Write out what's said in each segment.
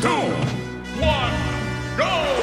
2, 1, go!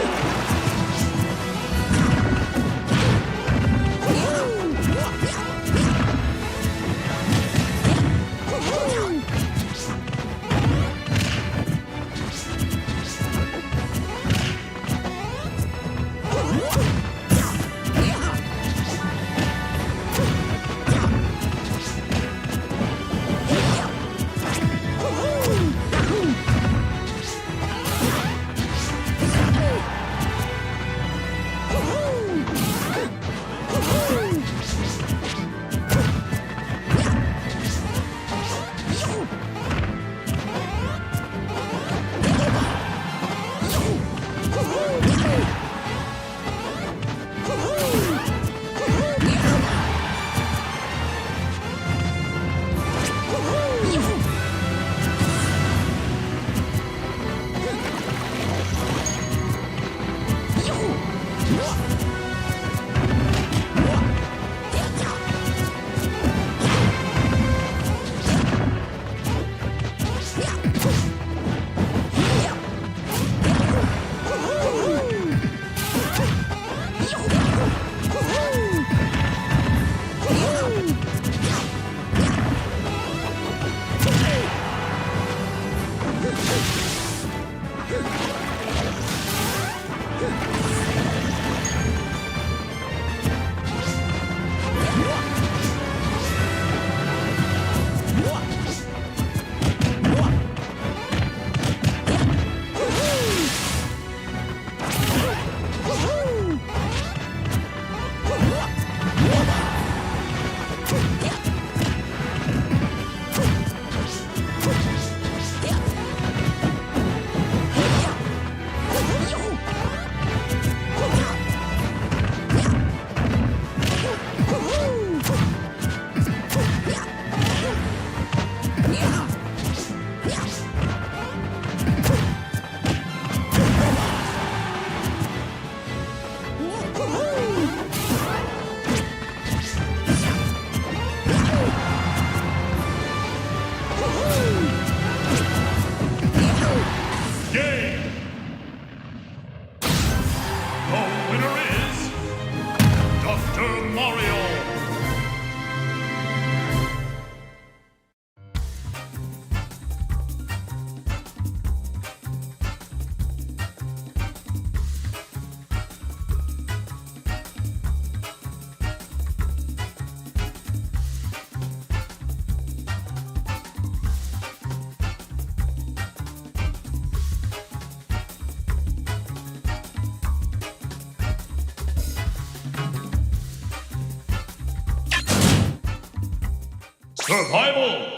Survival!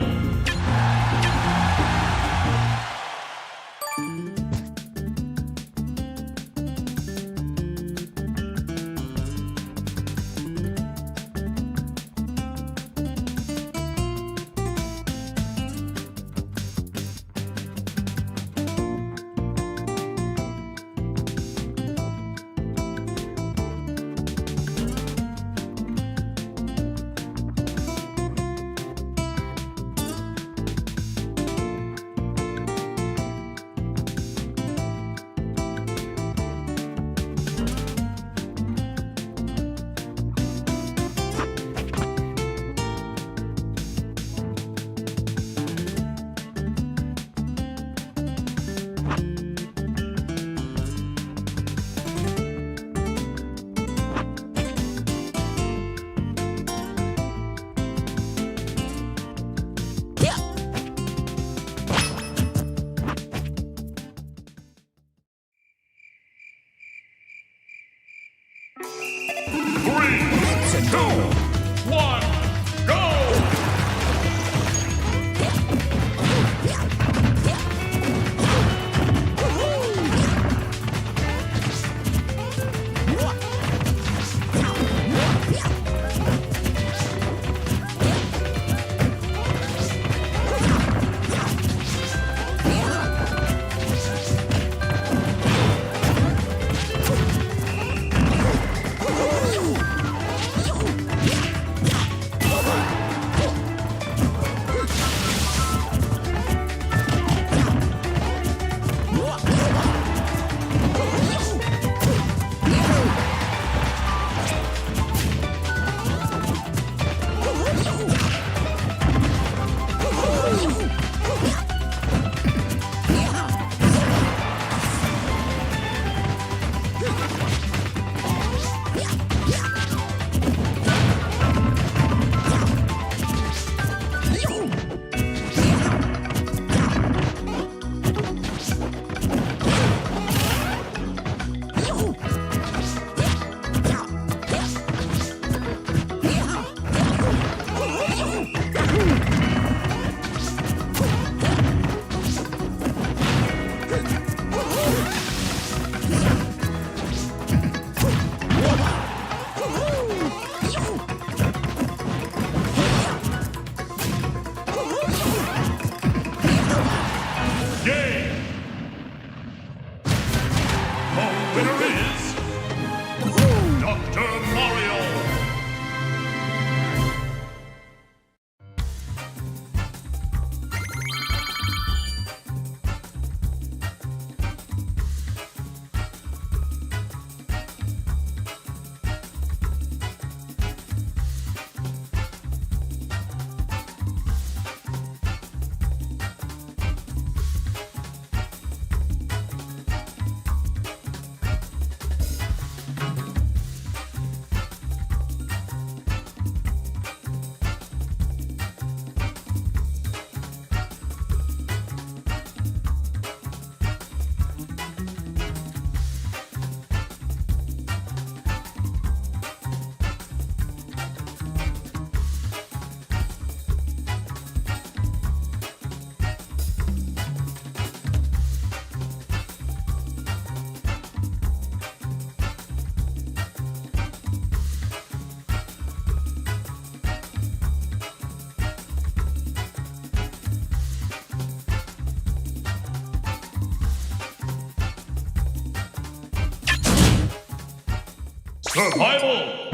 Survival.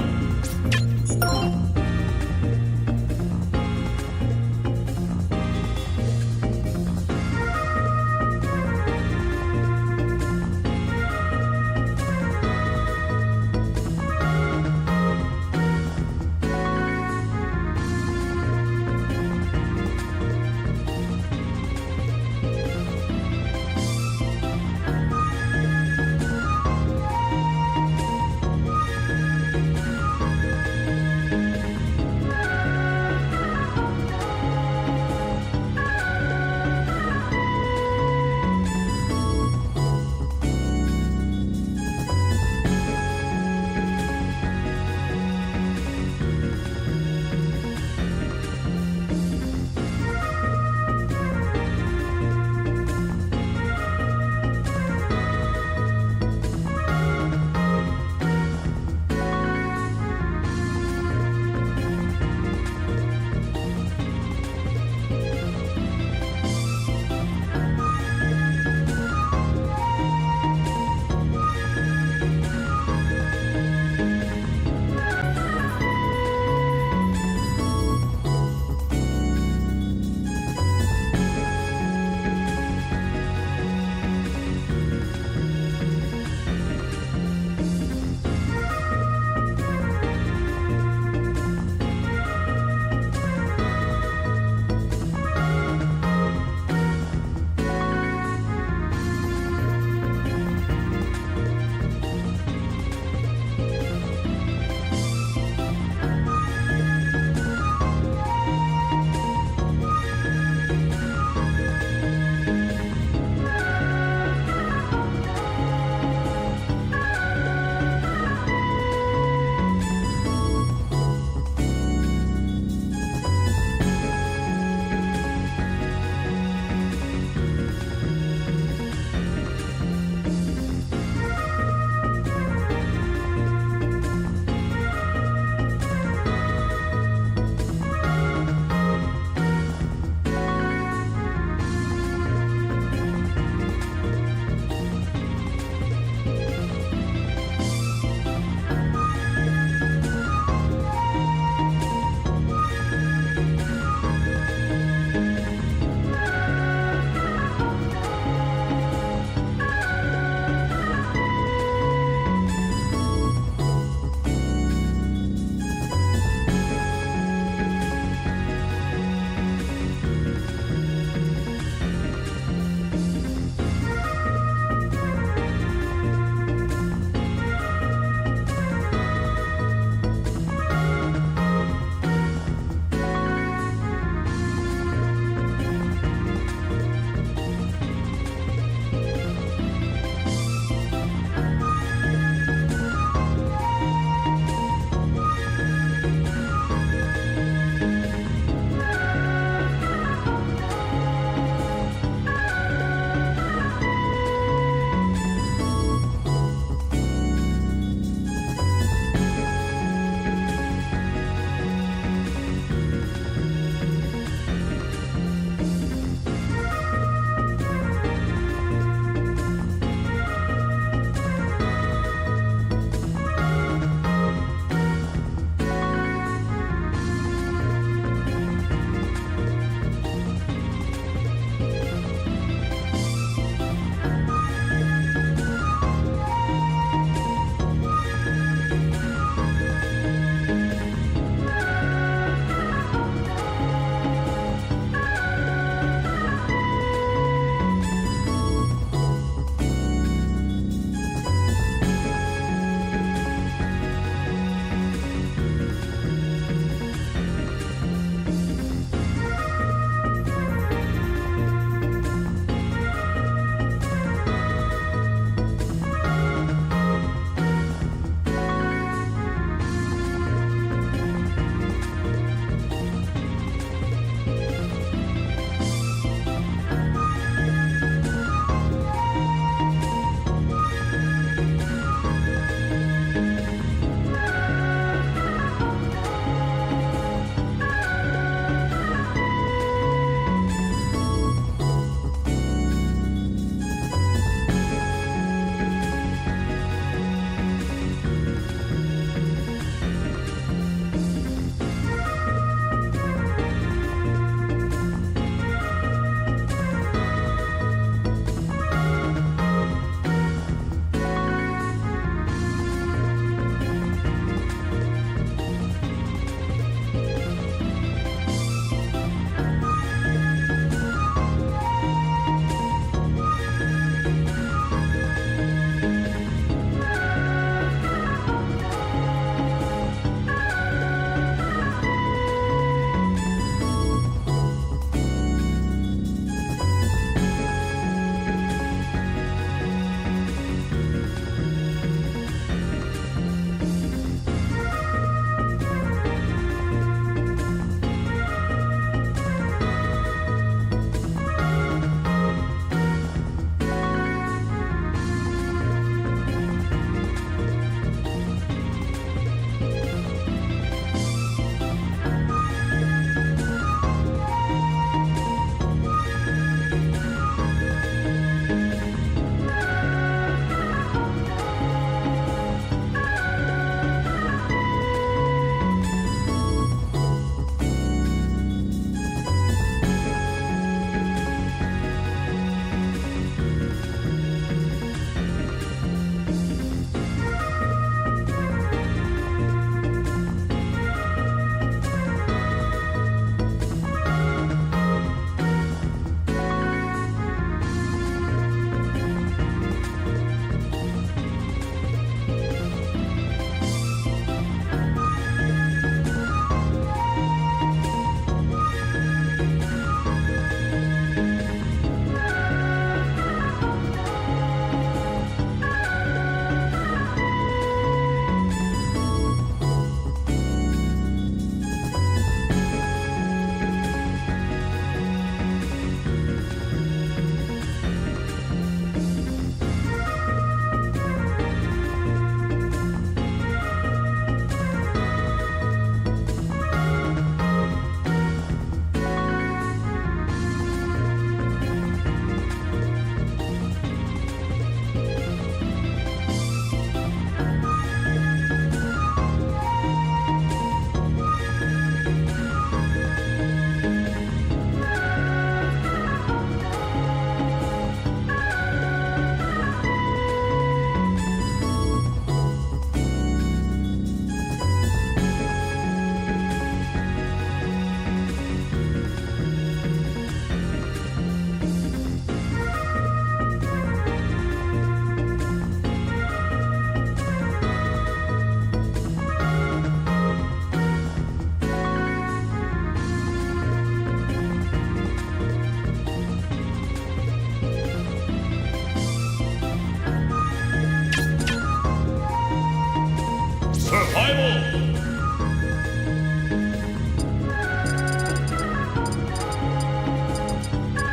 Survival!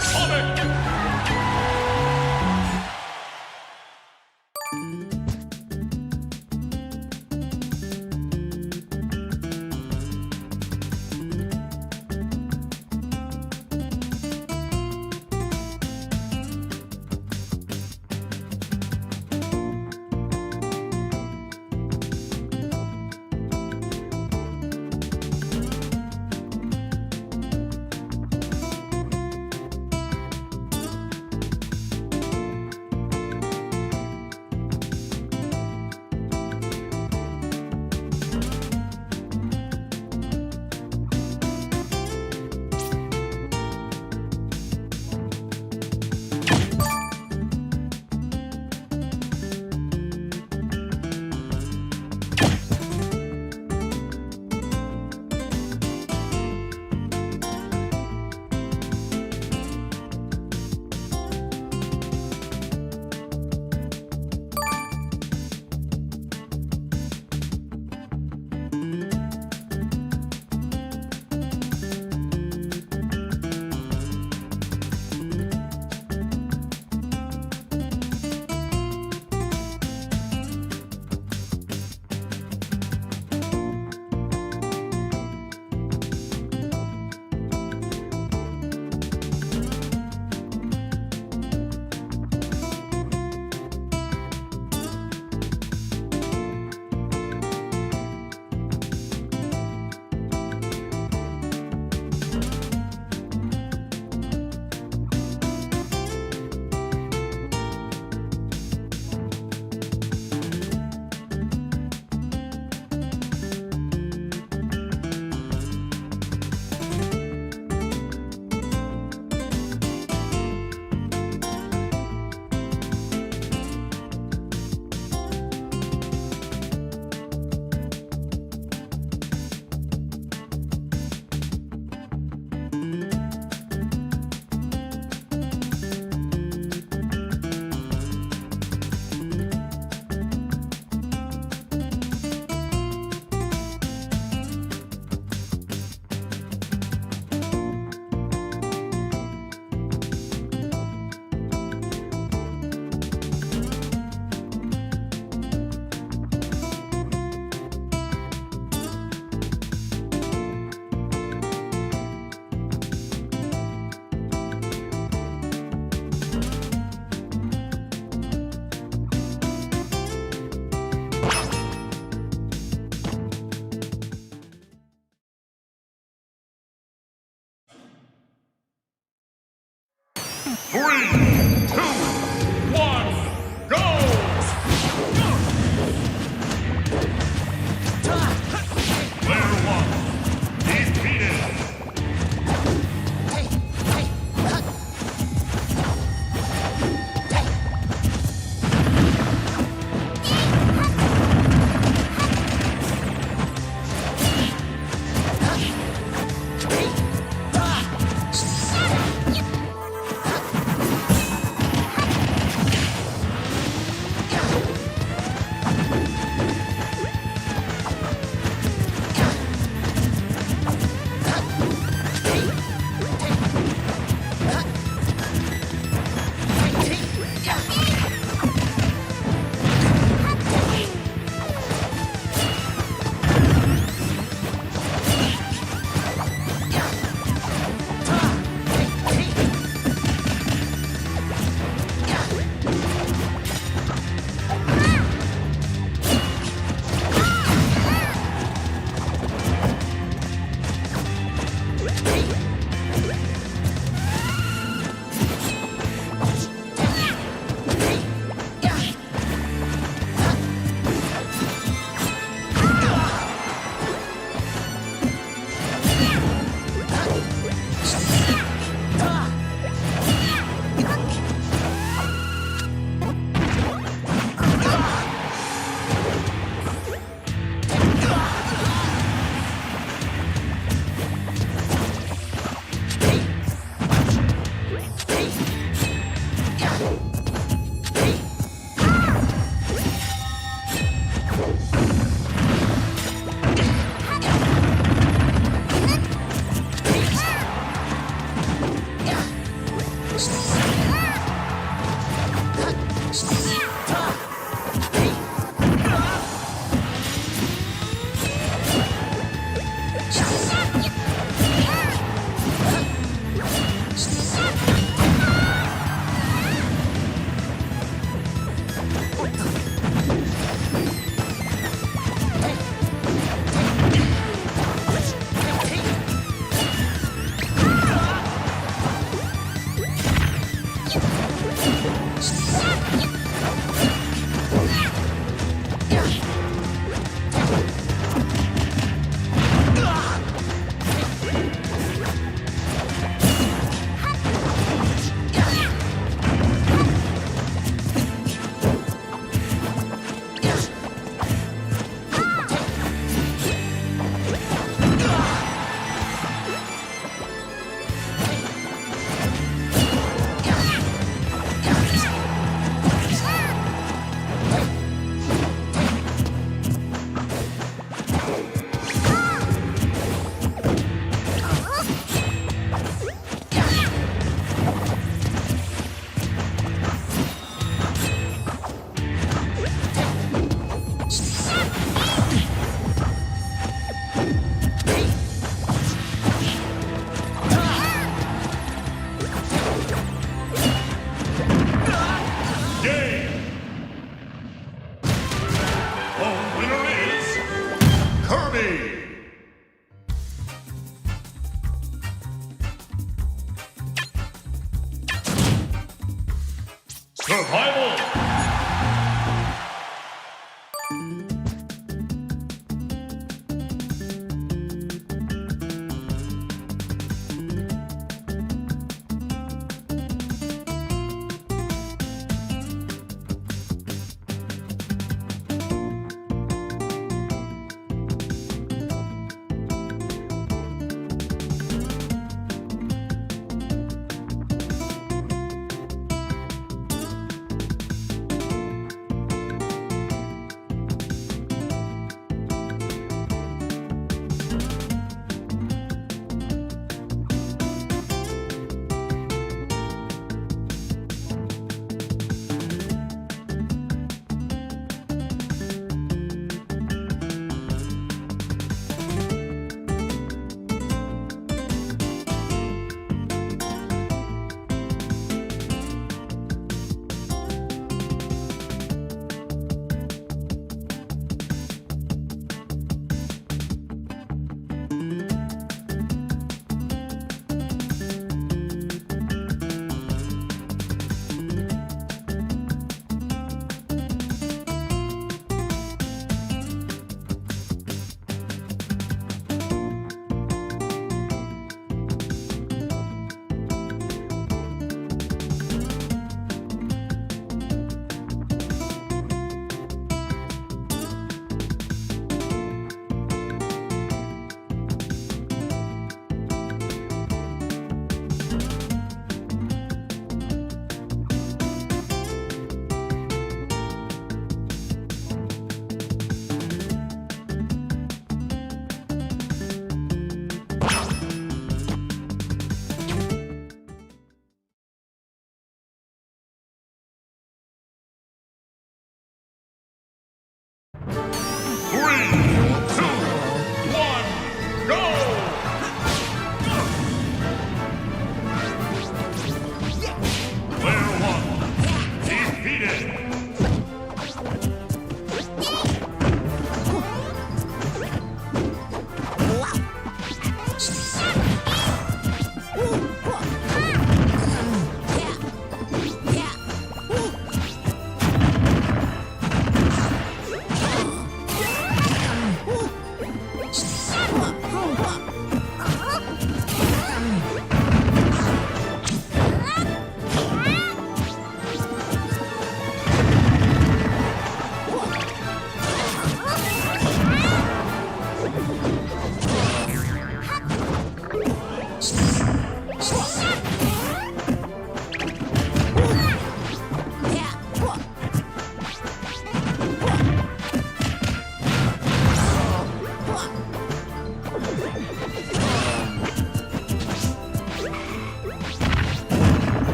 Sonic! Three, two, one, go! Player one, defeated.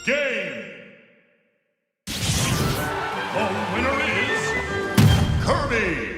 Game! The winner is Kirby!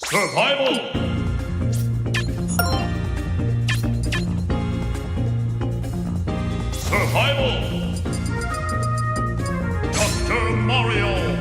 Survival! Survival! Dr. Mario!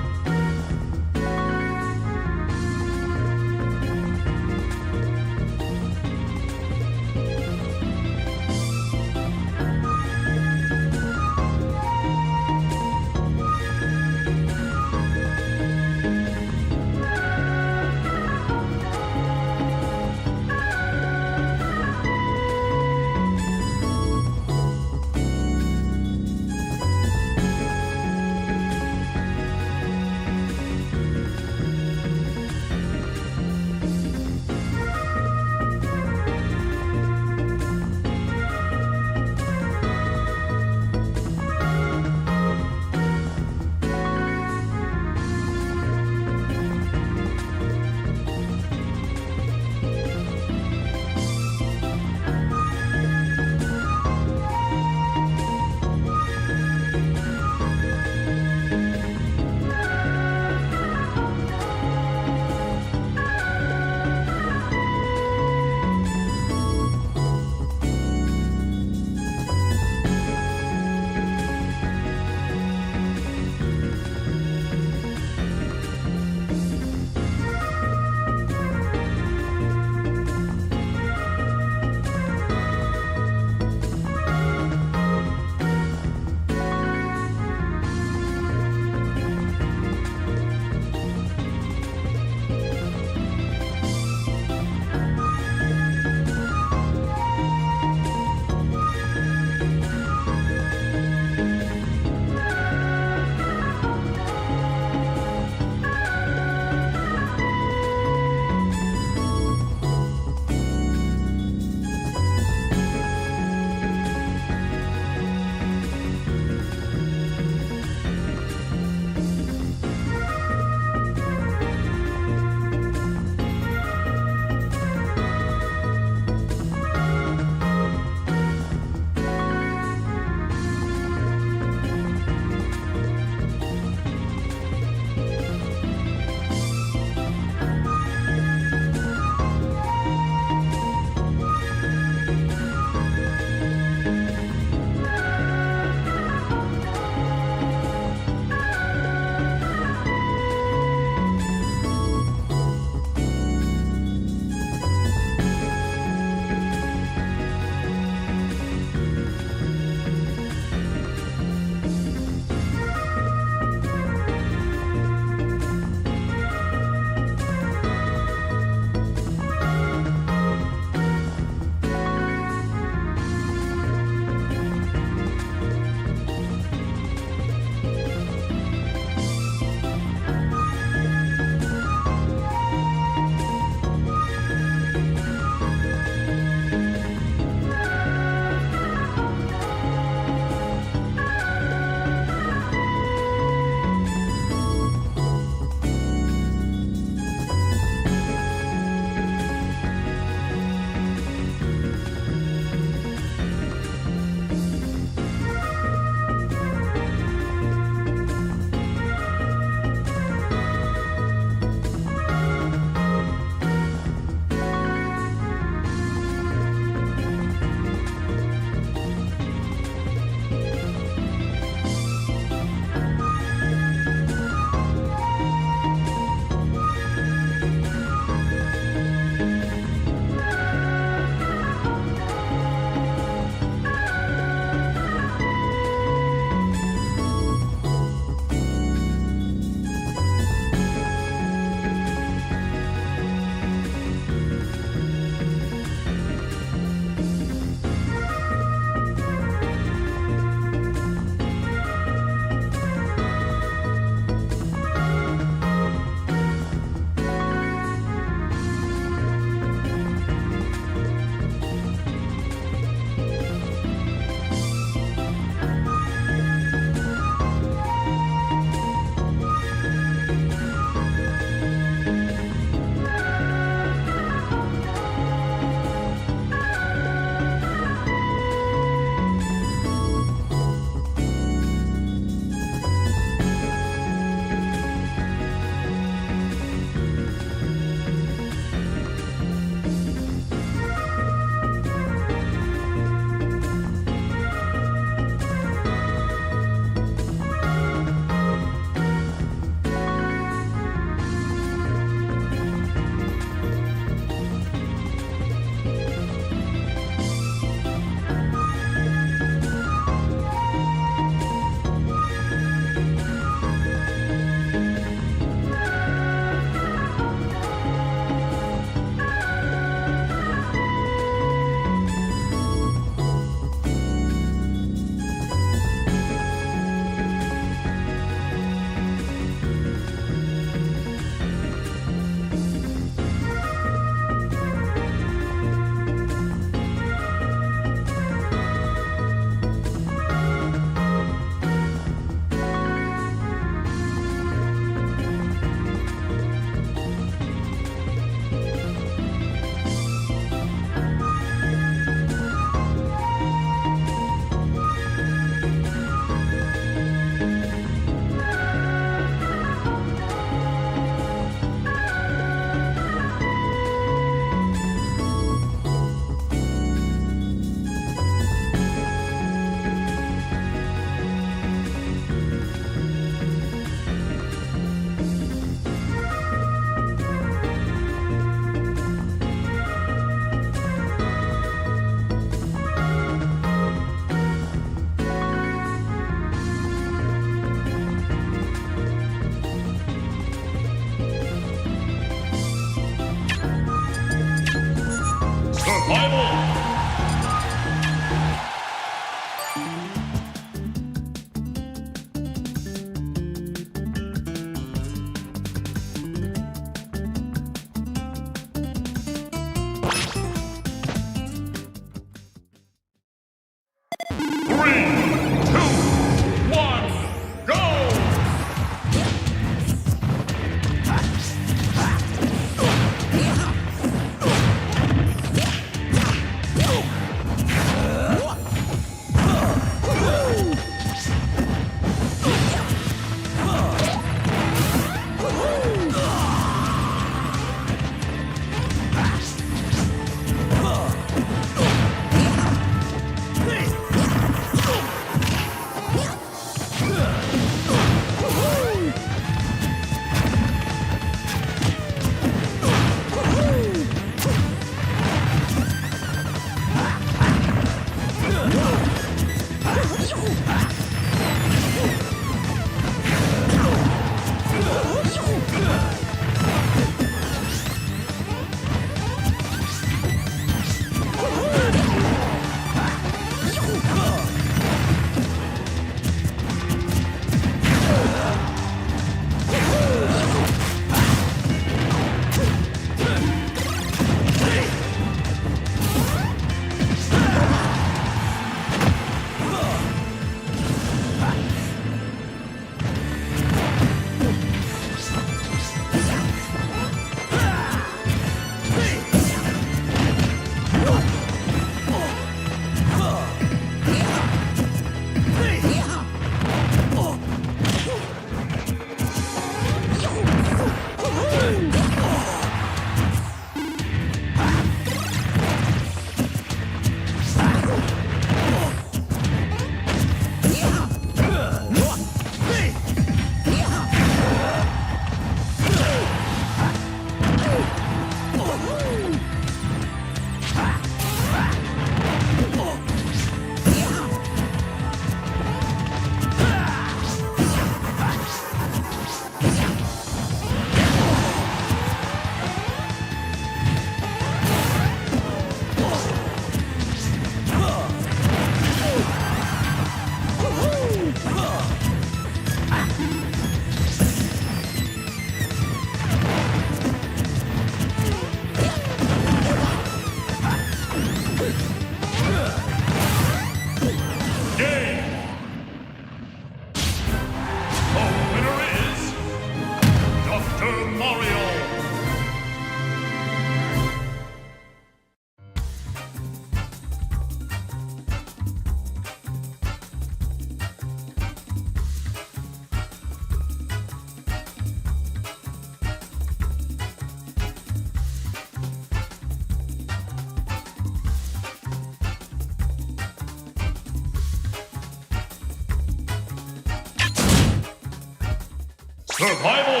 Survival!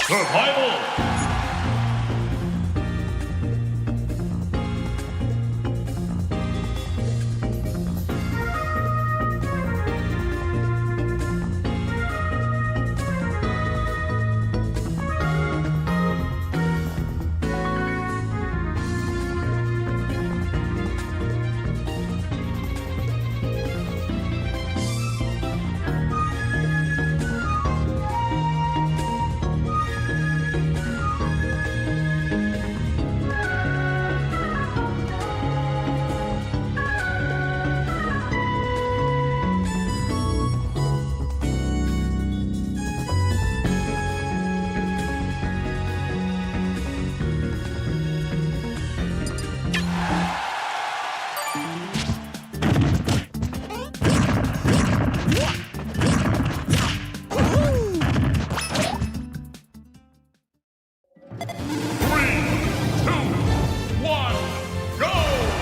Survival! Three, two, one, go!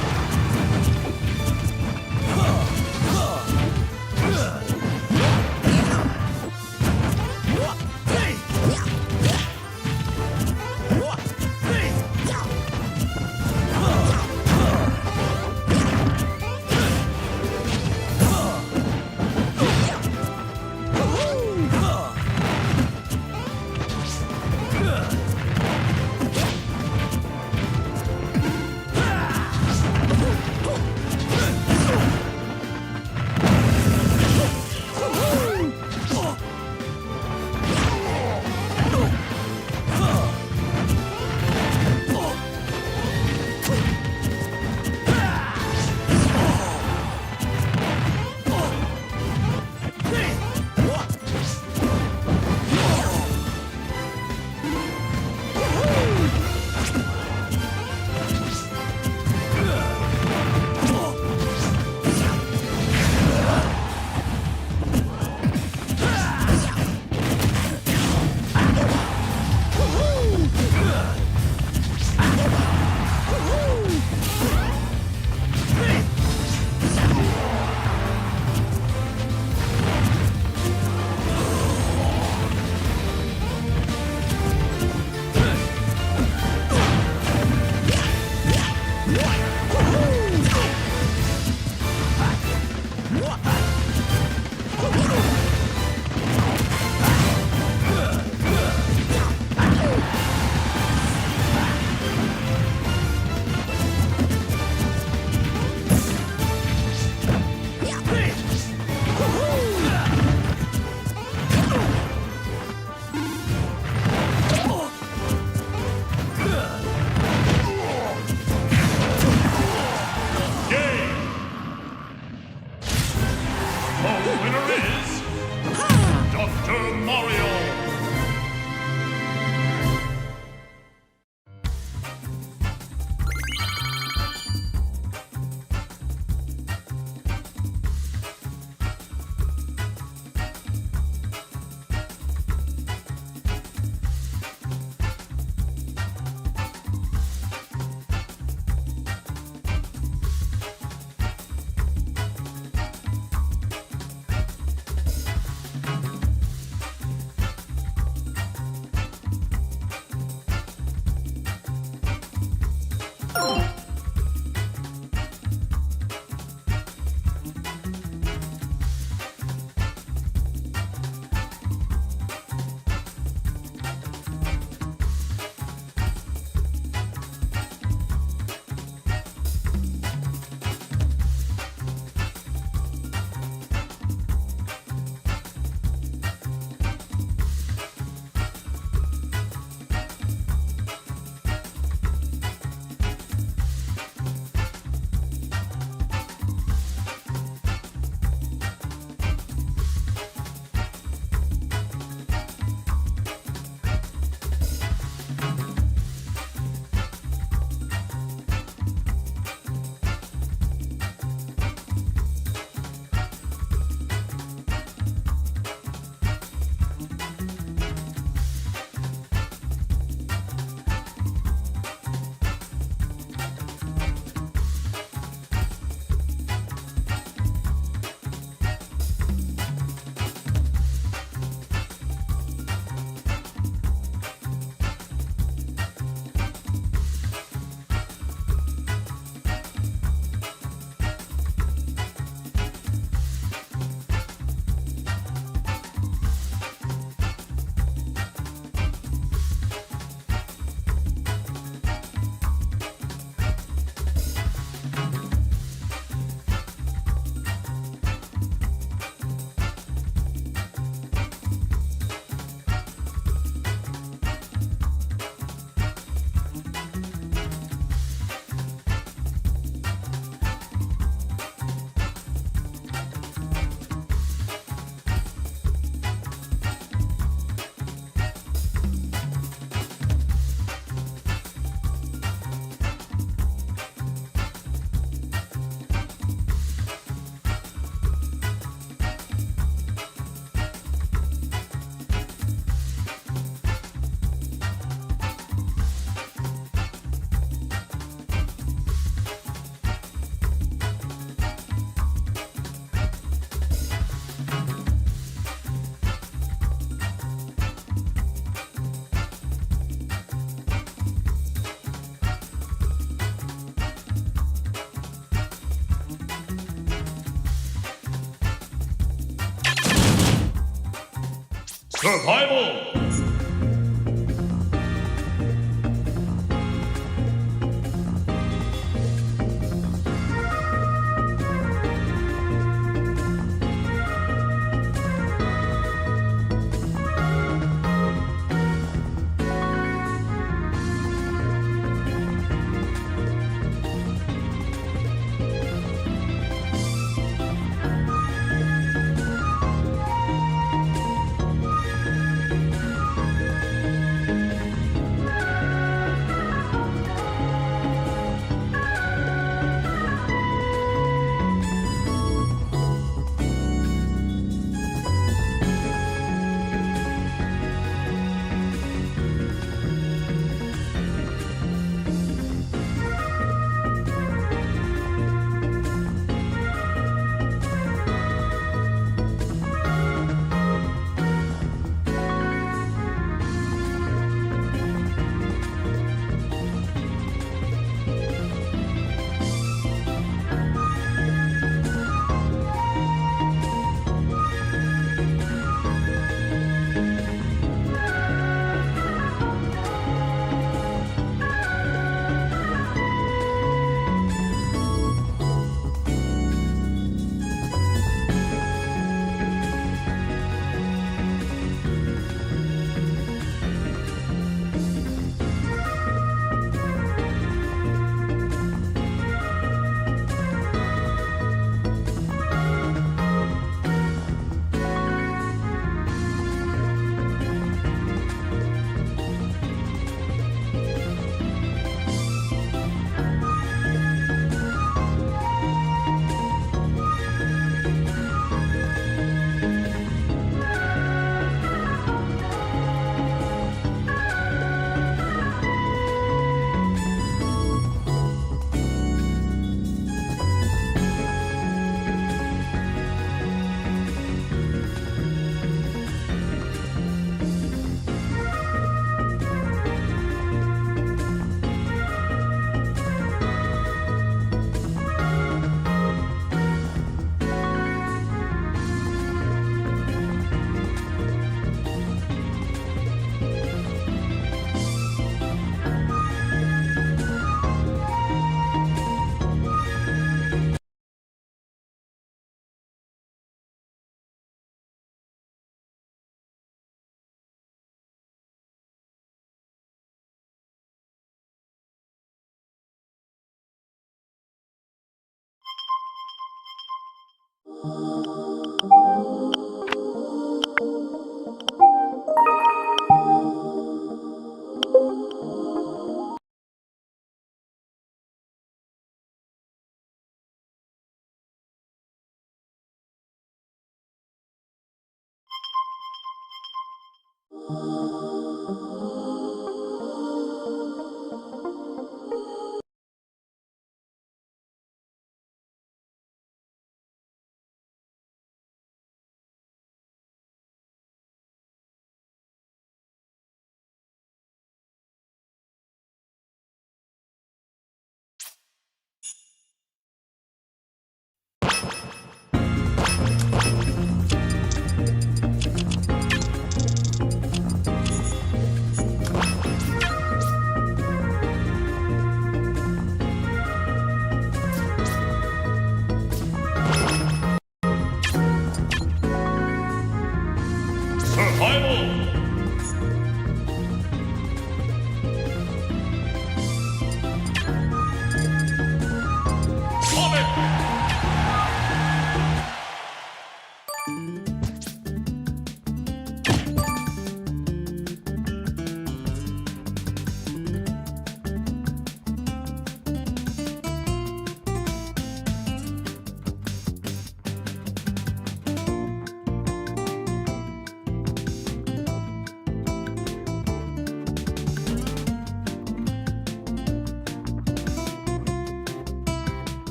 Survival!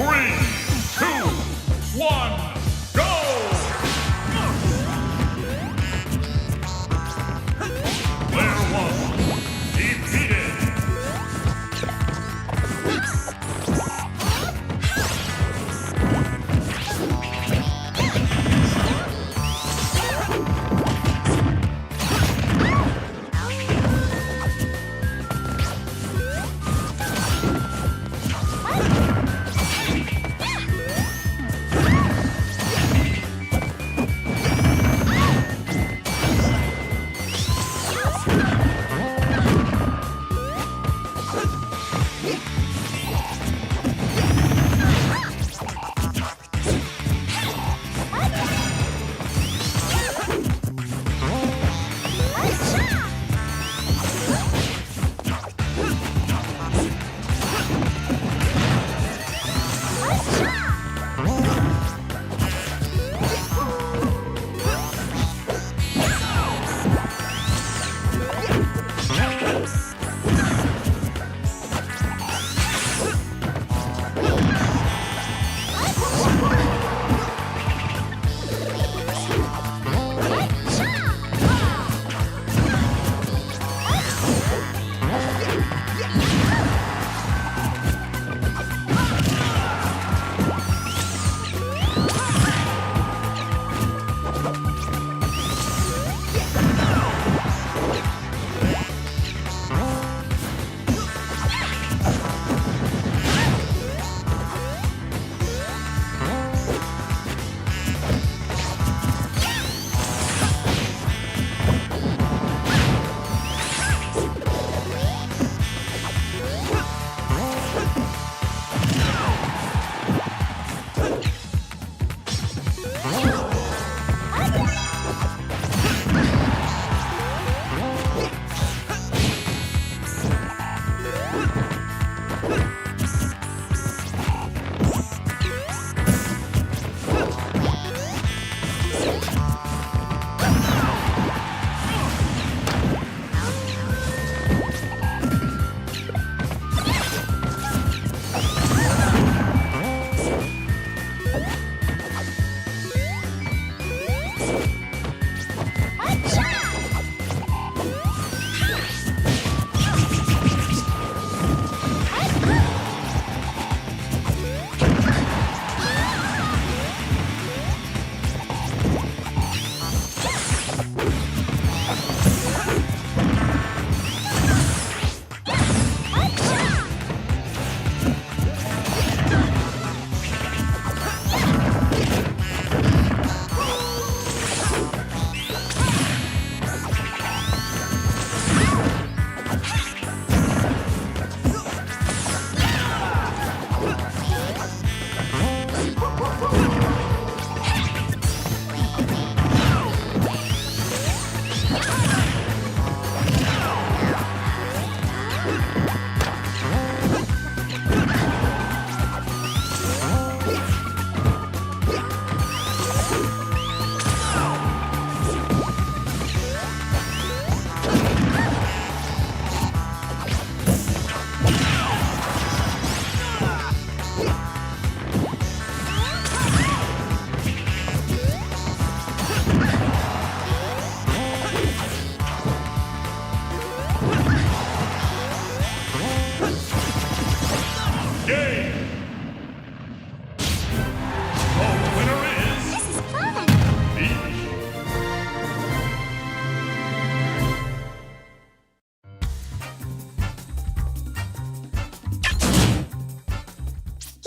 3, 2, 1, go! Player 1 defeated.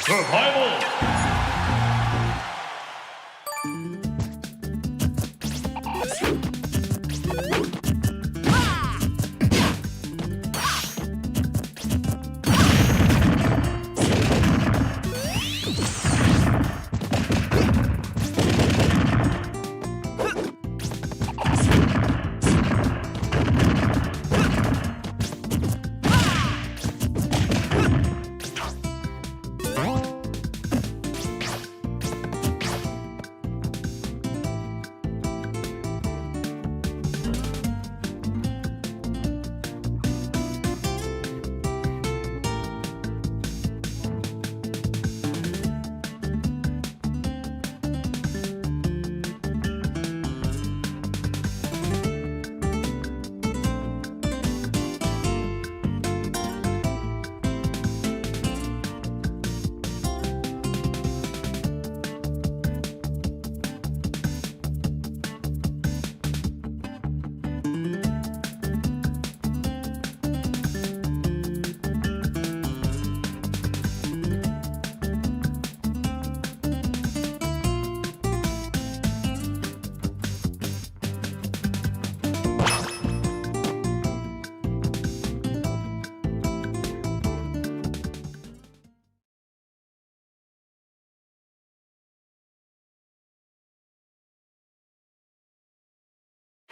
Survival!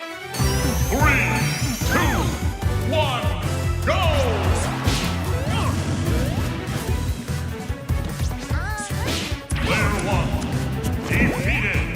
Three, two, one, go! Player one defeated.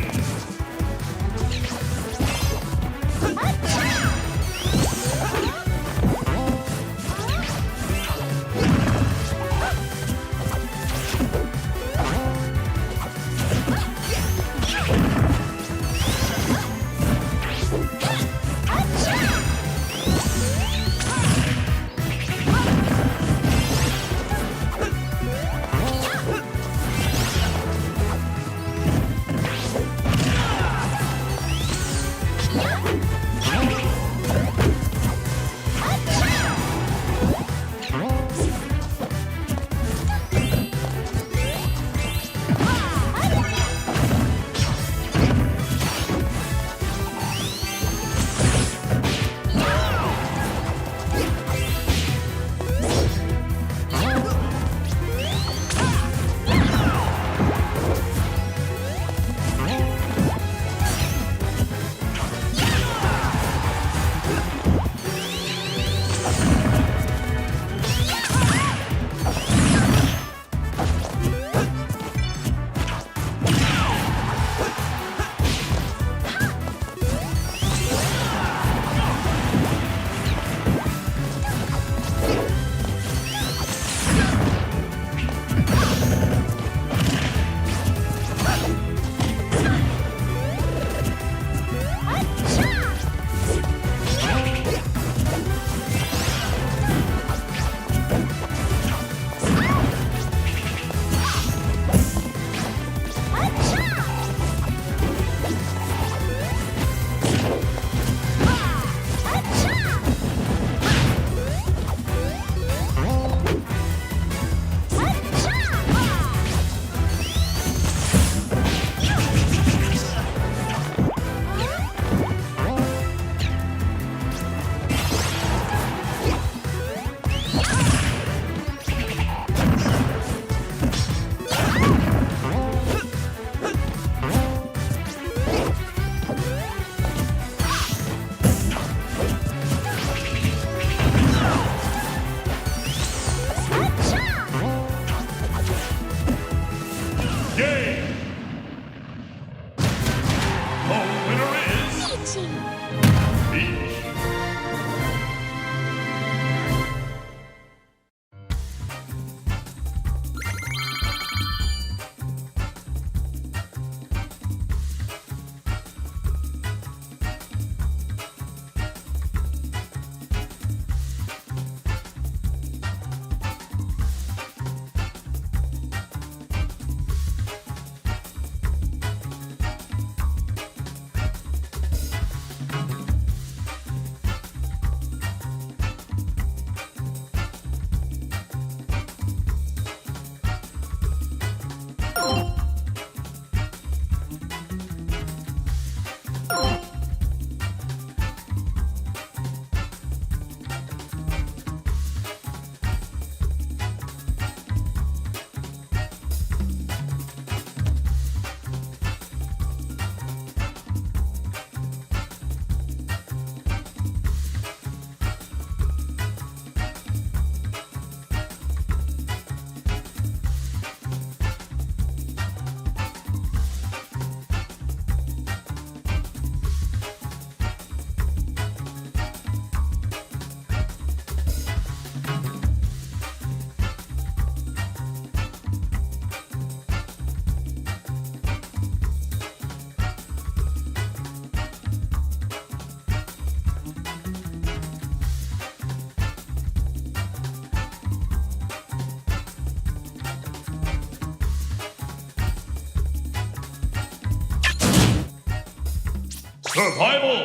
Survival!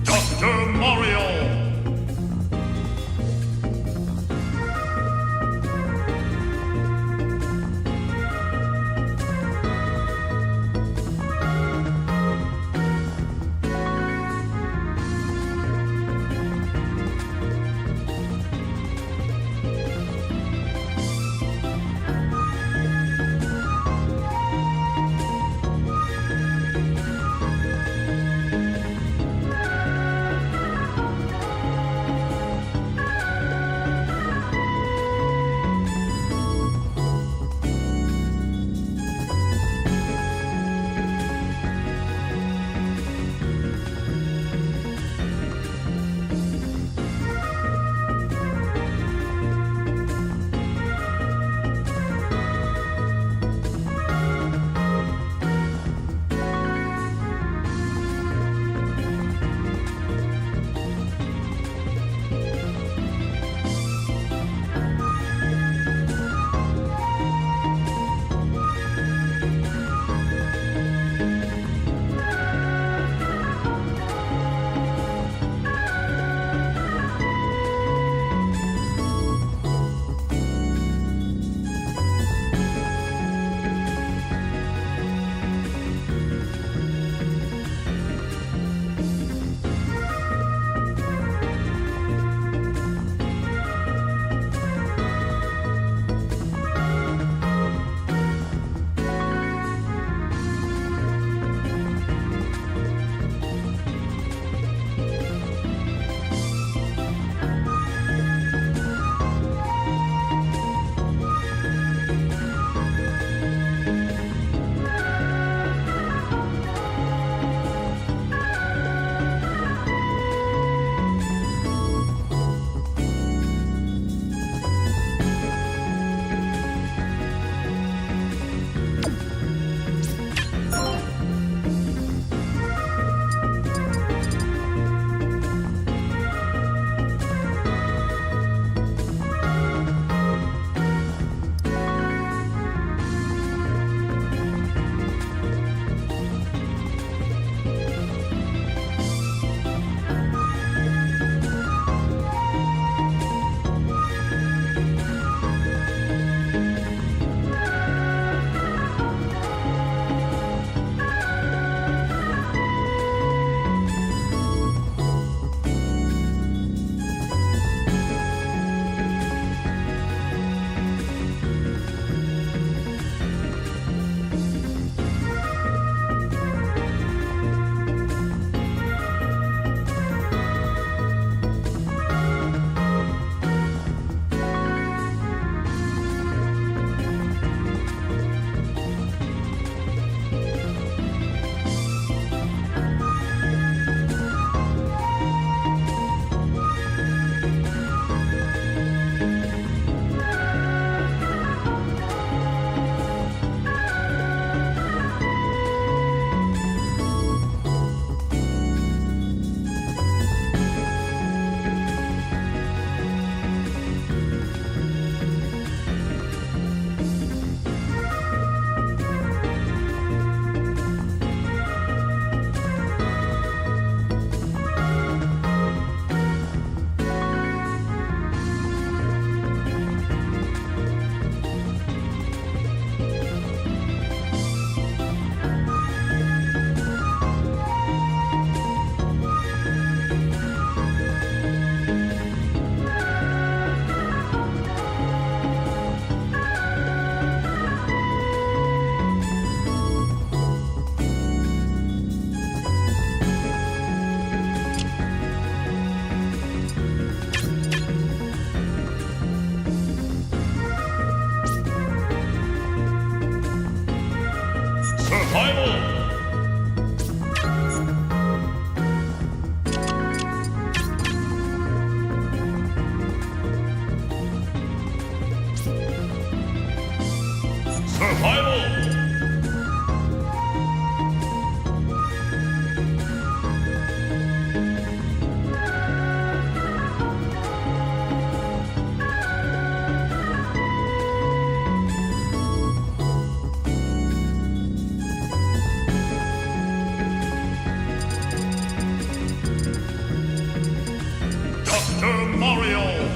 Dr. Mario! Survival. Dr. Mario.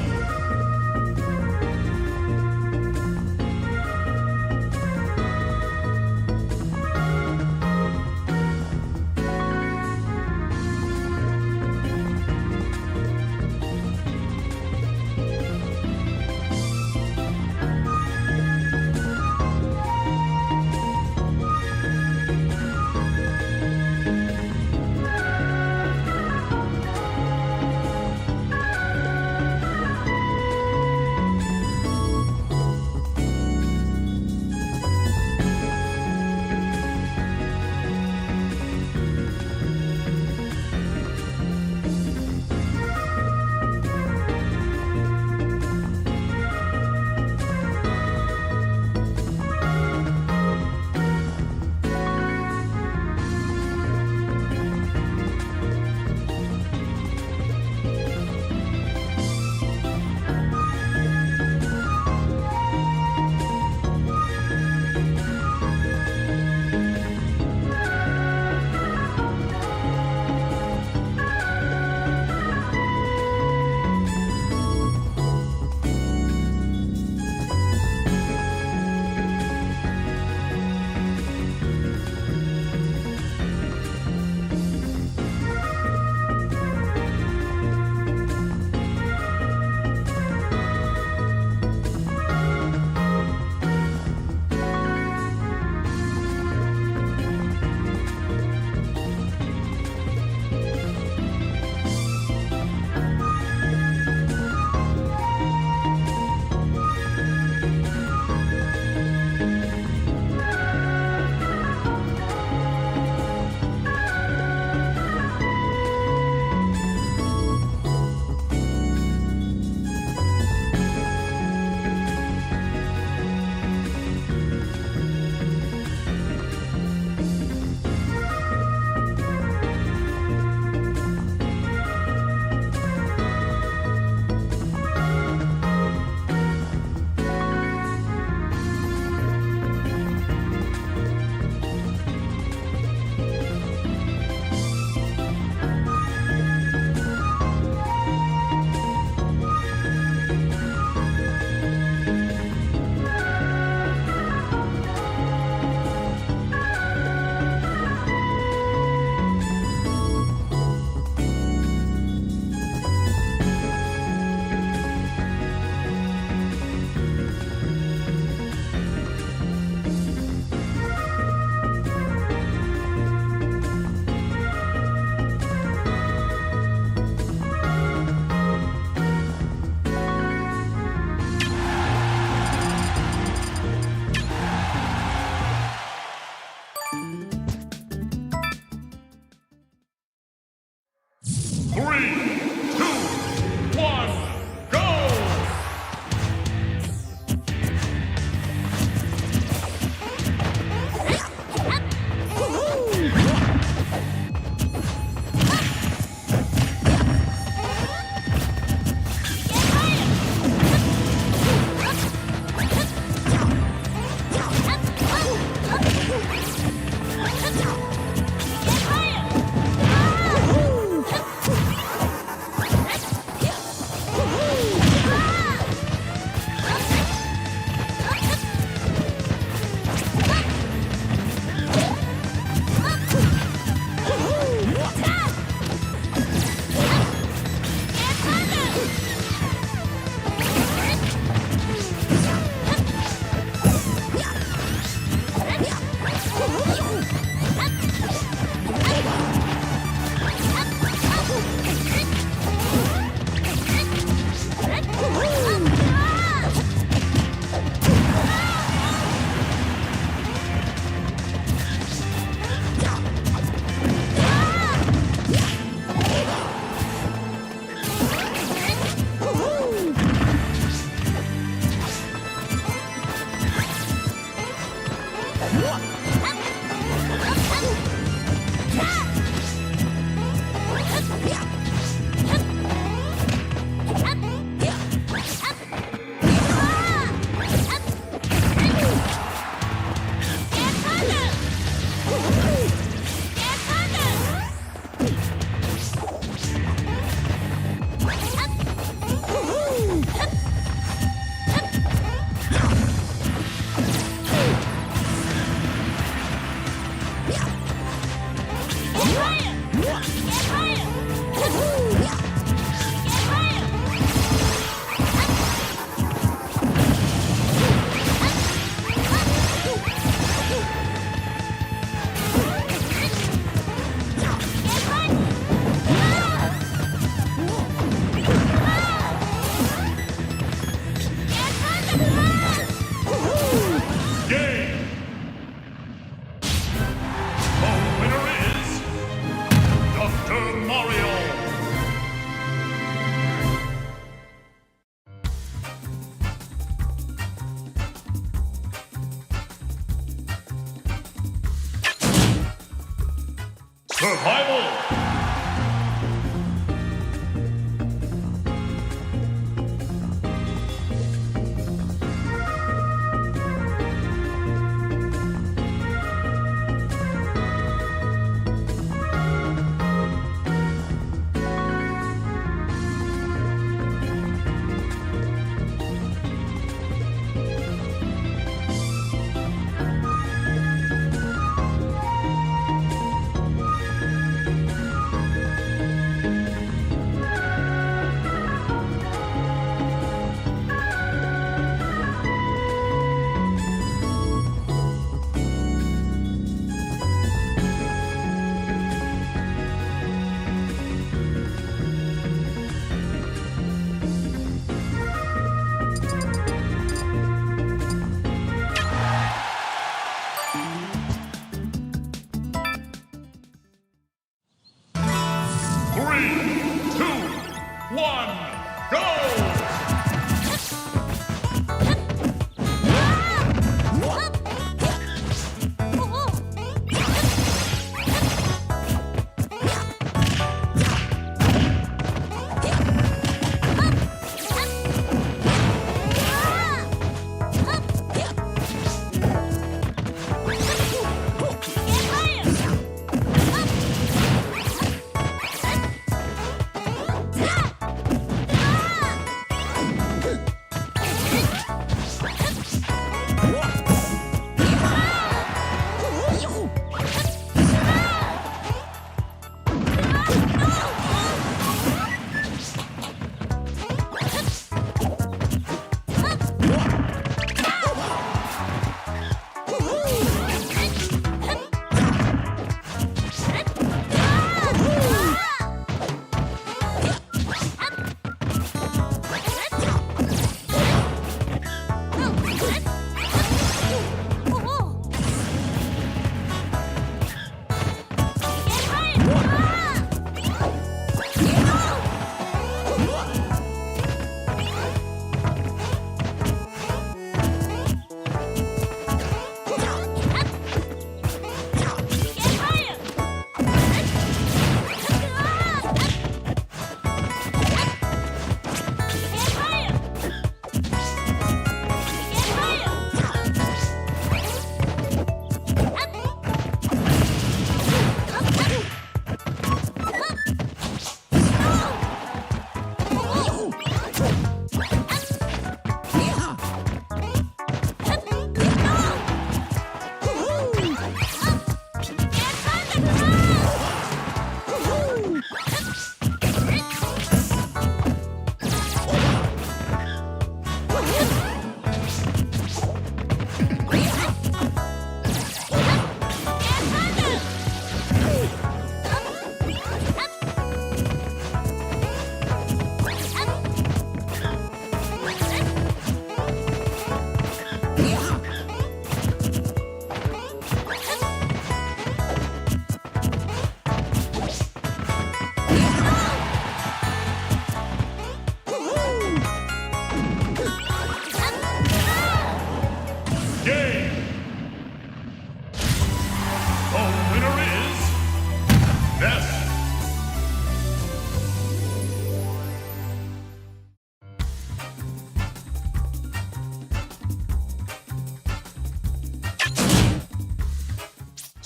Survival.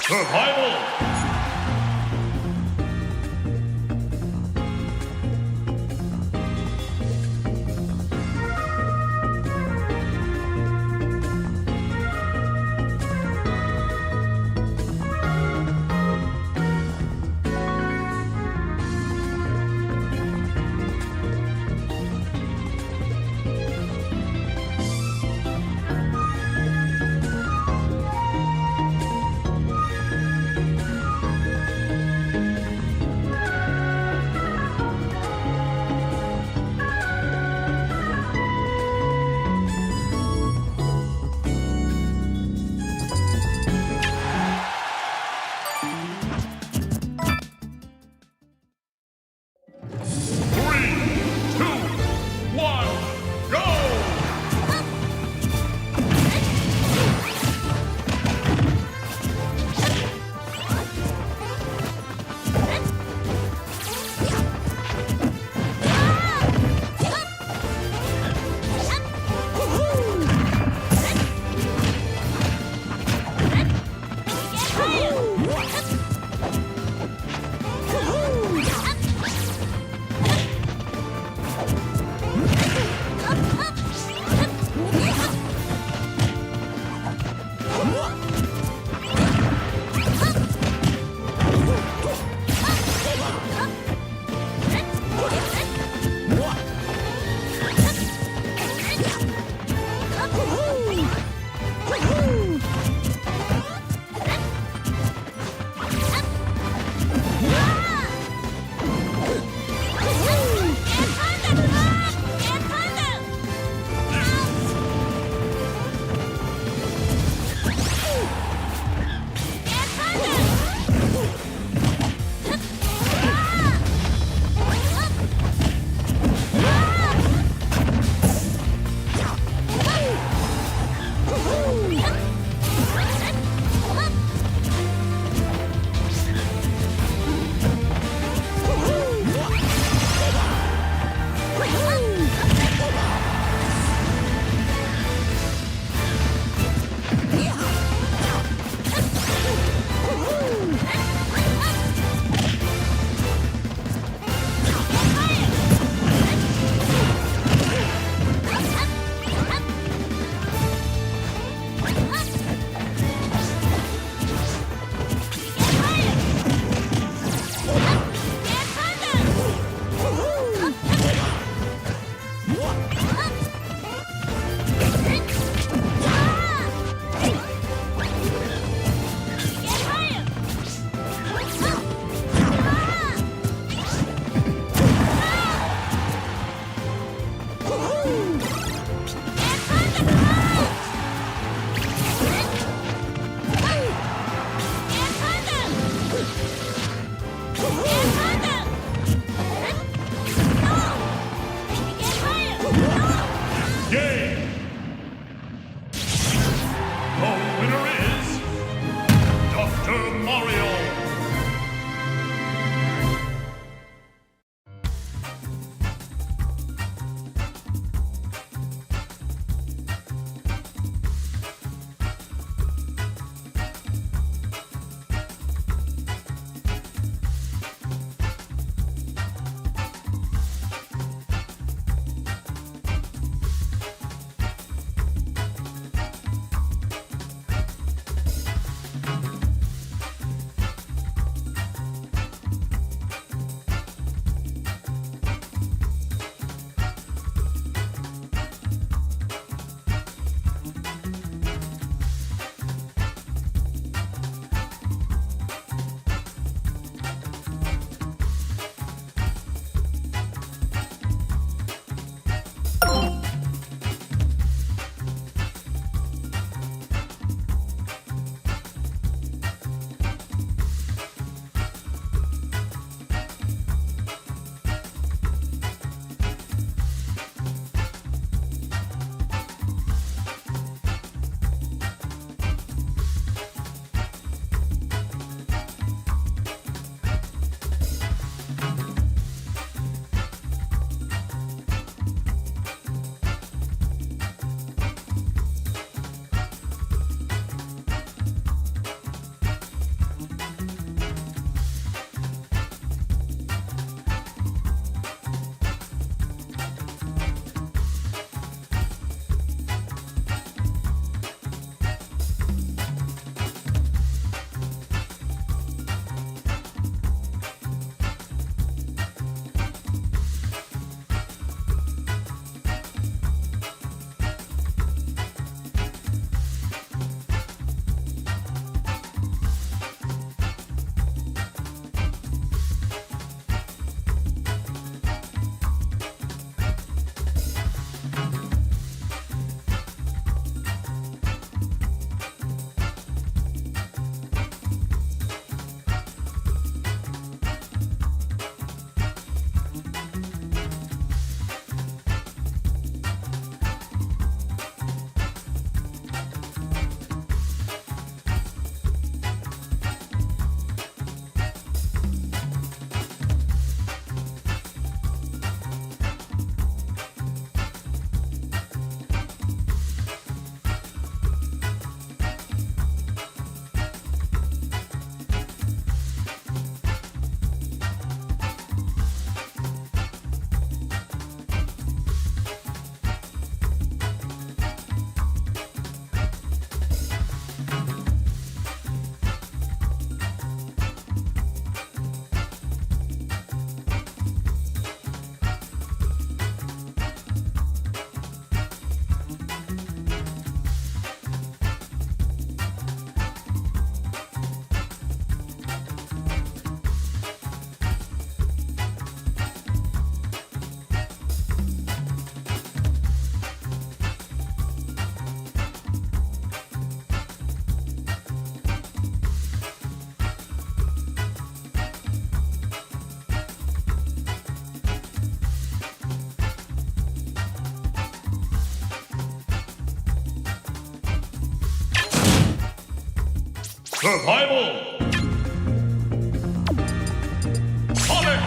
Survival! Game. The winner is Dr. Mario. Survival! Sonic!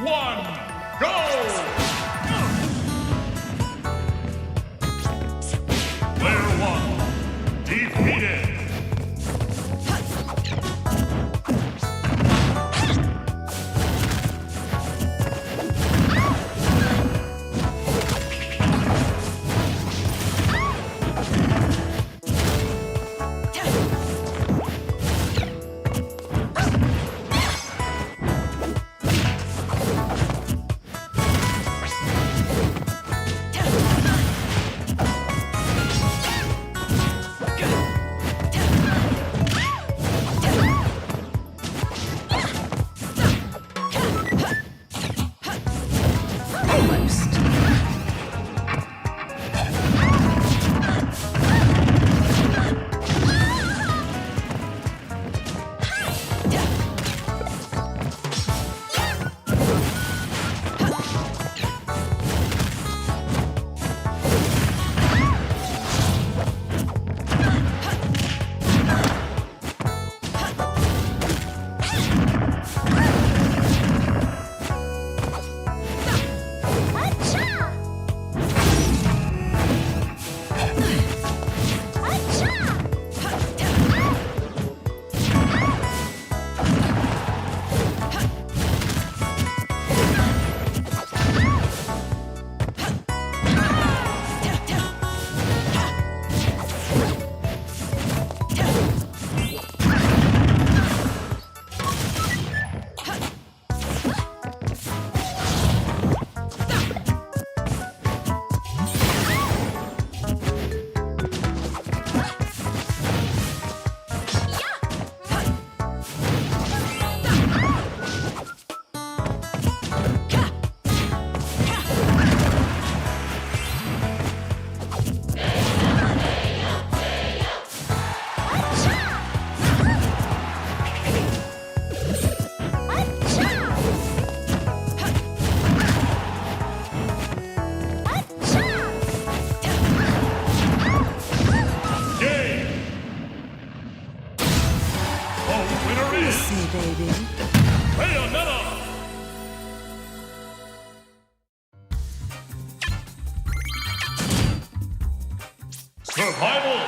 one, go! Player one, defeated. Baby. Bayonetta! Survival!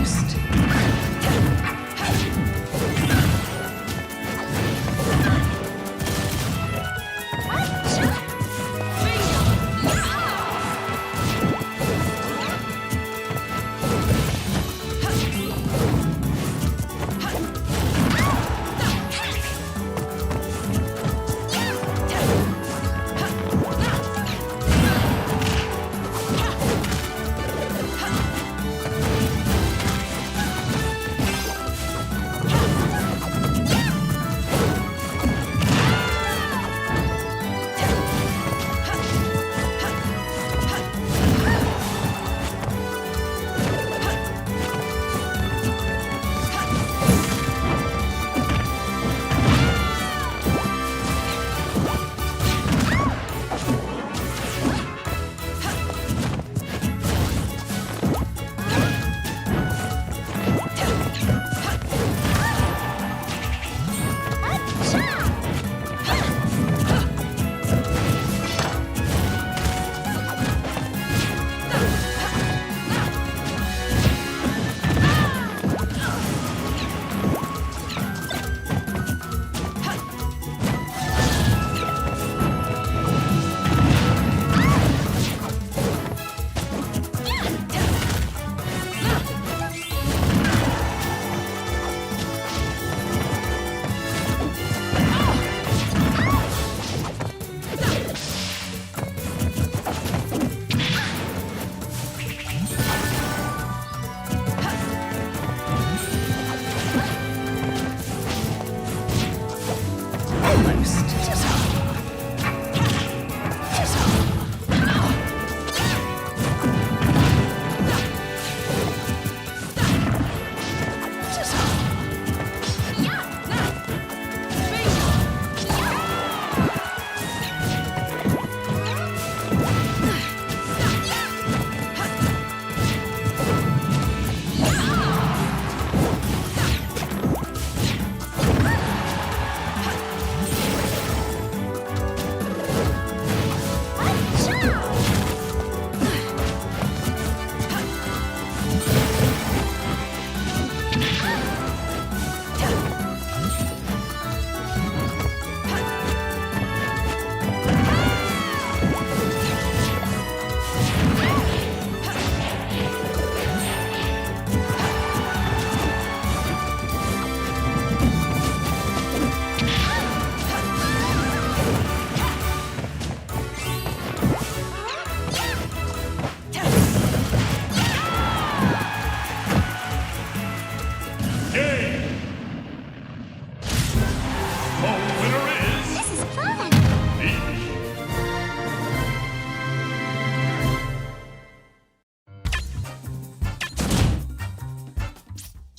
Almost.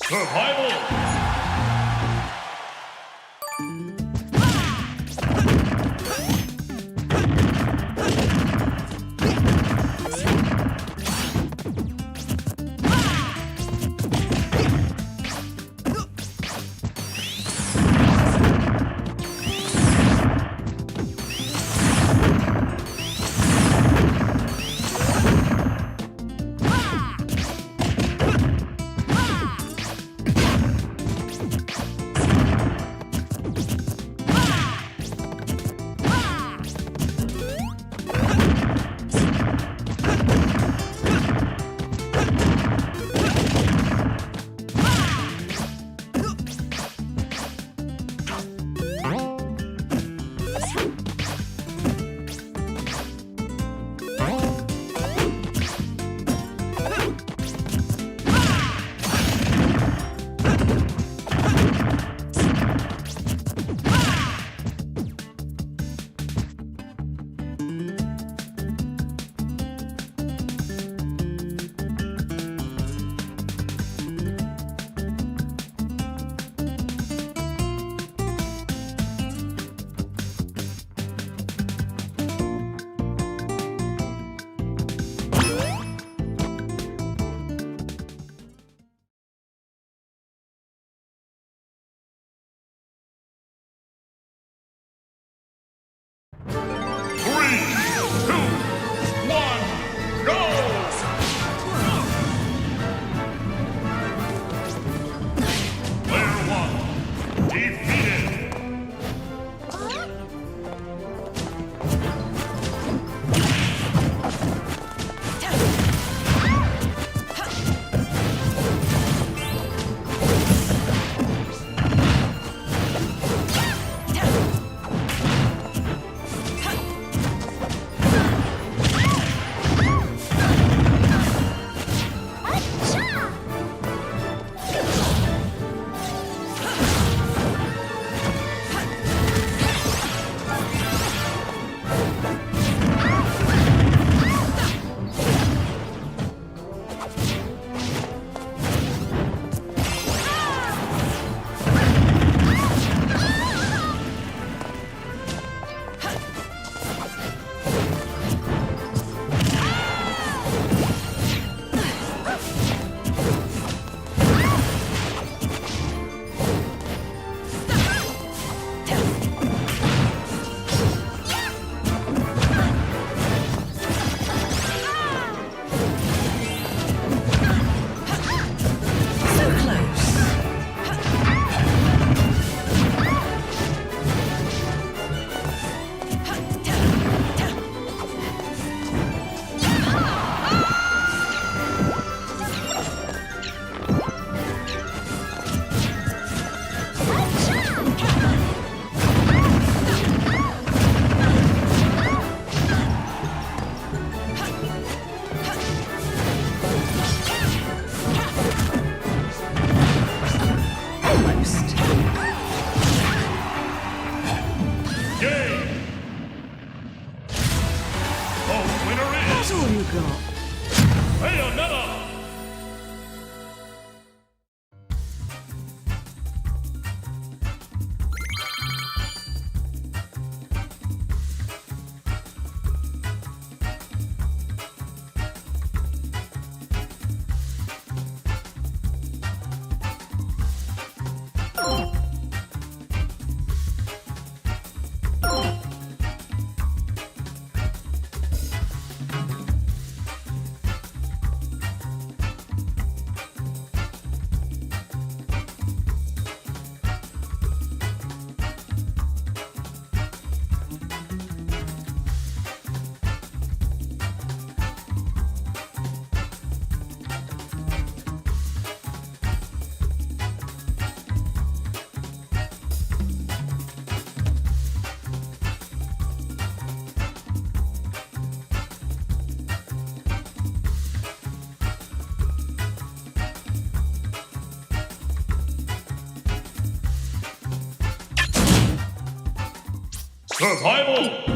Survival! Survival.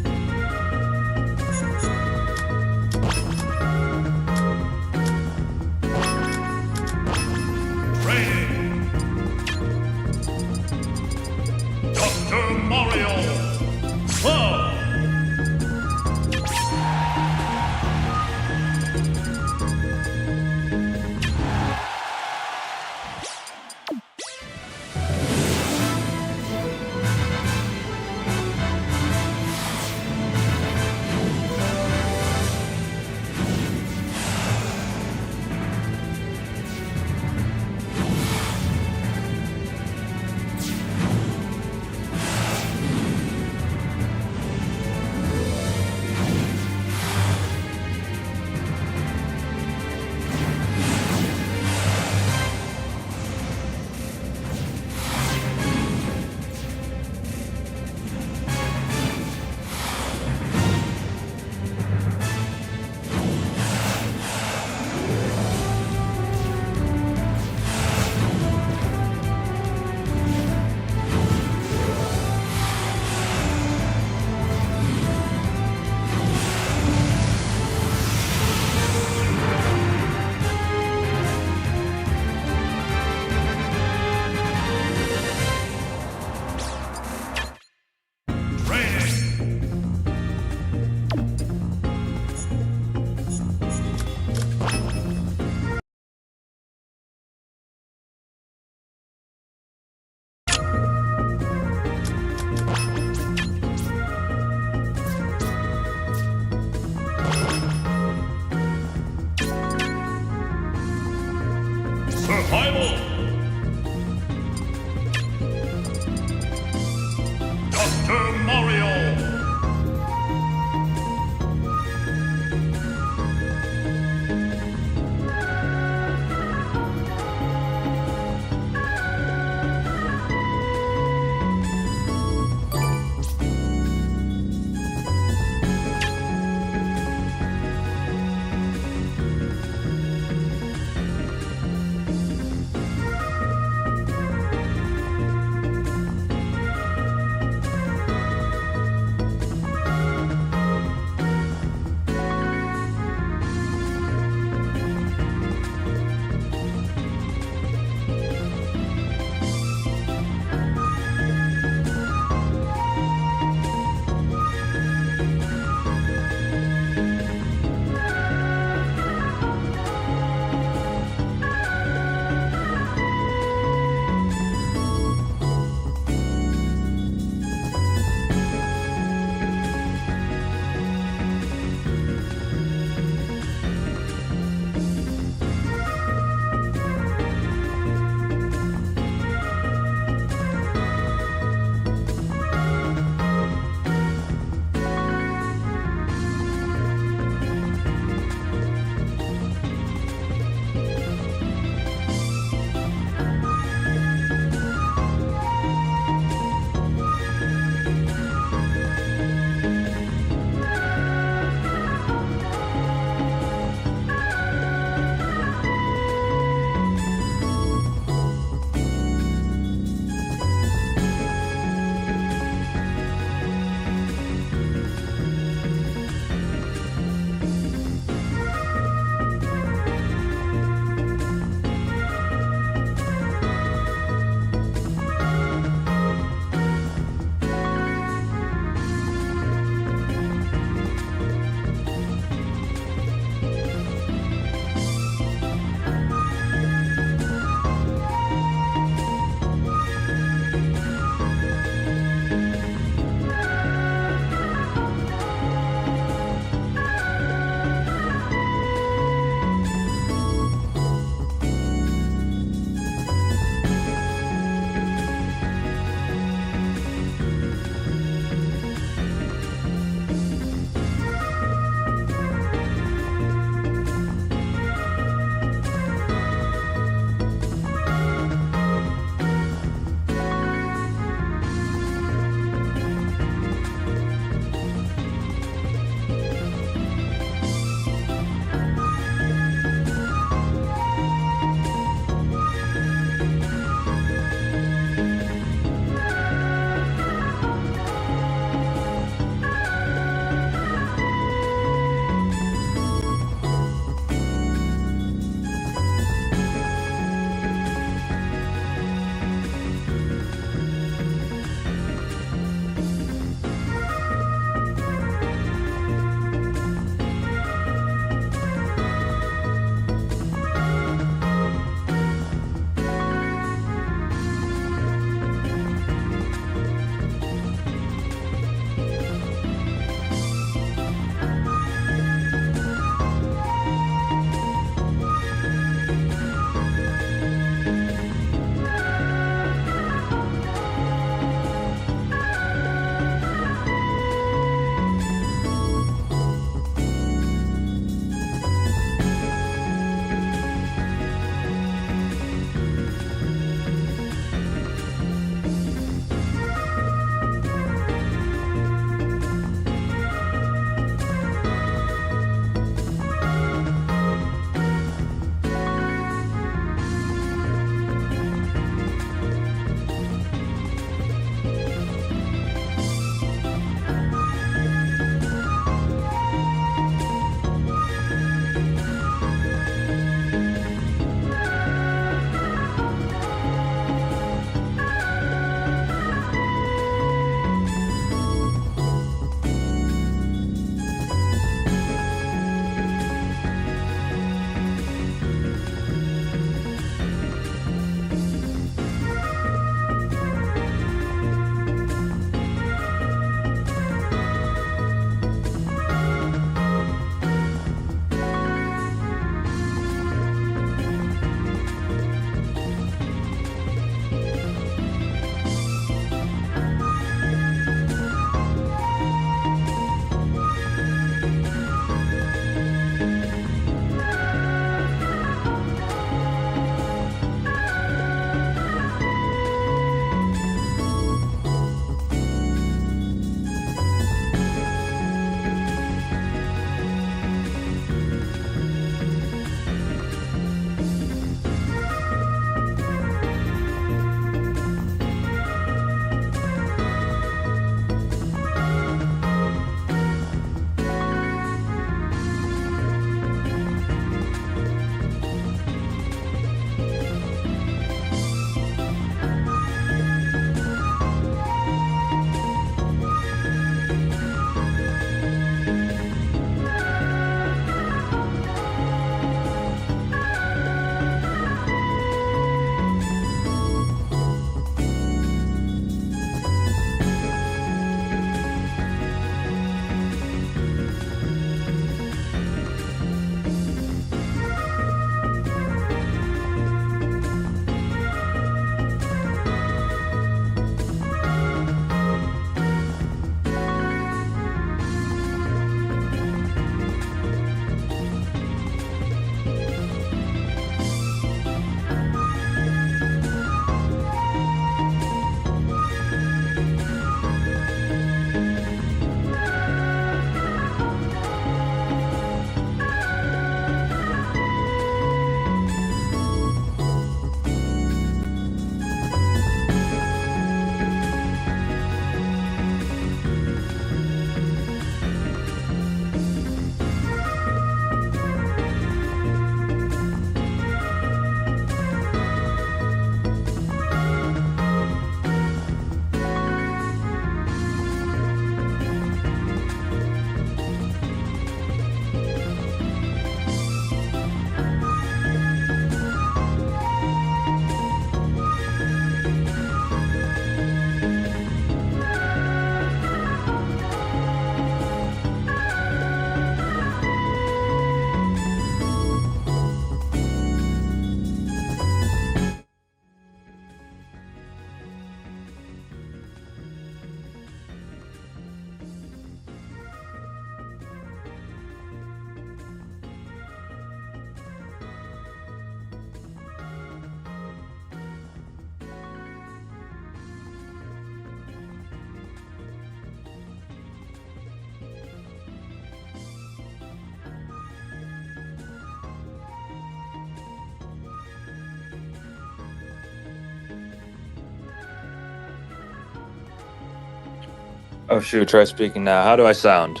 Oh shoot, try speaking now. How do I sound?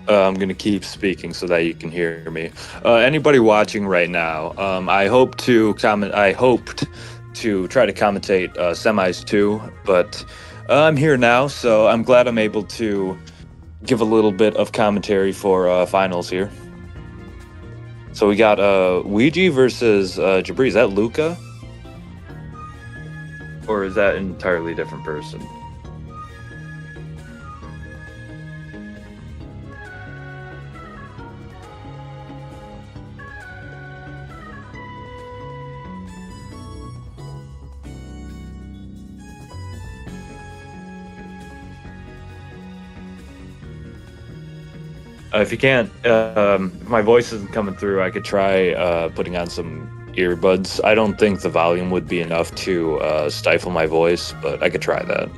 I'm gonna keep speaking so that you can hear me. Anybody watching right now, I hope to comment. I hoped to try to commentate semis too, but I'm here now, so I'm glad I'm able to give a little bit of commentary for finals here. So we got Ouija versus Jabri. Is that Luca, or is that an entirely different person? If you can't, if my voice isn't coming through, I could try putting on some earbuds. I don't think the volume would be enough to stifle my voice, but I could try that.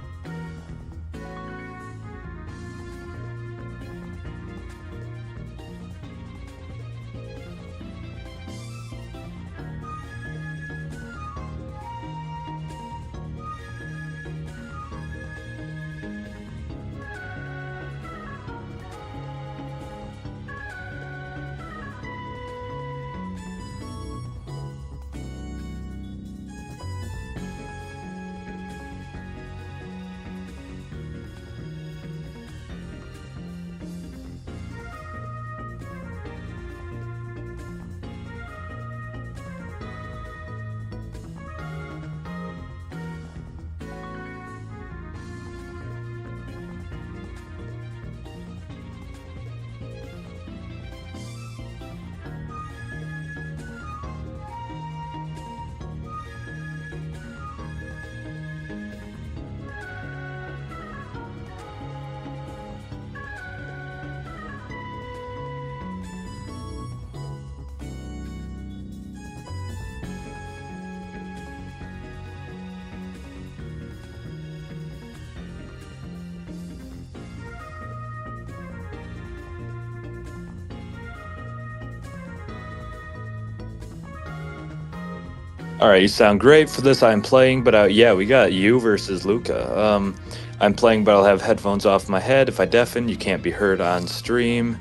All right, you sound great for this. I'm playing, but yeah, we got you versus Luca. I'm playing, but I'll have headphones off my head. If I deafen, you can't be heard on stream.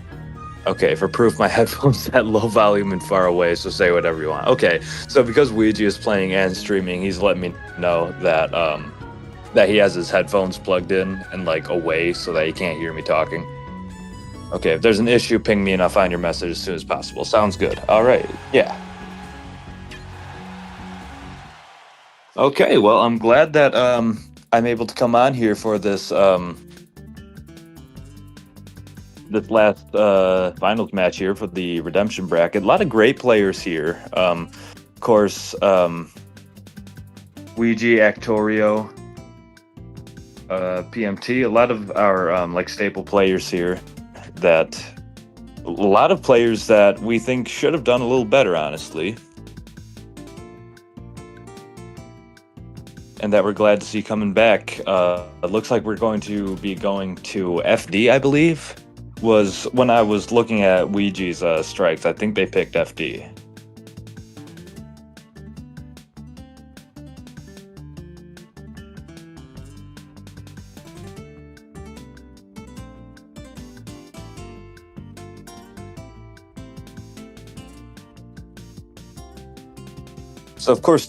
Okay, for proof, my headphones at low volume and far away, so say whatever you want. Okay, so because Ouija is playing and streaming, he's letting me know that that he has his headphones plugged in and like away so that he can't hear me talking. Okay, if there's an issue, ping me and I'll find your message as soon as possible. Sounds good. All right, yeah. Okay, well, I'm glad that I'm able to come on here for this this last finals match here for the redemption bracket. A lot of great players here. Of course, Ouija, Actorio, PMT. A lot of our like staple players here. That a lot of players that we think should have done a little better, honestly. And that we're glad to see coming back. It looks like we're going to be going to FD, I believe. Was when I was looking at Ouija's strikes, I think they picked FD. So of course,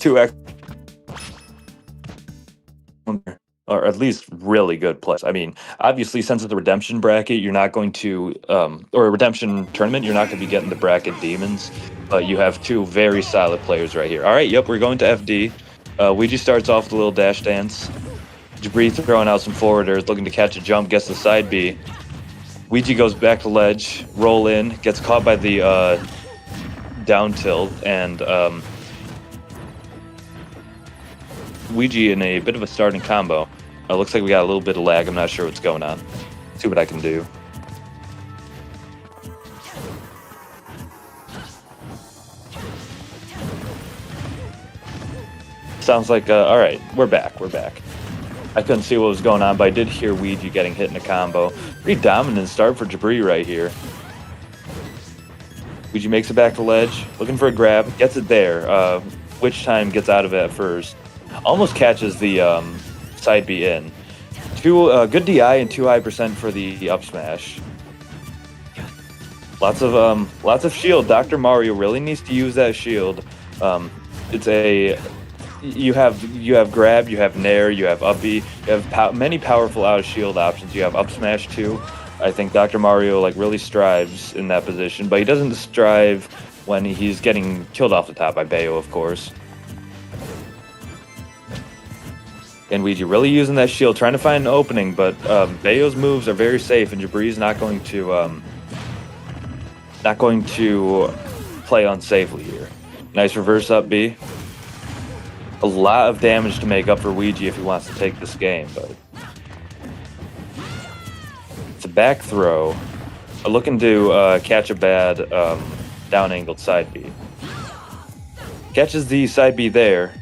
or at least really good players. I mean, obviously, since it's a redemption bracket, you're not going to, or a redemption tournament, you're not going to be getting the bracket demons. But you have two very solid players right here. All right, yep, we're going to FD. Ouija starts off with a little dash dance. Jabri throwing out some forwarders, looking to catch a jump, gets the side B. Ouija goes back to ledge, roll in, gets caught by the down tilt, and Ouija in a bit of a starting combo. Looks like we got a little bit of lag. I'm not sure what's going on. See what I can do. Sounds like, all right, we're back. We're back. I couldn't see what was going on, but I did hear Ouija getting hit in a combo. Pretty dominant start for Jabri right here. Luigi makes it back to ledge, looking for a grab, gets it there. Witch time gets out of it at first. Almost catches the side B in. Good DI and 2 high percent for the up smash. Lots of shield. Dr. Mario really needs to use that shield. It's a you have grab, you have nair, you have up B, you have many powerful out of shield options. You have up smash too. I think Dr. Mario like really strives in that position, but he doesn't strive when he's getting killed off the top by Bayo, of course. And Luigi really using that shield, trying to find an opening, but Bayo's moves are very safe, and Jabri's not going to play unsafely here. Nice reverse up B. A lot of damage to make up for Luigi if he wants to take this game, but it's a back throw. Looking to catch a bad down angled side B. Catches the side B there,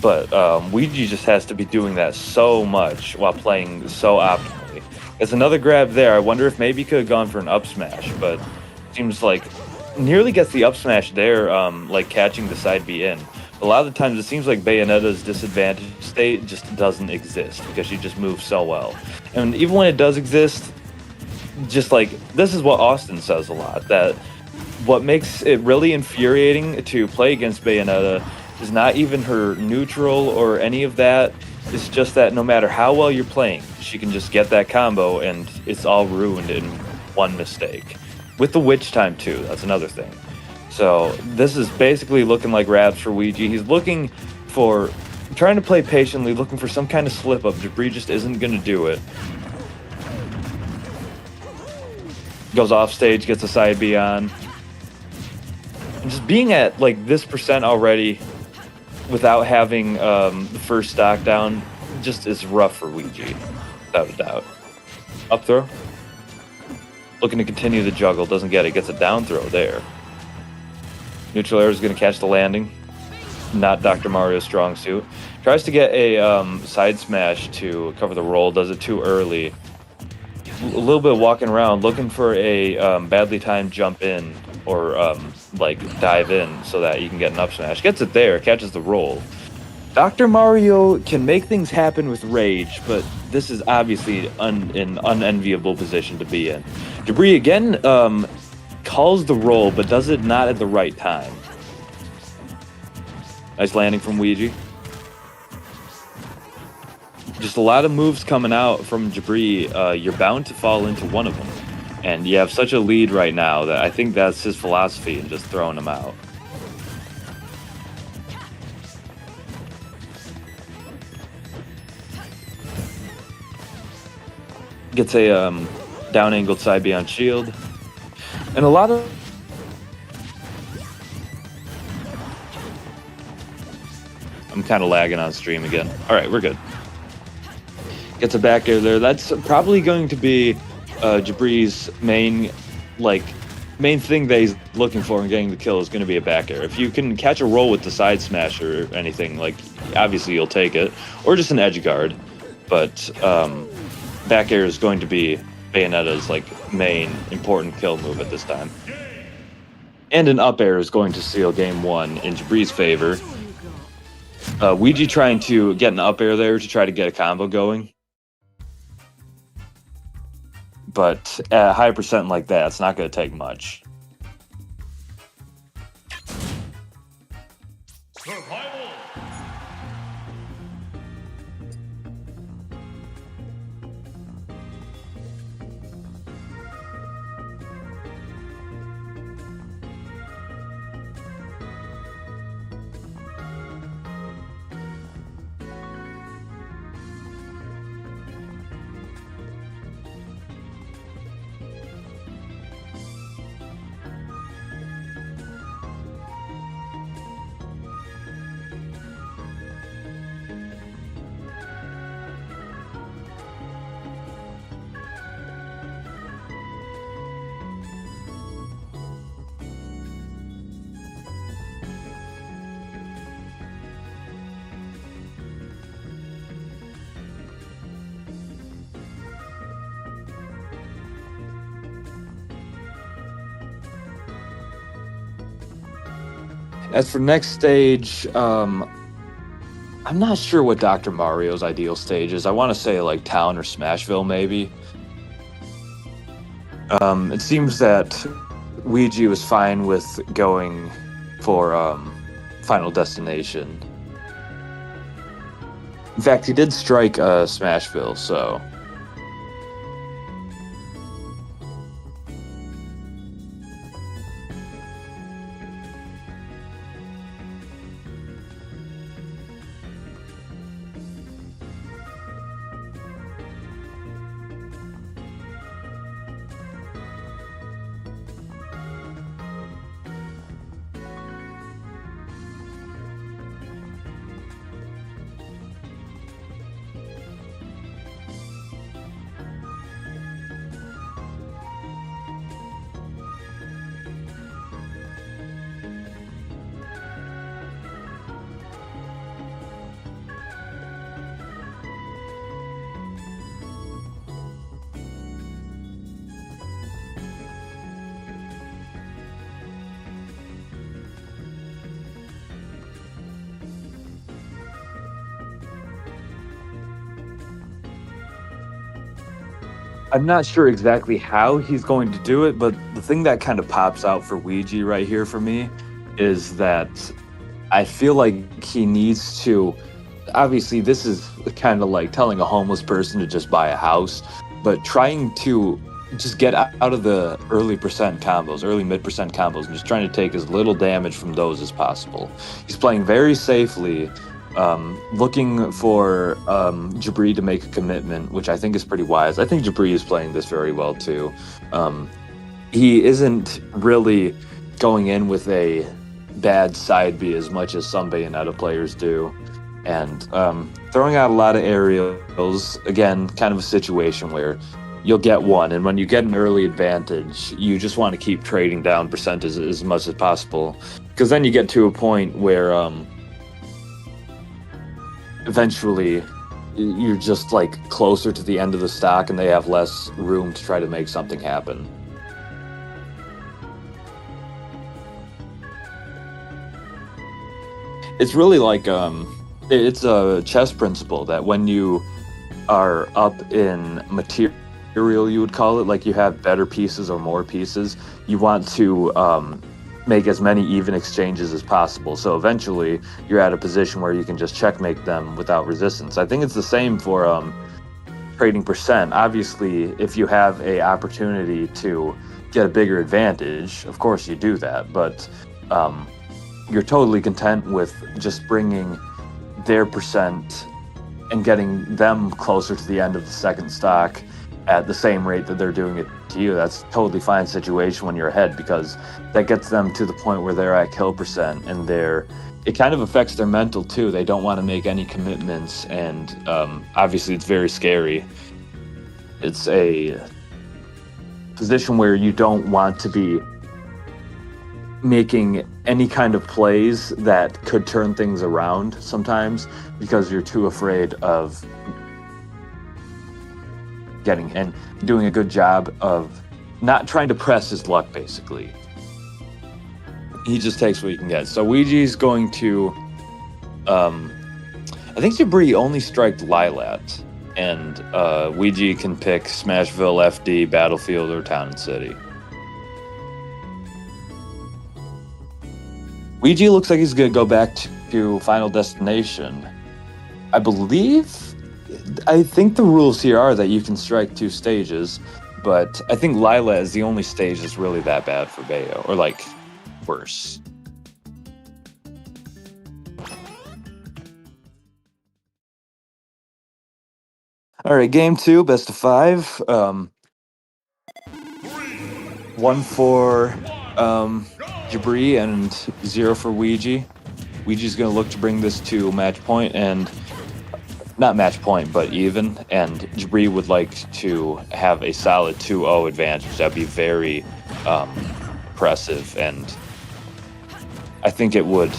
but Luigi just has to be doing that so much while playing so optimally. It's another grab there. I wonder if maybe he could have gone for an up smash, but seems like nearly gets the up smash there, like catching the side B in. A lot of the times it seems like Bayonetta's disadvantage state just doesn't exist because she just moves so well. And even when it does exist, just like, this is what Austin says a lot, that what makes it really infuriating to play against Bayonetta is not even her neutral or any of that. It's just that no matter how well you're playing, she can just get that combo and it's all ruined in one mistake. With the witch time too, that's another thing. So this is basically looking like Rabs for Luigi. He's trying to play patiently, looking for some kind of slip up. Jabri just isn't going to do it. Goes off stage, gets a side B on. And just being at like this percent already without having the first stock down just is rough for Luigi, without a doubt. Up throw. Looking to continue the juggle, doesn't get it, gets a down throw there. Neutral air is going to catch the landing. Not Dr. Mario's strong suit. Tries to get a side smash to cover the roll, does it too early. A little bit of walking around, looking for a badly timed jump in or like dive in so that you can get an up smash. Gets it there, catches the roll. Dr. Mario can make things happen with rage, but this is obviously an unenviable position to be in. Jabri again calls the roll, but does it not at the right time. Nice landing from Luigi. Just a lot of moves coming out from Jabri. You're bound to fall into one of them. And you have such a lead right now that I think that's his philosophy in just throwing them out. Gets a down angled side B on shield. And a lot of I'm kind of lagging on stream again. All right, we're good. Gets a back air there. That's probably going to be Jabri's main thing that he's looking for in getting the kill is going to be a back air. If you can catch a roll with the side smash or anything, like obviously you'll take it, or just an edge guard. But back air is going to be Bayonetta's like main important kill move at this time. And an up air is going to seal game one in Jabri's favor. Luigi trying to get an up air there to try to get a combo going. But at a high percent like that, it's not going to take much. Survival. As for next stage, I'm not sure what Dr. Mario's ideal stage is. I want to say like Town or Smashville, maybe. It seems that Ouija was fine with going for Final Destination. In fact, he did strike Smashville, so. I'm not sure exactly how he's going to do it, but the thing that kind of pops out for Ouija right here for me is that I feel like he needs to. Obviously, this is kind of like telling a homeless person to just buy a house, but trying to just get out of the early percent combos, early mid percent combos, and just trying to take as little damage from those as possible. He's playing very safely, looking for Jabri to make a commitment, which I think is pretty wise. I think Jabri is playing this very well too. He isn't really going in with a bad side B as much as some Bayonetta players do. And throwing out a lot of aerials, again, kind of a situation where you'll get one, and when you get an early advantage, you just want to keep trading down percentages as much as possible, because then you get to a point where eventually you're just like closer to the end of the stock and they have less room to try to make something happen. It's really like it's a chess principle that when you are up in material, you would call it, like you have better pieces or more pieces, you want to make as many even exchanges as possible. So eventually you're at a position where you can just checkmate them without resistance. I think it's the same for trading percent. Obviously, if you have a opportunity to get a bigger advantage, of course you do that, but you're totally content with just bringing their percent and getting them closer to the end of the second stock at the same rate that they're doing it to you. That's a totally fine situation when you're ahead, because that gets them to the point where they're at kill percent, and it kind of affects their mental too. They don't want to make any commitments, and obviously it's very scary. It's a position where you don't want to be making any kind of plays that could turn things around sometimes, because you're too afraid of getting and doing a good job of not trying to press his luck, basically. He just takes what he can get. So Ouija's going to I think Jabri only striked Lilat, and Ouija can pick Smashville, FD, Battlefield, or Town and City. Ouija looks like he's going to go back to Final Destination. I think the rules here are that you can strike 2 stages, but I think Lila is the only stage that's really that bad for Bayo, or like worse. All right, game 2, best of 5. 1 for Jabri and 0 for Ouija. Ouija's going to look to bring this to match point, and not match point, but even. And Jabri would like to have a solid 2-0 advantage. That'd be very impressive, and I think it would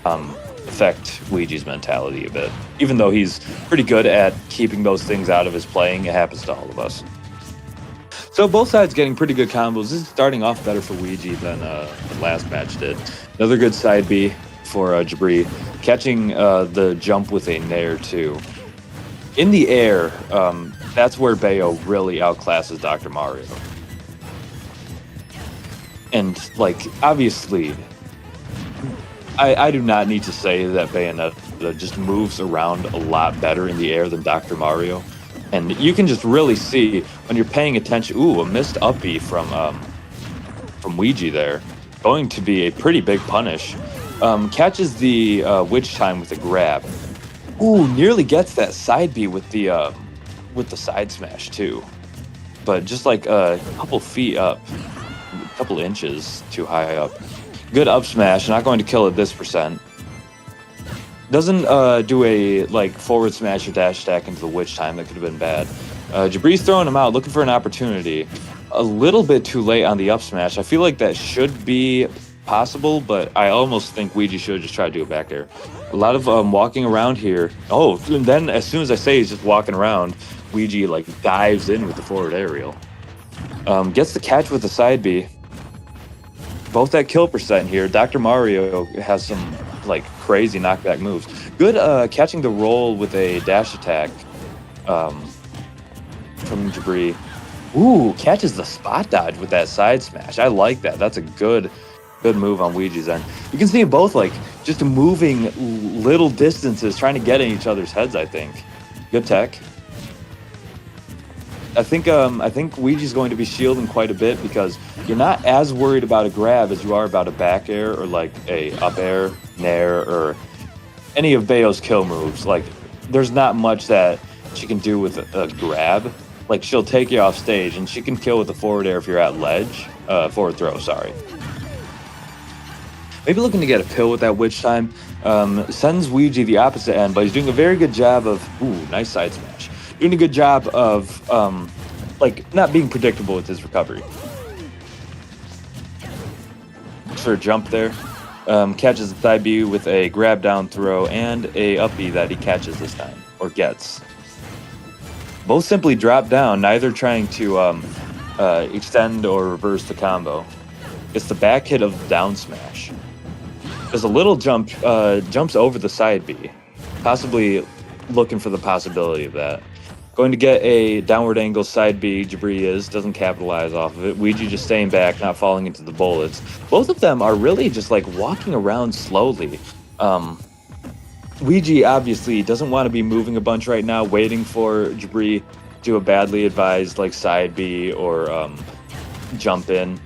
affect Ouija's mentality a bit. Even though he's pretty good at keeping those things out of his playing, it happens to all of us. So both sides getting pretty good combos. This is starting off better for Ouija than the last match did. Another good side B for Jabri, catching the jump with a nair too. In the air, that's where Bayo really outclasses Dr. Mario. And, like, obviously, I do not need to say that Bayonetta just moves around a lot better in the air than Dr. Mario. And you can just really see when you're paying attention. Ooh, a missed up B from Ouija there. Going to be a pretty big punish. Catches the witch time with a grab. Ooh, nearly gets that side B with the side smash too. But just like a couple feet up, a couple inches too high up. Good up smash, not going to kill at this percent. Doesn't do a like forward smash or dash attack into the witch time. That could have been bad. Jabri's throwing him out, looking for an opportunity. A little bit too late on the up smash. I feel like that should be possible, but I almost think Ouija should have just tried to do a back air. A lot of walking around here. Oh, and then as soon as I say he's just walking around, Ouija like dives in with the forward aerial. Gets the catch with the side B. Both at kill percent here. Dr. Mario has some like crazy knockback moves. Good catching the roll with a dash attack from Jabri. Ooh, catches the spot dodge with that side smash. I like that. That's a good move on Ouija's end. You can see them both like just moving little distances, trying to get in each other's heads, I think. Good tech. I think Ouija's going to be shielding quite a bit because you're not as worried about a grab as you are about a back air or like a up air, nair, or any of Bayo's kill moves. Like, there's not much that she can do with a grab. Like, she'll take you off stage, and she can kill with a forward air if you're at ledge. Forward throw, sorry. Maybe looking to get a pill with that witch time. Sends Ouija the opposite end, but he's doing a very good job of... Ooh, nice side smash. Doing a good job of, like, not being predictable with his recovery. For a jump there. Catches the side B with a grab down throw and a up B that he catches this time, or gets. Both simply drop down, neither trying to extend or reverse the combo. It's the back hit of the down smash. There's a little jump, jumps over the side B, possibly looking for the possibility of that. Going to get a downward angle side B, Jabri doesn't capitalize off of it. Ouija just staying back, not falling into the bullets. Both of them are really just like walking around slowly. Ouija obviously doesn't want to be moving a bunch right now, waiting for Jabri to do a badly advised like side B or jump in.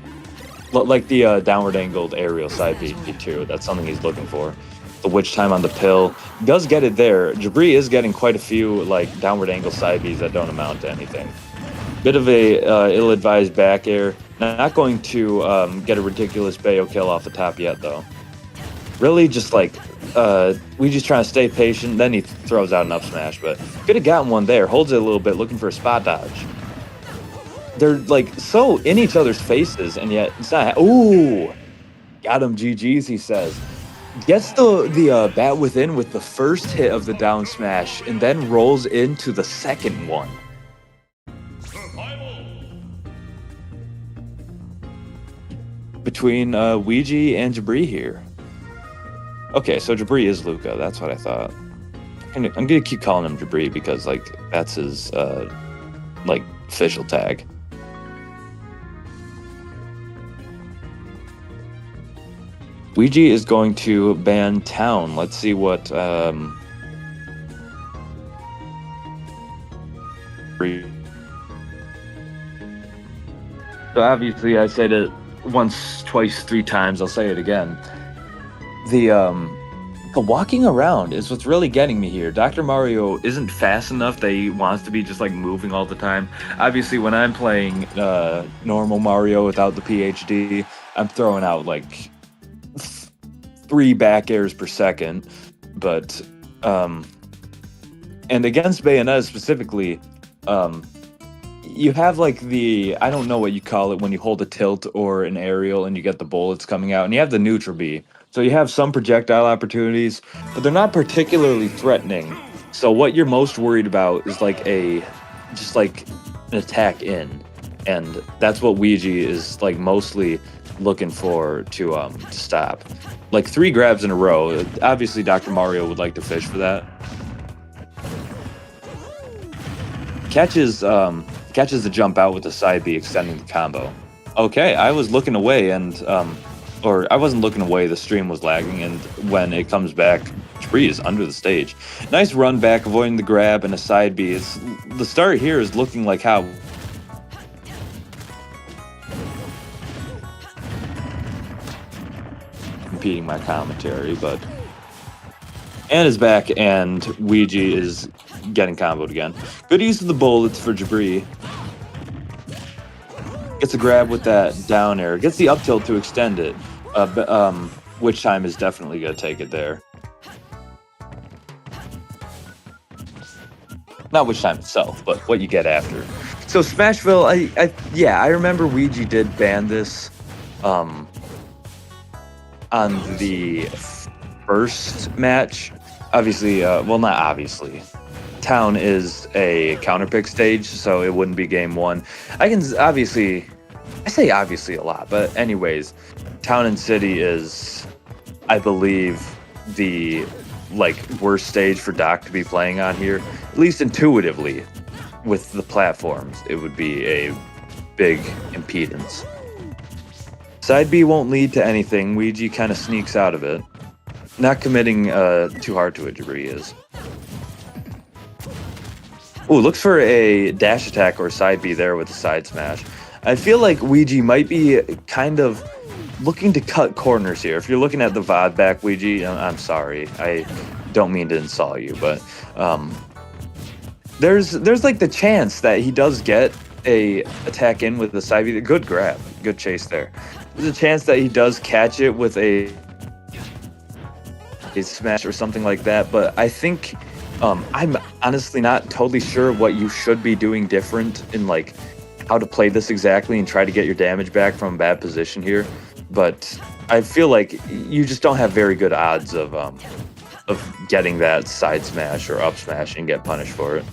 Like the downward angled aerial side B too. That's something he's looking for. The witch time on the pill does get it there. Jabri is getting quite a few like downward angle side Bs that don't amount to anything. Bit of a ill-advised back air. Not going to get a ridiculous Bayo kill off the top yet though. Really just like we just trying to stay patient. Then he throws out an up smash, but could have gotten one there. Holds it a little bit, looking for a spot dodge. They're like so in each other's faces, and yet it's not. Ooh, got him. GG's, he says. Gets the bat within with the first hit of the down smash, and then rolls into the second one. Survival. Between Ouija and Jabri here. Okay, so Jabri is Luca. That's what I thought. I'm gonna keep calling him Jabri because like that's his like official tag. Ouija is going to ban Town. Let's see what so obviously I said it once, twice, 3 times. I'll say it again. The walking around is what's really getting me here. Dr. Mario isn't fast enough that he wants to be just like moving all the time. Obviously, when I'm playing normal Mario without the PhD, I'm throwing out like 3 back airs per second. But and against Bayonetta specifically, you have like the, I don't know what you call it when you hold a tilt or an aerial and you get the bullets coming out, and you have the neutral B. So you have some projectile opportunities, but they're not particularly threatening. So what you're most worried about is like just like an attack in. And that's what Ouija is like mostly looking for to stop. Like 3 grabs in a row. Obviously, Dr. Mario would like to fish for that. Catches the jump out with the side B, extending the combo. Okay, I was looking away and or I wasn't looking away, the stream was lagging, and when it comes back, Jabri is under the stage. Nice run back, avoiding the grab and a side B. The start here is looking like how competing my commentary, but and is back, and Ouija is getting comboed again. Good use of the bullets for Jabri. Gets a grab with that down air. Gets the up tilt to extend it. Which time is definitely going to take it there. Not which time itself, but what you get after. So Smashville, I remember Ouija did ban this on the first match. Obviously, well, not obviously. Town is a counterpick stage, so it wouldn't be game 1. I say obviously a lot, but anyways, Town and City is, I believe, the worst stage for Doc to be playing on here. At least intuitively, with the platforms, it would be a big impedance. Side B won't lead to anything. Ouija kind of sneaks out of it. Not committing too hard to it, Jabri is. Ooh, looks for a dash attack or side B there with the side smash. I feel like Ouija might be kind of looking to cut corners here. If you're looking at the VOD back, Ouija, I'm sorry. I don't mean to insult you, but there's like the chance that he does get a attack in with the side B. Good grab. Good chase there. There's a chance that he does catch it with a smash or something like that, but I think I'm honestly not totally sure what you should be doing different in how to play this exactly and try to get your damage back from a bad position here. But I feel like you just don't have very good odds of getting that side smash or up smash and get punished for it.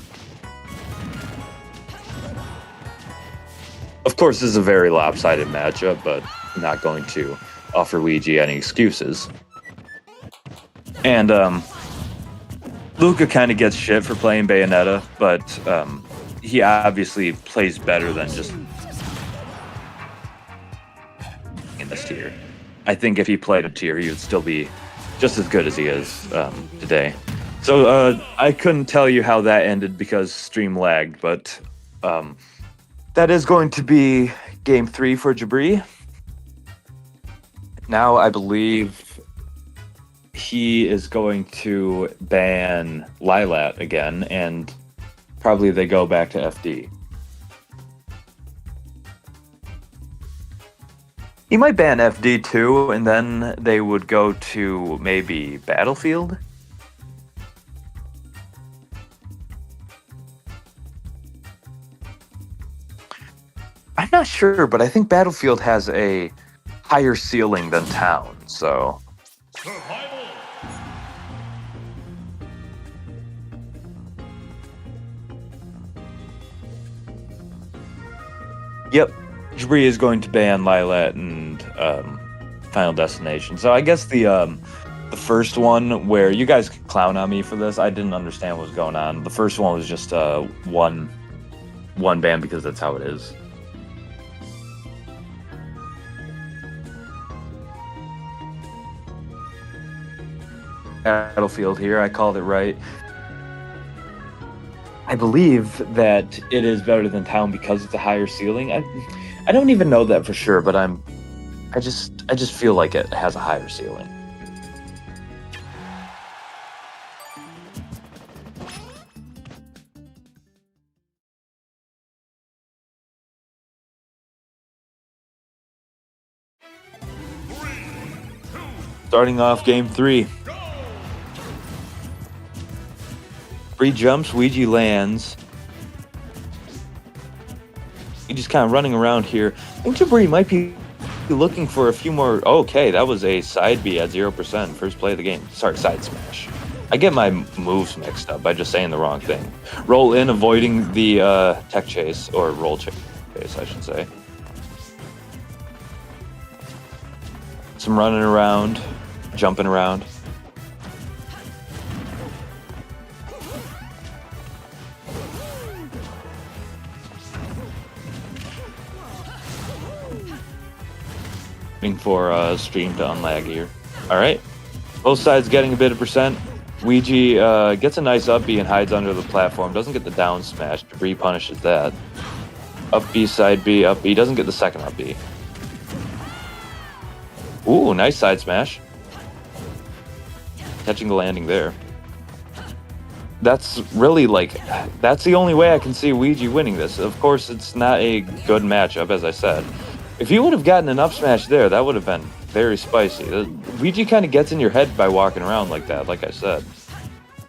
Of course, this is a very lopsided matchup, but I'm not going to offer Ouija any excuses. And Luca kind of gets shit for playing Bayonetta, but he obviously plays better than just in this tier. I think if he played a tier, he would still be just as good as he is today. So I couldn't tell you how that ended because stream lagged, but that is going to be game 3 for Jabri. Now I believe he is going to ban Lilat again, and probably they go back to FD. He might ban FD too, and then they would go to maybe Battlefield? I'm not sure, but I think Battlefield has a higher ceiling than Town, so... Survival. Yep, Jabri is going to ban Lilat and Final Destination. So I guess the first one, where you guys could clown on me for this, I didn't understand what was going on. The first one was just one ban because that's how it is. Battlefield here, I called it right. I believe that it is better than Town because it's a higher ceiling. I don't even know that for sure, but I just feel like it has a higher ceiling. Starting off game 3. Free jumps, Ouija lands. He's just kind of running around here. I think Jabri might be looking for a few more. Okay, that was a side B at 0%. First play of the game. Sorry, side smash. I get my moves mixed up by just saying the wrong thing. Roll in, avoiding the tech chase, or roll chase, I should say. Some running around, jumping around. Waiting for stream to unlag here. All right, both sides getting a bit of percent. Ouija gets a nice up B and hides under the platform. Doesn't get the down smash. Debris punishes that. Up B, side B, up B. Doesn't get the second up B. Ooh, nice side smash. Catching the landing there. That's really that's the only way I can see Ouija winning this. Of course, it's not a good matchup, as I said. If he would have gotten an up smash there, that would have been very spicy. Ouija kind of gets in your head by walking around like that, like I said.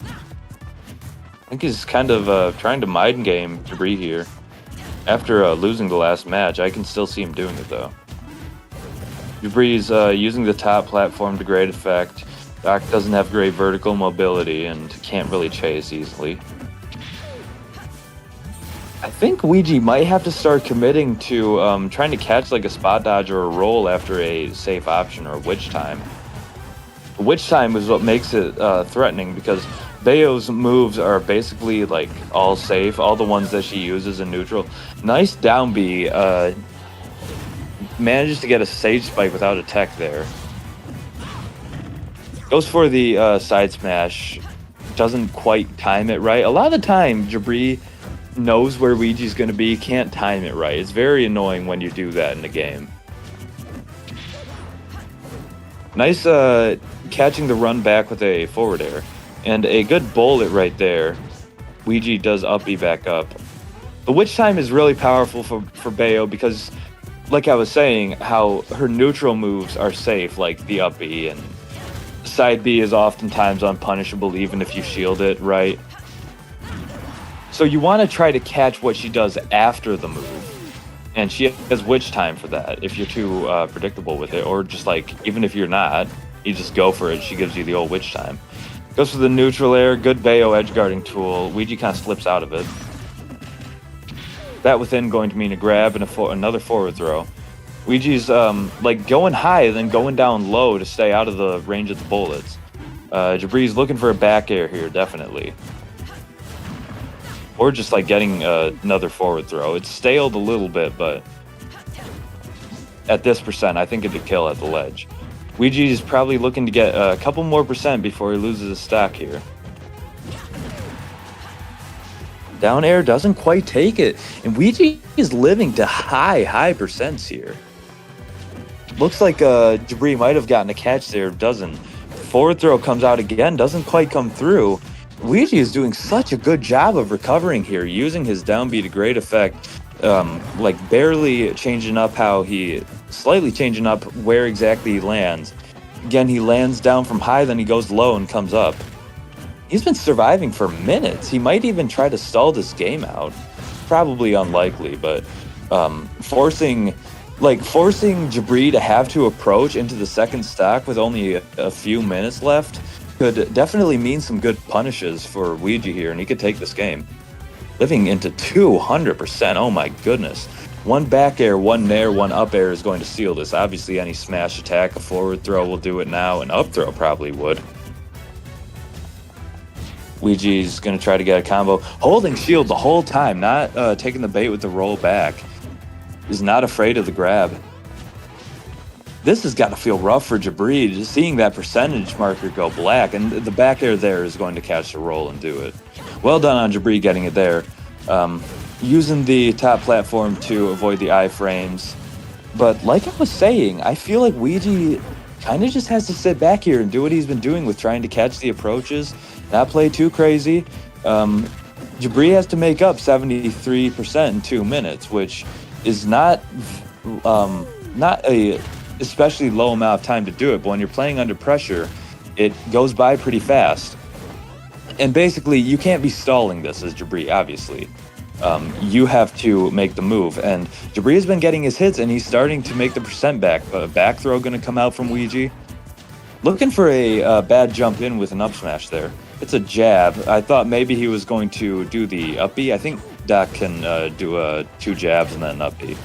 I think he's kind of trying to mind game Debris here. After losing the last match, I can still see him doing it, though. Debris is using the top platform to great effect. Doc doesn't have great vertical mobility and can't really chase easily. I think Ouija might have to start committing to trying to catch like a spot dodge or a roll after a safe option or a witch time. Witch time is what makes it threatening because Bayo's moves are basically like all safe, all the ones that she uses in neutral. Nice down B, manages to get a sage spike without a tech there. Goes for the side smash, doesn't quite time it right. A lot of the time, Debris knows where Ouija's going to be, can't time it right. It's very annoying when you do that in the game. Nice catching the run back with a forward air. And a good bullet right there. Ouija does up B back up. The witch time is really powerful for Bayo because, like I was saying, how her neutral moves are safe, like the up B, and side B is oftentimes unpunishable even if you shield it right. So you want to try to catch what she does after the move. And she has witch time for that if you're too predictable with it. Or just like, even if you're not, you just go for it. She gives you the old witch time. Goes for the neutral air. Good Bayo edge guarding tool. Ouija kind of slips out of it. That within going to mean a grab and another forward throw. Ouija's like going high then going down low to stay out of the range of the bullets. Debris looking for a back air here, definitely. Or just like getting another forward throw. It's staled a little bit, but at this percent, I think it'd kill at the ledge. Ouija is probably looking to get a couple more percent before he loses his stock here. Down air doesn't quite take it, and Ouija is living to high percents here. Looks like Debris might have gotten a catch there, doesn't. Forward throw comes out again, doesn't quite come through. Ouija is doing such a good job of recovering here, using his down B to great effect, like barely changing up slightly changing up where exactly he lands. Again, he lands down from high, then he goes low and comes up. He's been surviving for minutes. He might even try to stall this game out. Probably unlikely, but forcing Debris to have to approach into the second stock with only a few minutes left could definitely mean some good punishes for Ouija here, and he could take this game. Living into 200%, oh my goodness. One back air, one nair, one up air is going to seal this. Obviously, any smash attack, a forward throw will do it now, an up throw probably would. Ouija's going to try to get a combo. Holding shield the whole time, not taking the bait with the roll back. Is not afraid of the grab. This has got to feel rough for Debris, just seeing that percentage marker go black, and the back air there is going to catch the roll and do it. Well done on Debris getting it there. Using the top platform to avoid the iframes. But like I was saying, I feel like Ouija kind of just has to sit back here and do what he's been doing with trying to catch the approaches, not play too crazy. Debris has to make up 73% in 2 minutes, which is not a especially low amount of time to do it, but when you're playing under pressure, it goes by pretty fast. And basically, you can't be stalling this as Debris, obviously. You have to make the move, and Debris has been getting his hits, and he's starting to make the percent back. Back throw going to come out from Ouija. Looking for a bad jump in with an up smash there. It's a jab. I thought maybe he was going to do the up B. I think Doc can do 2 jabs and then an up B.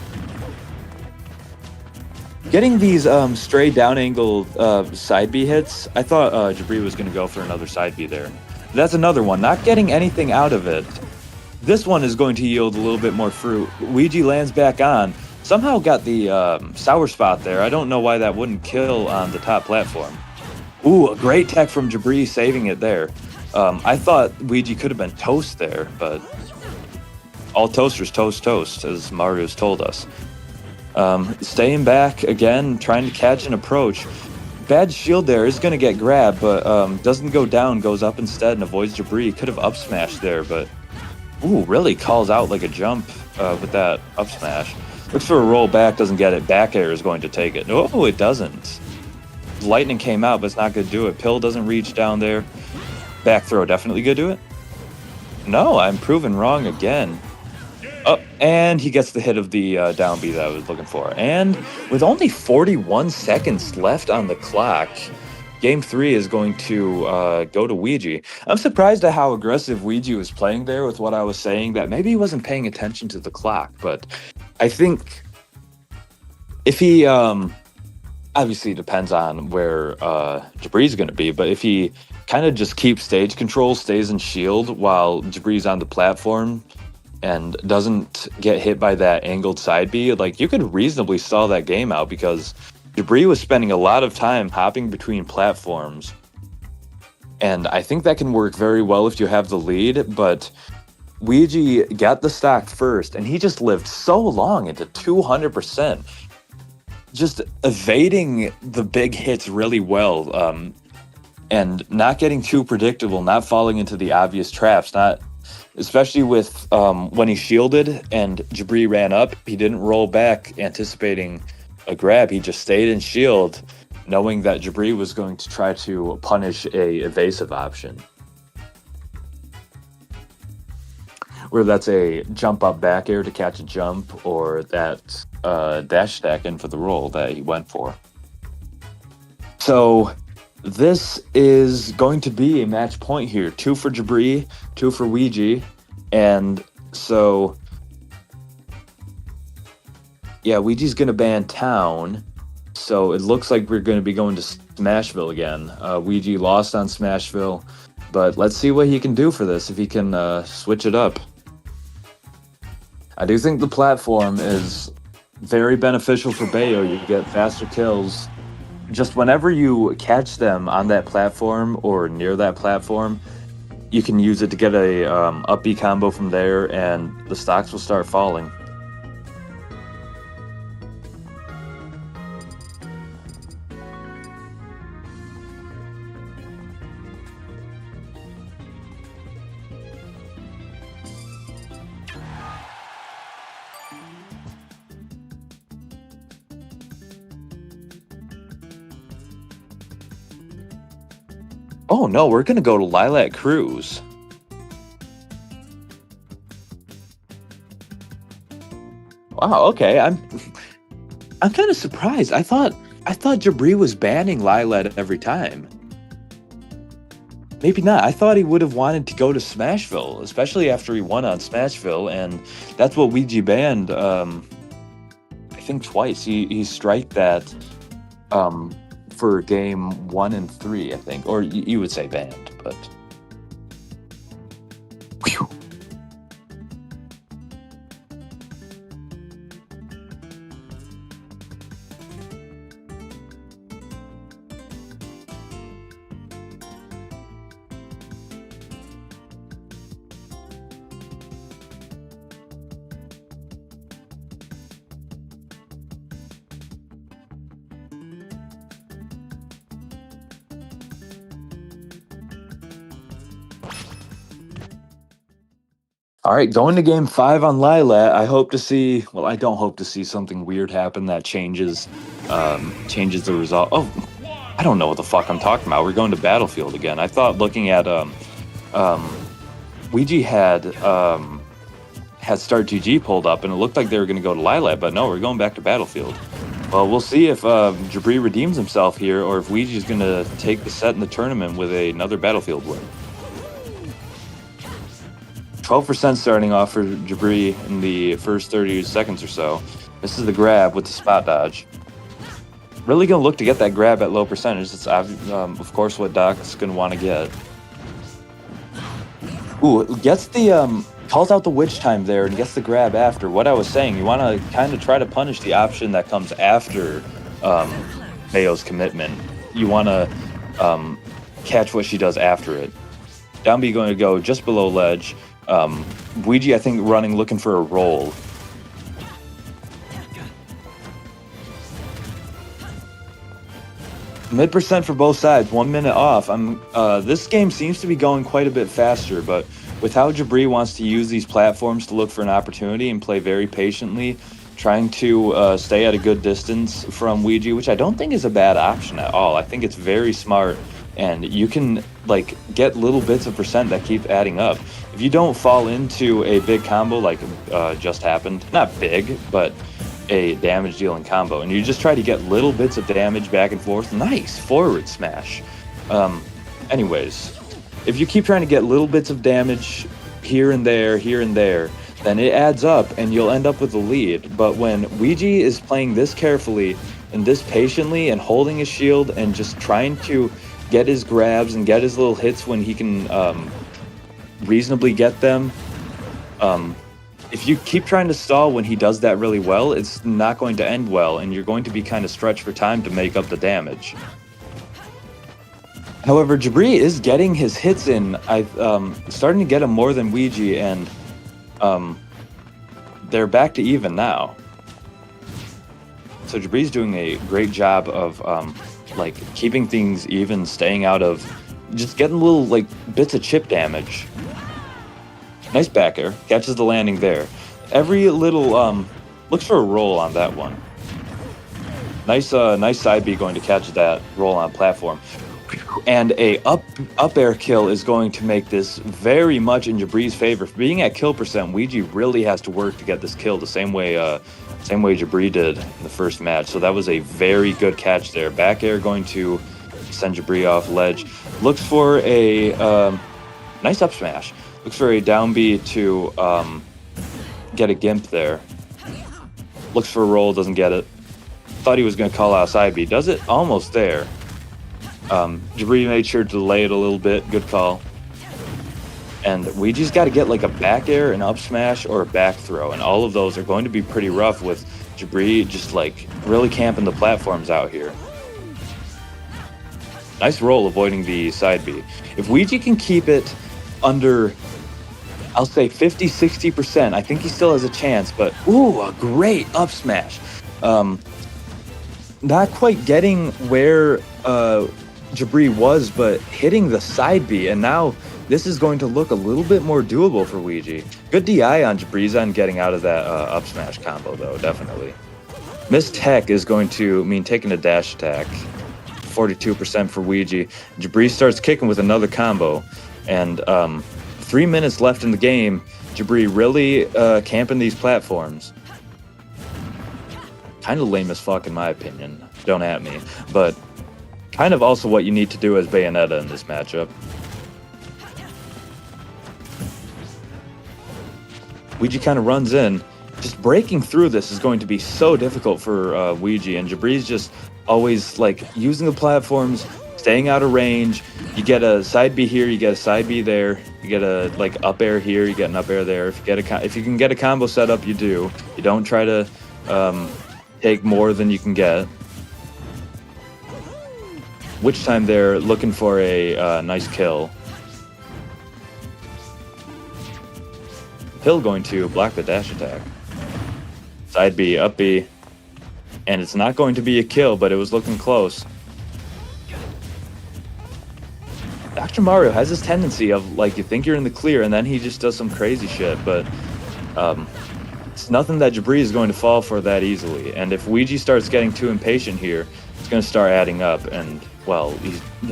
Getting these stray down angle side B hits, I thought Jabri was going to go for another side B there. That's another one. Not getting anything out of it. This one is going to yield a little bit more fruit. Ouija lands back on. Somehow got the sour spot there. I don't know why that wouldn't kill on the top platform. Ooh, a great tech from Jabri saving it there. I thought Ouija could have been toast there, but all toasters toast toast, as Mario's told us. Staying back again, trying to catch an approach. Bad shield there is going to get grabbed, but doesn't go down, goes up instead and avoids Jabri. Could have up smashed there, but ooh, really calls out like a jump with that up smash. Looks for a roll back, doesn't get it. Back air is going to take it. Oh, it doesn't. Lightning came out, but it's not going to do it. Pill doesn't reach down there. Back throw definitely going to do it. No, I'm proven wrong again. Oh, and he gets the hit of the down B that I was looking for. And with only 41 seconds left on the clock, Game 3 is going to go to Ouija. I'm surprised at how aggressive Ouija was playing there with what I was saying, that maybe he wasn't paying attention to the clock. But I think if he, obviously depends on where Jabri's going to be, but if he kind of just keeps stage control, stays in shield while Jabri's on the platform, and doesn't get hit by that angled side B, like you could reasonably stall that game out because Jabri was spending a lot of time hopping between platforms. And I think that can work very well if you have the lead, but Ouija got the stock first and he just lived so long into 200%, just evading the big hits really well, and not getting too predictable, not falling into the obvious traps, not especially with when he shielded and Jabri ran up, he didn't roll back anticipating a grab. He just stayed in shield, knowing that Jabri was going to try to punish a evasive option. Whether that's a jump up back air to catch a jump or that dash stack in for the roll that he went for. So this is going to be a match point here. 2 for Jabri, 2 for Ouija. And so, yeah, Ouija's going to ban town. So it looks like we're going to be going to Smashville again. Ouija lost on Smashville. But let's see what he can do for this, if he can switch it up. I do think the platform is very beneficial for Bayo. You get faster kills. Just whenever you catch them on that platform or near that platform, you can use it to get a up B combo from there, and the stocks will start falling. Oh no, we're gonna go to Lilac Cruise. Wow, okay. I'm kind of surprised. I thought Jabri was banning Lilac every time. Maybe not. I thought he would have wanted to go to Smashville, especially after he won on Smashville, and that's what Ouija banned. I think twice. He striked that for game 1 and 3, I think, or you would say banned, but. Whew. All right, going to game 5 on Lilac. I hope to see. Well, I don't hope to see something weird happen that changes the result. Oh, I don't know what the fuck I'm talking about. We're going to Battlefield again. I thought looking at Ouija had Start GG pulled up, and it looked like they were going to go to Lilac, but no, we're going back to Battlefield. Well, we'll see if Jabri redeems himself here, or if Ouija's going to take the set in the tournament with another Battlefield win. 12% starting off for Jabri in the first 30 seconds or so. This is the grab with the spot dodge. Really gonna look to get that grab at low percentage. It's of course what Doc's gonna want to get. Ooh, gets the calls out the witch time there and gets the grab after. What I was saying, you want to kind of try to punish the option that comes after Mayo's commitment. You want to catch what she does after it. Down B going to go just below ledge. Ouija, I think, running, looking for a roll. Mid percent for both sides, 1 minute off. This game seems to be going quite a bit faster, but with how Jabri wants to use these platforms to look for an opportunity and play very patiently, trying to stay at a good distance from Ouija, which I don't think is a bad option at all. I think it's very smart, and you can like get little bits of percent that keep adding up. If you don't fall into a big combo like just happened, not big, but a damage dealing combo, and you just try to get little bits of damage back and forth. Nice forward smash. Anyways, if you keep trying to get little bits of damage here and there, then it adds up and you'll end up with the lead. But when Ouija is playing this carefully and this patiently and holding his shield and just trying to get his grabs and get his little hits when he can reasonably get them, if you keep trying to stall when he does that really well, it's not going to end well, and you're going to be kind of stretched for time to make up the damage. However, Jabri is getting his hits in. Starting to get him more than Ouija, and they're back to even now. So Jabri's doing a great job of like keeping things even, staying out of, just getting little like bits of chip damage. Nice back air, catches the landing there. Every little, looks for a roll on that one. Nice side B going to catch that roll on platform. And a up air kill is going to make this very much in Jabri's favor. For being at kill percent, Ouija really has to work to get this kill the same way Jabri did in the first match. So that was a very good catch there. Back air going to send Jabri off ledge. Looks for a nice up smash. Looks for a down B to get a gimp there. Looks for a roll, doesn't get it. Thought he was going to call out side B. Does it? Almost there. Jabri made sure to delay it a little bit. Good call. And we just got to get like a back air, an up smash, or a back throw. And all of those are going to be pretty rough with Jabri just like really camping the platforms out here. Nice roll avoiding the side B. If Ouija can keep it under, I'll say 50-60%. I think he still has a chance, but ooh, a great up smash. Not quite getting where Jabri was, but hitting the side B, and now this is going to look a little bit more doable for Ouija. Good DI on Jabri's on getting out of that up smash combo, though, definitely. Missed tech is going to mean taking a dash attack. 42% for Ouija. Jabri starts kicking with another combo. And 3 minutes left in the game. Jabri really camping these platforms. Kind of lame as fuck in my opinion. Don't at me. But kind of also what you need to do as Bayonetta in this matchup. Ouija kind of runs in. Just breaking through this is going to be so difficult for Ouija. And Jabri's just always like using the platforms, staying out of range. You get a side B here, you get a side B there, you get a like up air here, you get an up air there. If you can get a combo set up, you do. You don't try to take more than you can get. Which time they're looking for a nice kill. Hill going to block the dash attack. Side B, up B, and it's not going to be a kill, but it was looking close. Dr. Mario has this tendency of, like, you think you're in the clear, and then he just does some crazy shit, but it's nothing that Jabri is going to fall for that easily. And if Ouija starts getting too impatient here, it's going to start adding up, and, well,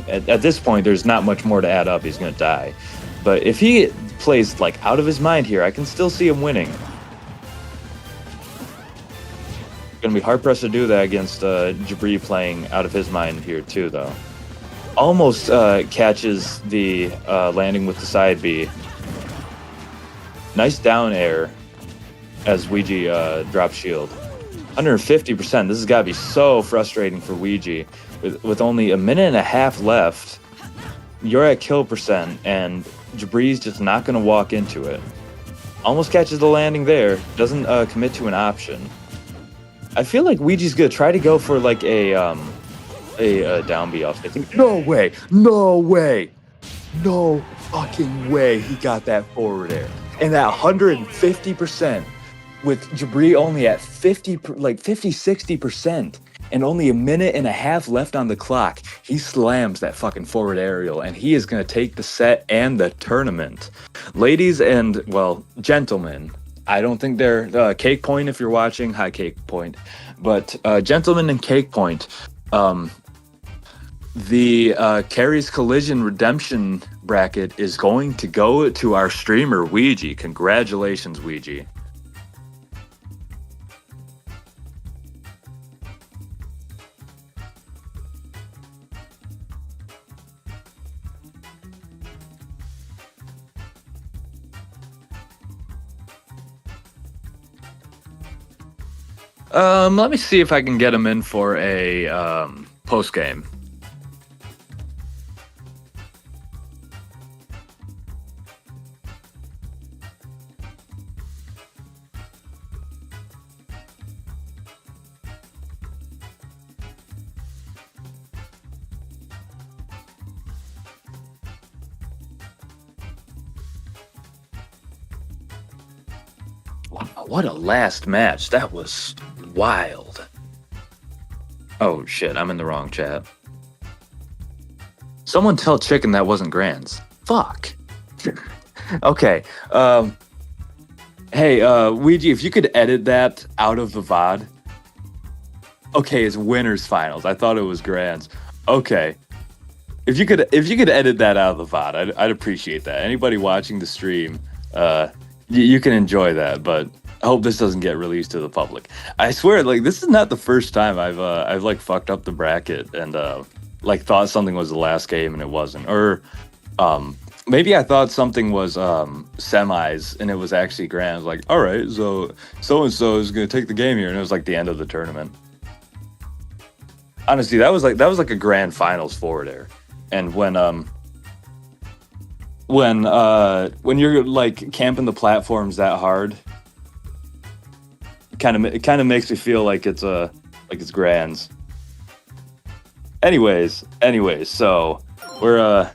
at this point, there's not much more to add up. He's going to die. But if he plays, like, out of his mind here, I can still see him winning. Going to be hard-pressed to do that against Jabri playing out of his mind here, too, though. Almost catches the landing with the side B. Nice down air as Ouija drops shield. 150%. This has got to be so frustrating for Ouija. With only a minute and a half left, you're at kill percent, and Jabri's just not going to walk into it. Almost catches the landing there. Doesn't commit to an option. I feel like Ouija's going to try to go for like a down B off. I think. No way. No way. No fucking way he got that forward air. And that 150% with Jabri only at 60%, and only a minute and a half left on the clock, he slams that fucking forward aerial, and he is going to take the set and the tournament. Ladies and, well, gentlemen, I don't think they're Cake Point if you're watching. Hi, Cake Point. But gentlemen and Cake Point, the KHAIRY'S Collision Redemption bracket is going to go to our streamer, Ouija. Congratulations, Ouija. Let me see if I can get him in for a post game. Wow, what a last match. That was wild. Oh shit, I'm in the wrong chat. Someone tell Chicken that wasn't Grands. Fuck. Okay. Hey, Ouija, if you could edit that out of the VOD. Okay, it's winners finals. I thought it was Grands. Okay. If you could edit that out of the VOD, I'd appreciate that. Anybody watching the stream, you can enjoy that, but I hope this doesn't get released to the public. I swear, like, this is not the first time I've like fucked up the bracket and like thought something was the last game and it wasn't, or maybe I thought something was semis and it was actually grand. I was like, all right, so and so is gonna take the game here, and it was like the end of the tournament. Honestly, that was like a grand finals forward air, and when you're like camping the platforms that hard, it kind of makes me feel like it's grands. Anyways, so we're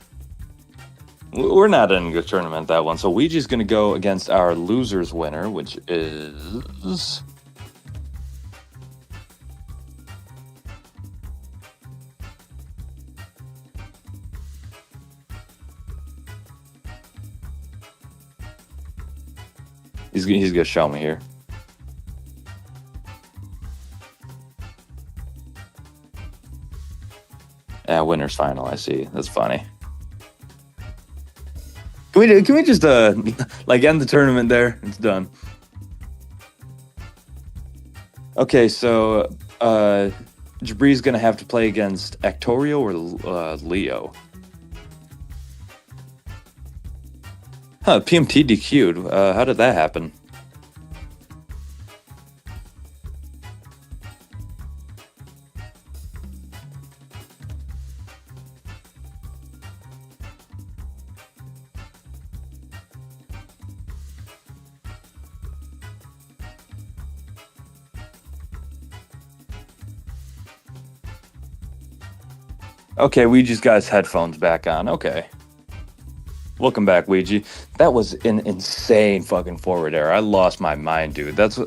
not in a tournament that one. So Ouija's gonna go against our losers winner, which is he's gonna show me here. Yeah, winners final. I see. That's funny. Can we just like end the tournament there? It's done. Okay, so Jabri's gonna have to play against Actorio or Leo. Huh? PMT DQ'd. How did that happen? Okay, Ouija's got his headphones back on. Okay. Welcome back, Ouija. That was an insane fucking forward air. I lost my mind, dude. That's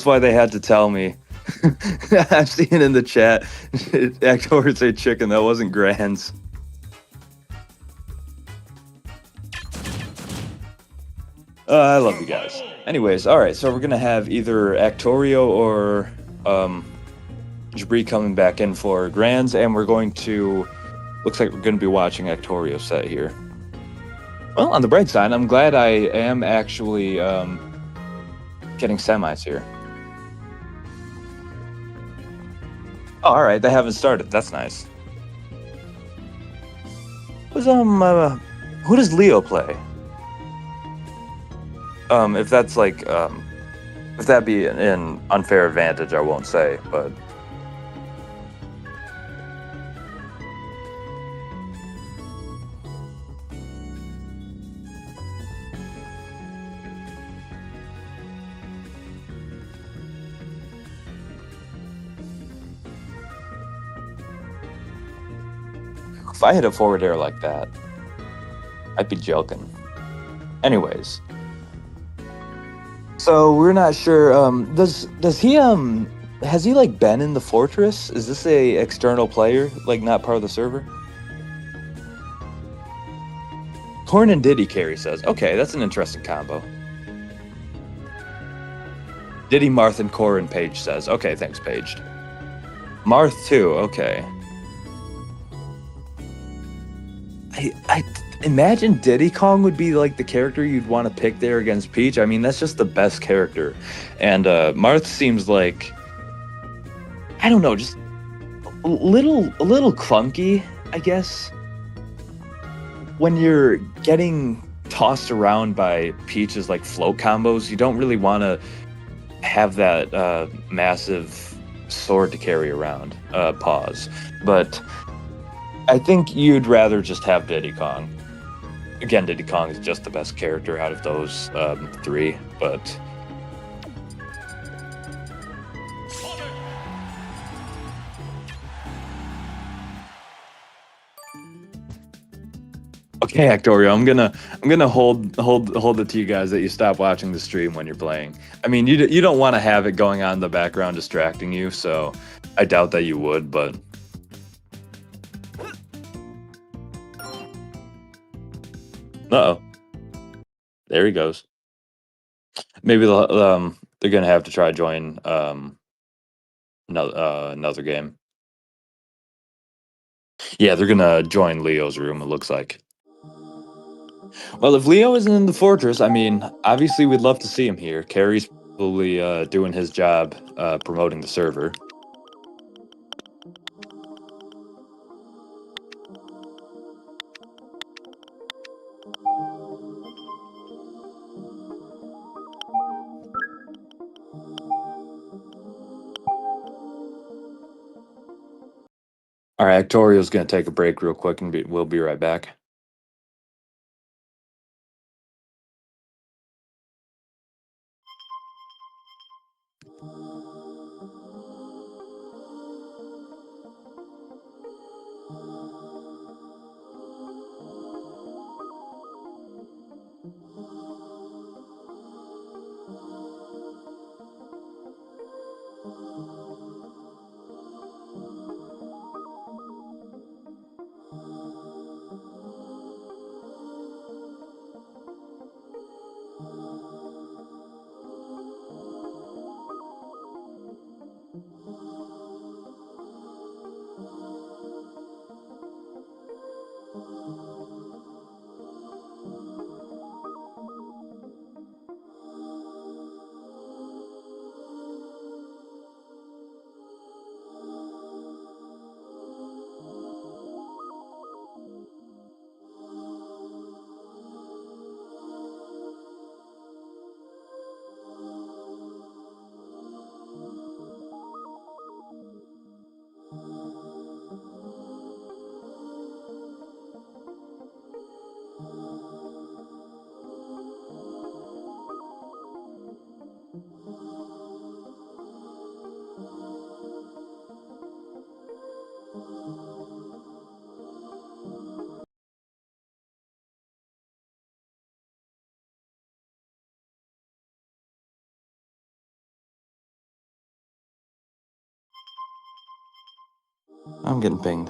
why they had to tell me. I've seen it in the chat. Actor say Chicken. That wasn't Grands. I love you guys. Anyways, all right. So we're gonna have either Actorio or Jabri coming back in for Grands, and we're going to. Looks like we're going to be watching Actorio set here. Well, on the bright side, I'm glad I am actually getting semis here. Oh, all right, they haven't started. That's nice. Who does Leo play? If that's like If that be an unfair advantage, I won't say, but if I hit a forward air like that, I'd be joking. Anyways, so we're not sure. Does he has he like been in the fortress? Is this a external player, like not part of the server? Corn and Diddy Carry says, okay, that's an interesting combo. Diddy, Marth, and Corin Page says, okay, thanks, Page. Marth too, okay. I imagine Diddy Kong would be like the character you'd want to pick there against Peach. I mean, that's just the best character. And Marth seems like, I don't know, just a little clunky, I guess. When you're getting tossed around by Peach's like float combos, you don't really want to have that massive sword to carry around. Pause. But I think you'd rather just have Diddy Kong. Again, Diddy Kong is just the best character out of those three, but okay, Actorio, I'm gonna hold it to you guys that you stop watching the stream when you're playing. I mean, you don't want to have it going on in the background distracting you, so I doubt that you would, but uh-oh. There he goes. Maybe they're gonna have to try to join another game. Yeah, they're gonna join Leo's room, it looks like. Well, if Leo isn't in the fortress, I mean, obviously we'd love to see him here. Carrie's probably doing his job promoting the server. All right, Actorio's gonna take a break real quick, and we'll be right back. I'm getting pinged.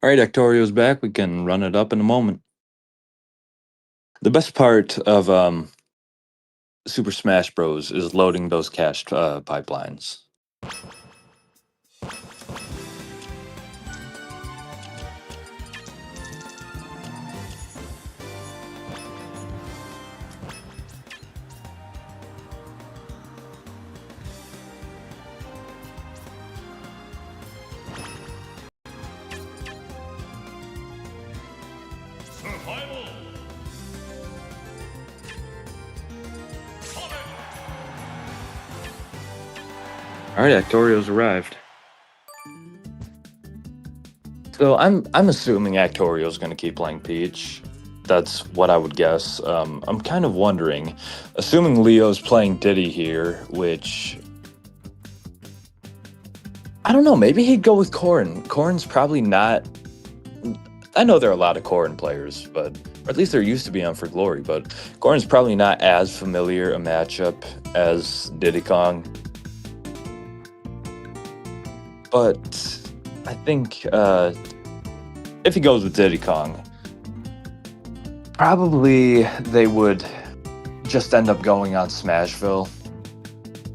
All right, Actorio's back. We can run it up in a moment. The best part of Super Smash Bros. Is loading those cached pipelines. All right, Actorio's arrived. So I'm assuming Actorio's going to keep playing Peach. That's what I would guess. I'm kind of wondering, assuming Leo's playing Diddy here, which I don't know. Maybe he'd go with Corrin. Corrin's probably not. I know there are a lot of Corrin players, but or at least there used to be on For Glory. But Corrin's probably not as familiar a matchup as Diddy Kong. But I think if he goes with Diddy Kong, probably they would just end up going on Smashville,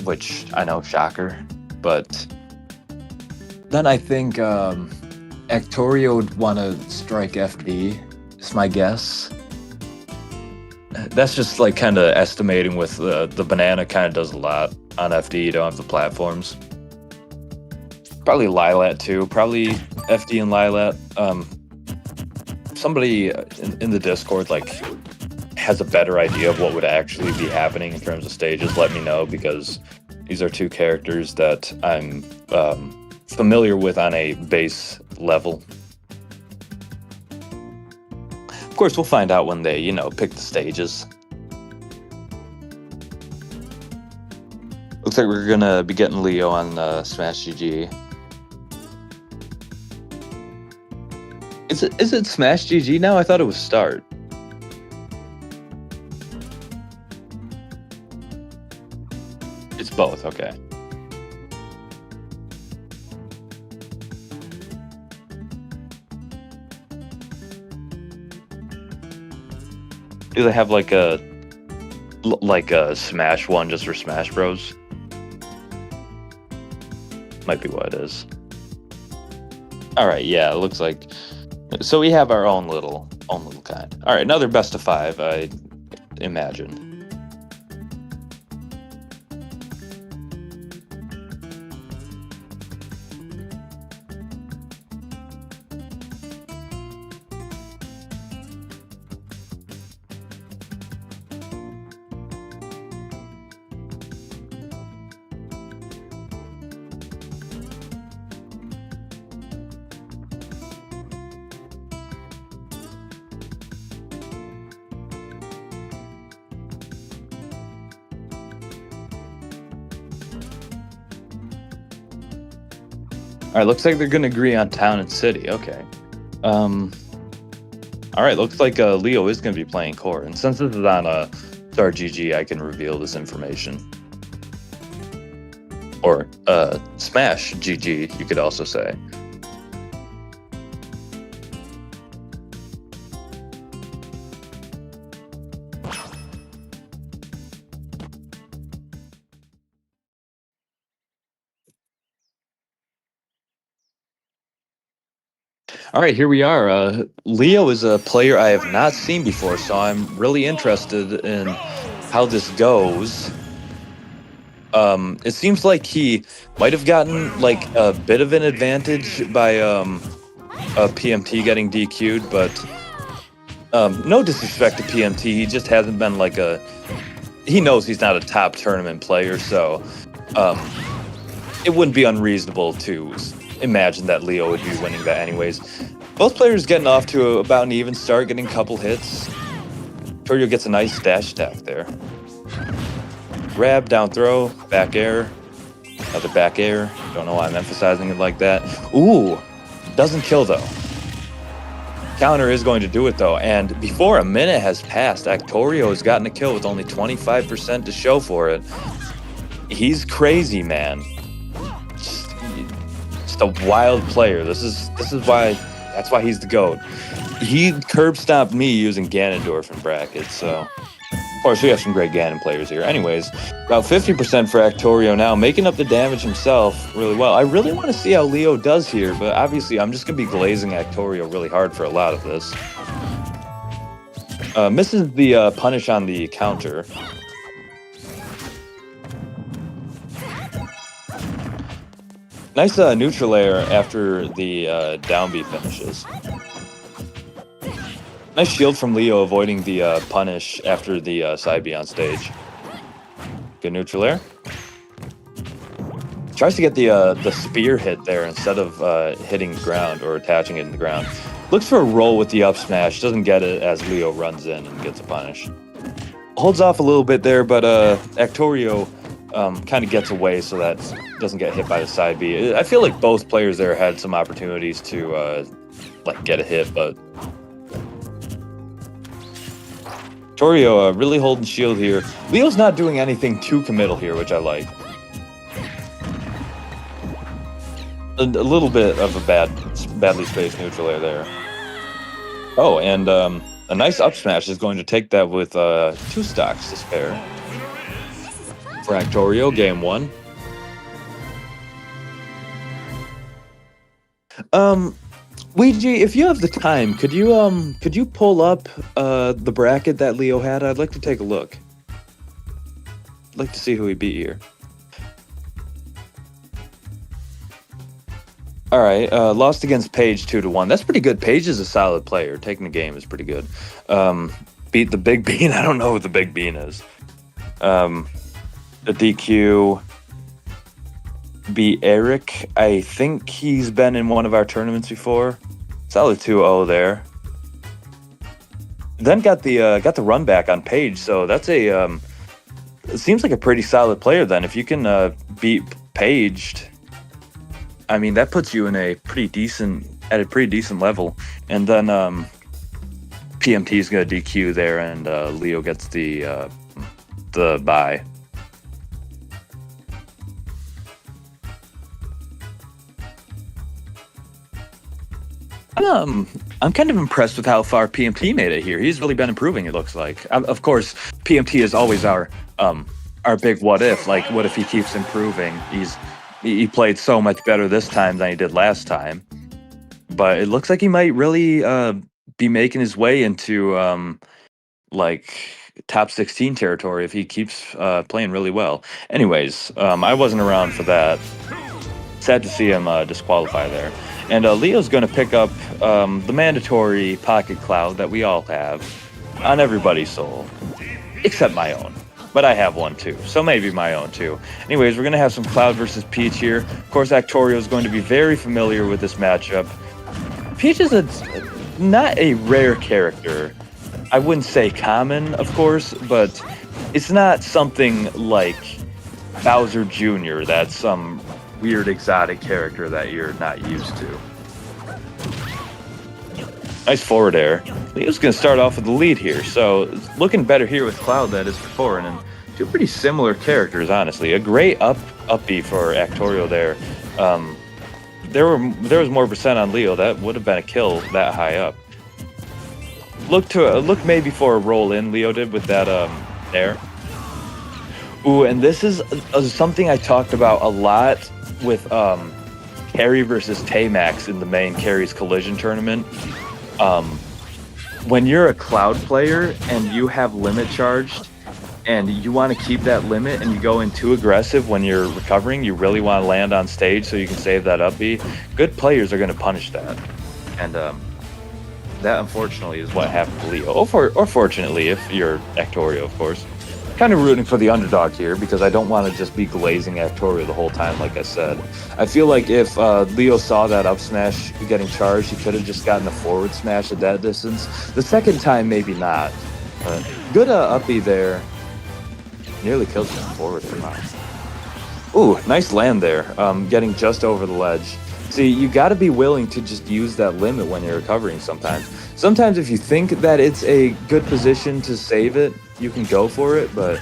which I know, shocker. But then I think Actorio would want to strike FD, is my guess. That's just like kind of estimating with the banana kind of does a lot on FD. You don't have the platforms. Probably Lilat too. Probably FD and Lilat. Somebody in the Discord like has a better idea of what would actually be happening in terms of stages. Let me know, because these are two characters that I'm familiar with on a base level. Of course, we'll find out when they, pick the stages. Looks like we're gonna be getting Leo on Smash GG. Is it Smash GG now? I thought it was Start. It's both, okay. Do they have like a Smash one just for Smash Bros? Might be what it is. All right, yeah, it looks like. So we have our own little kind. All right, another best of 5, I imagine. All right, looks like they're going to agree on town and city. Okay. All right, looks like Leo is going to be playing core. And since this is on Star GG, I can reveal this information. Or Smash GG, you could also say. All right, here we are. Leo is a player I have not seen before, so I'm really interested in how this goes. It seems like he might have gotten like a bit of an advantage by a PMT getting DQ'd, but no disrespect to PMT, he just hasn't been like he knows he's not a top tournament player, so it wouldn't be unreasonable to imagine that Leo would be winning that anyways. Both players getting off to about an even start, getting a couple hits. Torio gets a nice dash attack there. Grab, down throw, back air, another back air. Don't know why I'm emphasizing it like that. Ooh, doesn't kill though. Counter is going to do it though, and before a minute has passed, Actorio has gotten a kill with only 25% to show for it. He's crazy, man. Just a wild player. That's why he's the GOAT. He curb stomped me using Ganondorf in brackets, so of course we have some great Ganon players here. Anyways, about 50% for Actorio now, making up the damage himself really well. I really want to see how Leo does here, but obviously I'm just gonna be glazing Actorio really hard for a lot of this. Misses the punish on the counter. Nice neutral air after the down B finishes. Nice shield from Leo avoiding the punish after the side B on stage. Good neutral air. Tries to get the spear hit there instead of hitting the ground or attaching it in the ground. Looks for a roll with the up smash. Doesn't get it as Leo runs in and gets a punish. Holds off a little bit there, but Actorio kind of gets away so that doesn't get hit by the side B. I feel like both players there had some opportunities to like get a hit, but Torio really holding shield here. Leo's not doing anything too committal here, which I like. A little bit of a badly spaced neutral air there. Oh, and a nice up smash is going to take that with 2 stocks to spare. For Actorio, game 1. Ouija, if you have the time, could you pull up the bracket that Leo had? I'd like to take a look. I'd like to see who he beat here. All right, lost against Paige 2-1. That's pretty good. Paige is a solid player. Taking the game is pretty good. Beat the Big Bean. I don't know who the Big Bean is. The DQ. Beat Eric. I think he's been in one of our tournaments before. Solid 2-0 there. Then got the run back on Paige. So that's a it seems like a pretty solid player. Then if you can beat Paige. I mean, that puts you in a pretty decent level. And then PMT is going to DQ there, and Leo gets the bye. I'm kind of impressed with how far PMT made it here. He's really been improving, it looks like. Of course, PMT is always our big what if. Like, what if he keeps improving? He played so much better this time than he did last time. But it looks like he might really be making his way into like top 16 territory if he keeps playing really well. Anyways, I wasn't around for that. Sad to see him disqualify there. And Leo's going to pick up the mandatory Pocket Cloud that we all have on everybody's soul, except my own. But I have one too, so maybe my own too. Anyways, we're going to have some Cloud versus Peach here. Of course, Actorio is going to be very familiar with this matchup. Peach is not a rare character. I wouldn't say common, of course, but it's not something like Bowser Jr. That's some weird exotic character that you're not used to. Nice forward air. Leo's going to start off with the lead here, so looking better here with Cloud than it is before, and two pretty similar characters, honestly. A great up B for Actorio there. There was more percent on Leo. That would have been a kill that high up. Look maybe for a roll in. Leo did with that air. Ooh, and this is something I talked about a lot with Carry versus Taymax in the main Carry's Collision tournament. When you're a Cloud player and you have limit charged and you want to keep that limit and you go in too aggressive when you're recovering, you really want to land on stage so you can save that up B, good players are going to punish that. And that unfortunately is what happened to Leo. Or fortunately, if you're Actorio, of course. Kind of rooting for the underdog here because I don't want to just be glazing Actorio the whole time, like I said. I feel like if Leo saw that up smash getting charged, he could have just gotten a forward smash at that distance. The second time, maybe not. Good up B there. Nearly killed him forward there. Wow. Ooh, nice land there. Getting just over the ledge. See, you got to be willing to just use that limit when you're recovering sometimes. Sometimes if you think that it's a good position to save it, you can go for it, but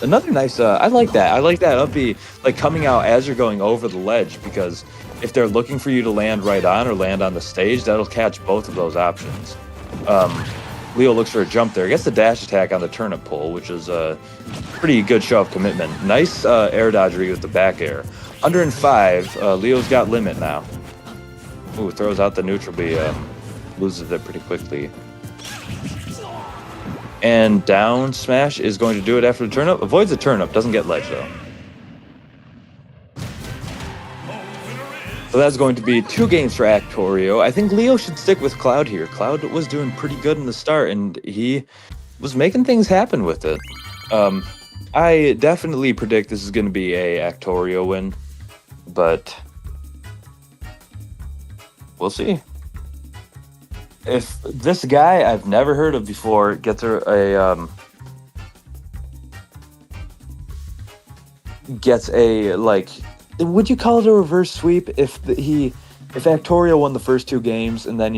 another nice, I like that. I like that up B, like coming out as you're going over the ledge, because if they're looking for you to land right on or land on the stage, that'll catch both of those options. Leo looks for a jump there. Gets the dash attack on the turnip pull, which is a pretty good show of commitment. Nice air dodgery with the back air. Under in 5, Leo's got limit now. Ooh, throws out the neutral B, loses it pretty quickly. And down smash is going to do it after the turnip. Avoids the turnip, doesn't get ledge though. So that's going to be 2 games for Actorio. I think Leo should stick with Cloud here. Cloud was doing pretty good in the start, and he was making things happen with it. I definitely predict this is going to be a Actorio win, but we'll see. If this guy I've never heard of before gets a like, would you call it a reverse sweep if Actorio won the first two games and then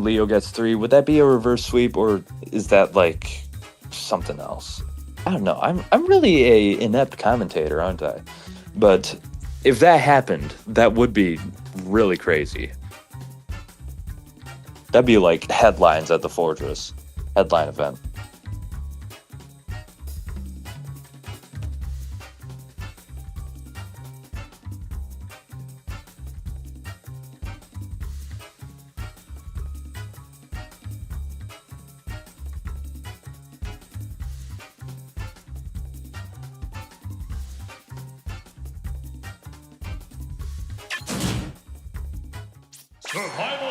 Leo gets three, would that be a reverse sweep, or is that like something else? I don't know. I'm really a inept commentator, aren't I? But if that happened, that would be really crazy. That'd be like headlines at the Fortress. Headline event. Survival.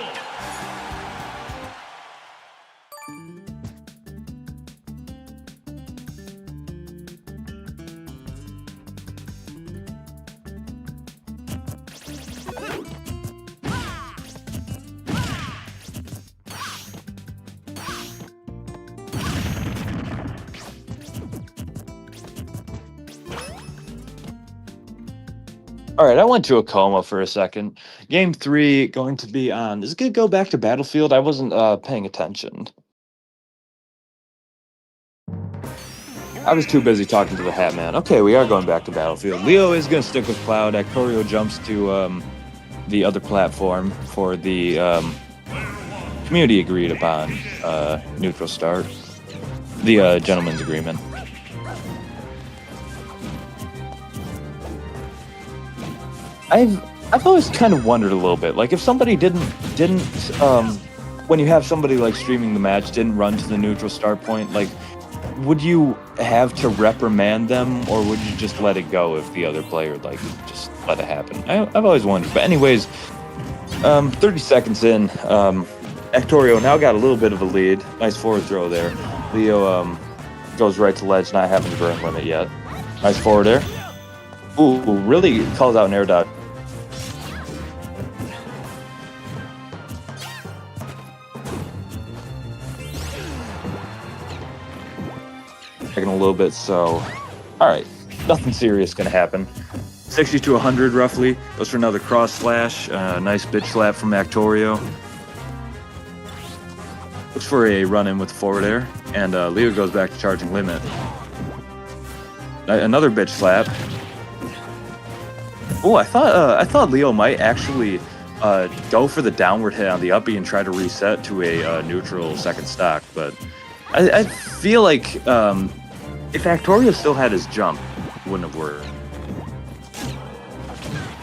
All right, I went to a coma for a second. Game 3 going to be on. Is it going to go back to Battlefield? I wasn't paying attention. I was too busy talking to the Hat Man. Okay, we are going back to Battlefield. Leo is going to stick with Cloud. Actorio jumps to the other platform for the community agreed upon neutral start. The gentleman's agreement. I've always kind of wondered a little bit, like if somebody didn't when you have somebody like streaming the match didn't run to the neutral start point, like would you have to reprimand them, or would you just let it go if the other player like just let it happen? I've always wondered. But anyways, 30 seconds in, Actorio now got a little bit of a lead. Nice forward throw there. Leo goes right to ledge, not having to burn limit yet. Nice forward air. Ooh, really calls out an air dodge. Taking a little bit, so all right, nothing serious gonna happen. 60 to 100 roughly. Goes for another cross slash. Nice bitch slap from Actorio. Looks for a run in with forward air, and Leo goes back to charging limit. Another bitch slap. Oh, I thought Leo might actually go for the downward hit on the up B and try to reset to a neutral second stock, but I feel like if Actorio still had his jump, it wouldn't have worked. I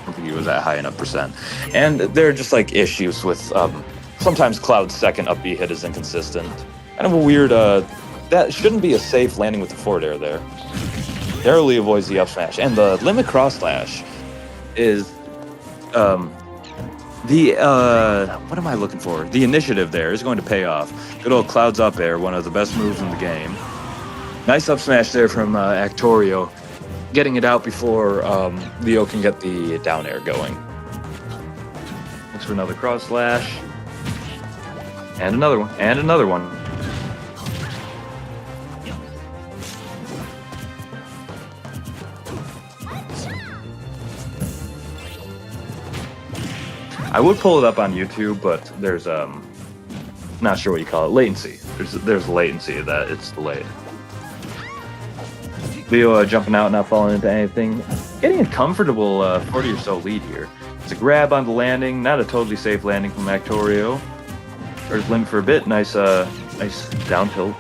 don't think he was that high enough percent. And there are just like issues with sometimes Cloud's second up B hit is inconsistent. Kind of a weird, that shouldn't be a safe landing with the forward air there. Narrowly avoids the up smash. And the limit cross slash is what am I looking for? The initiative there is going to pay off. Good old Cloud's up air, one of the best moves in the game. Nice up smash there from Actorio, getting it out before Leo can get the down air going. Looks for another cross slash. And another one. And another one. I would pull it up on YouTube, but there's not sure what you call it, latency. There's latency that it's delayed. Leo jumping out, not falling into anything, getting a comfortable 40 or so lead here. It's a grab on the landing, not a totally safe landing from Actorio. There's limit for a bit, nice down tilt.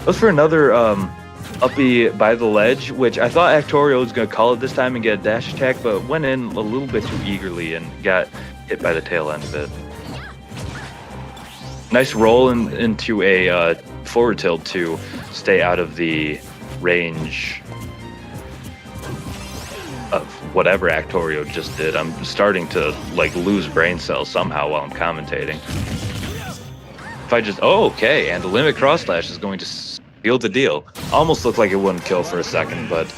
Goes for another up B by the ledge, which I thought Actorio was going to call it this time and get a dash attack, but went in a little bit too eagerly and got hit by the tail end of it. Nice roll into a forward tilt to stay out of the range of whatever Actorio just did. I'm starting to like lose brain cells somehow while I'm commentating. If I just, oh, okay, and the limit cross slash is going to Sealed the deal. Almost looked like it wouldn't kill for a second, but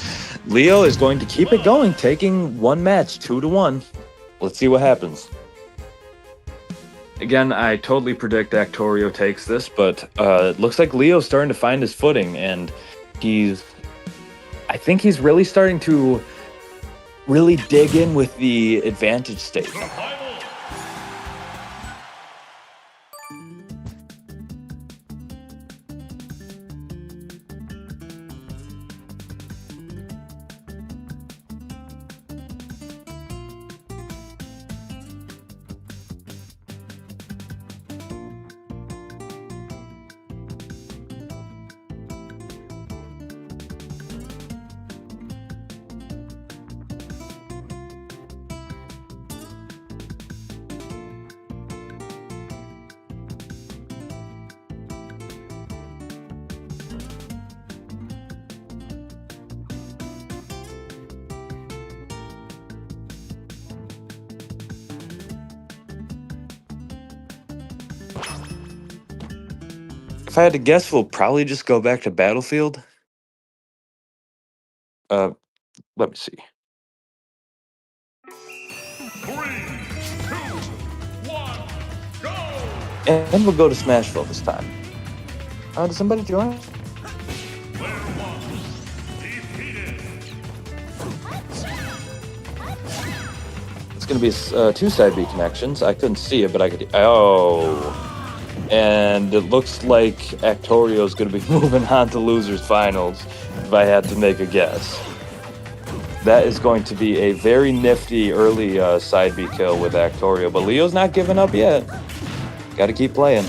Leo is going to keep it going, taking one match, 2-1. Let's see what happens. Again, I totally predict Actorio takes this, but it looks like Leo's starting to find his footing, and I think he's really starting to really dig in with the advantage state. If I had to guess, we'll probably just go back to Battlefield. Let me see. 3, 2, 1, go! And we'll go to Smashville this time. Did somebody join? Player 1 defeated. It's going to be 2 side B connections. I couldn't see it, but I could. Oh. And it looks like Actorio is going to be moving on to losers finals, if I had to make a guess. That is going to be a very nifty early side B kill with Actorio, but Leo's not giving up yet. Got to keep playing.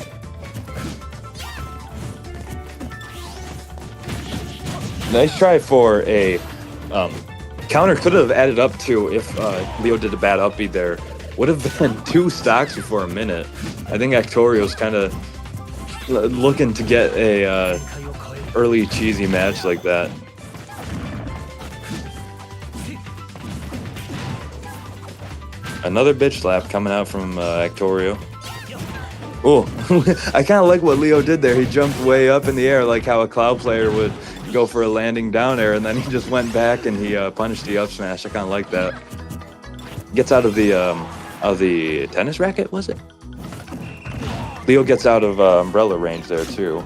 Nice try for a counter. Could have added up to if Leo did a bad upbeat there. Would have been 2 stocks before a minute. I think Actorio's kind of looking to get a early cheesy match like that. Another bitch slap coming out from Actorio. Oh, I kind of like what Leo did there. He jumped way up in the air like how a Cloud player would go for a landing down air, and then he just went back and he punished the up smash. I kind of like that. Gets out of the tennis racket, was it? Leo gets out of umbrella range there too.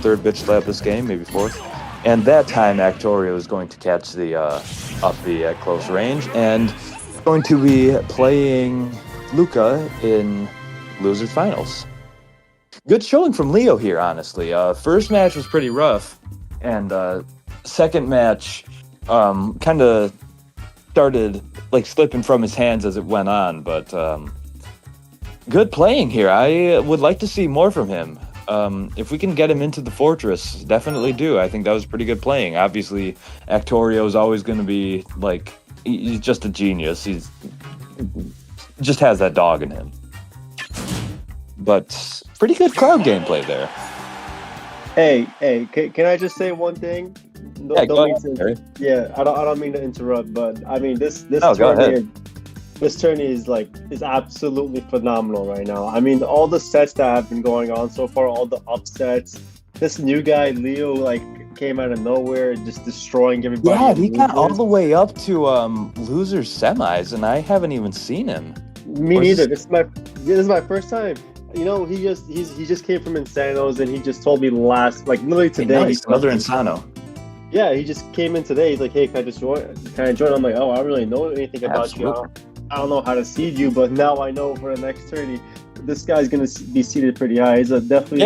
Third bitch slap this game, maybe 4th. And that time Actorio is going to catch the uppy at close range and going to be playing Luca in losers finals. Good showing from Leo here, honestly. First match was pretty rough, and second match kind of started like slipping from his hands as it went on, but good playing here. I would like to see more from him. If we can get him into the fortress, definitely do. I think that was pretty good playing. Obviously, Actorio is always going to be like, he's just a genius. He's just has that dog in him. But pretty good crowd gameplay there. Hey, can I just say one thing? Yeah, go ahead, I don't mean to interrupt, but I mean this tourney is absolutely phenomenal right now. I mean, all the sets that have been going on so far, all the upsets. This new guy Leo came out of nowhere, just destroying everybody. Yeah, he got all the way up to losers semis, and I haven't even seen him. Me neither. This is my first time. You know, he just came from Insanos, and he just told me literally today. Hey, nice. Another Insano. Yeah, he just came in today. He's like, "Hey, can I just join? Can I join?" I'm like, "Oh, I don't really know anything about Absolutely. you. I don't know how to seed you, but now I know for the next tourney, this guy's gonna be seated pretty high. He's definitely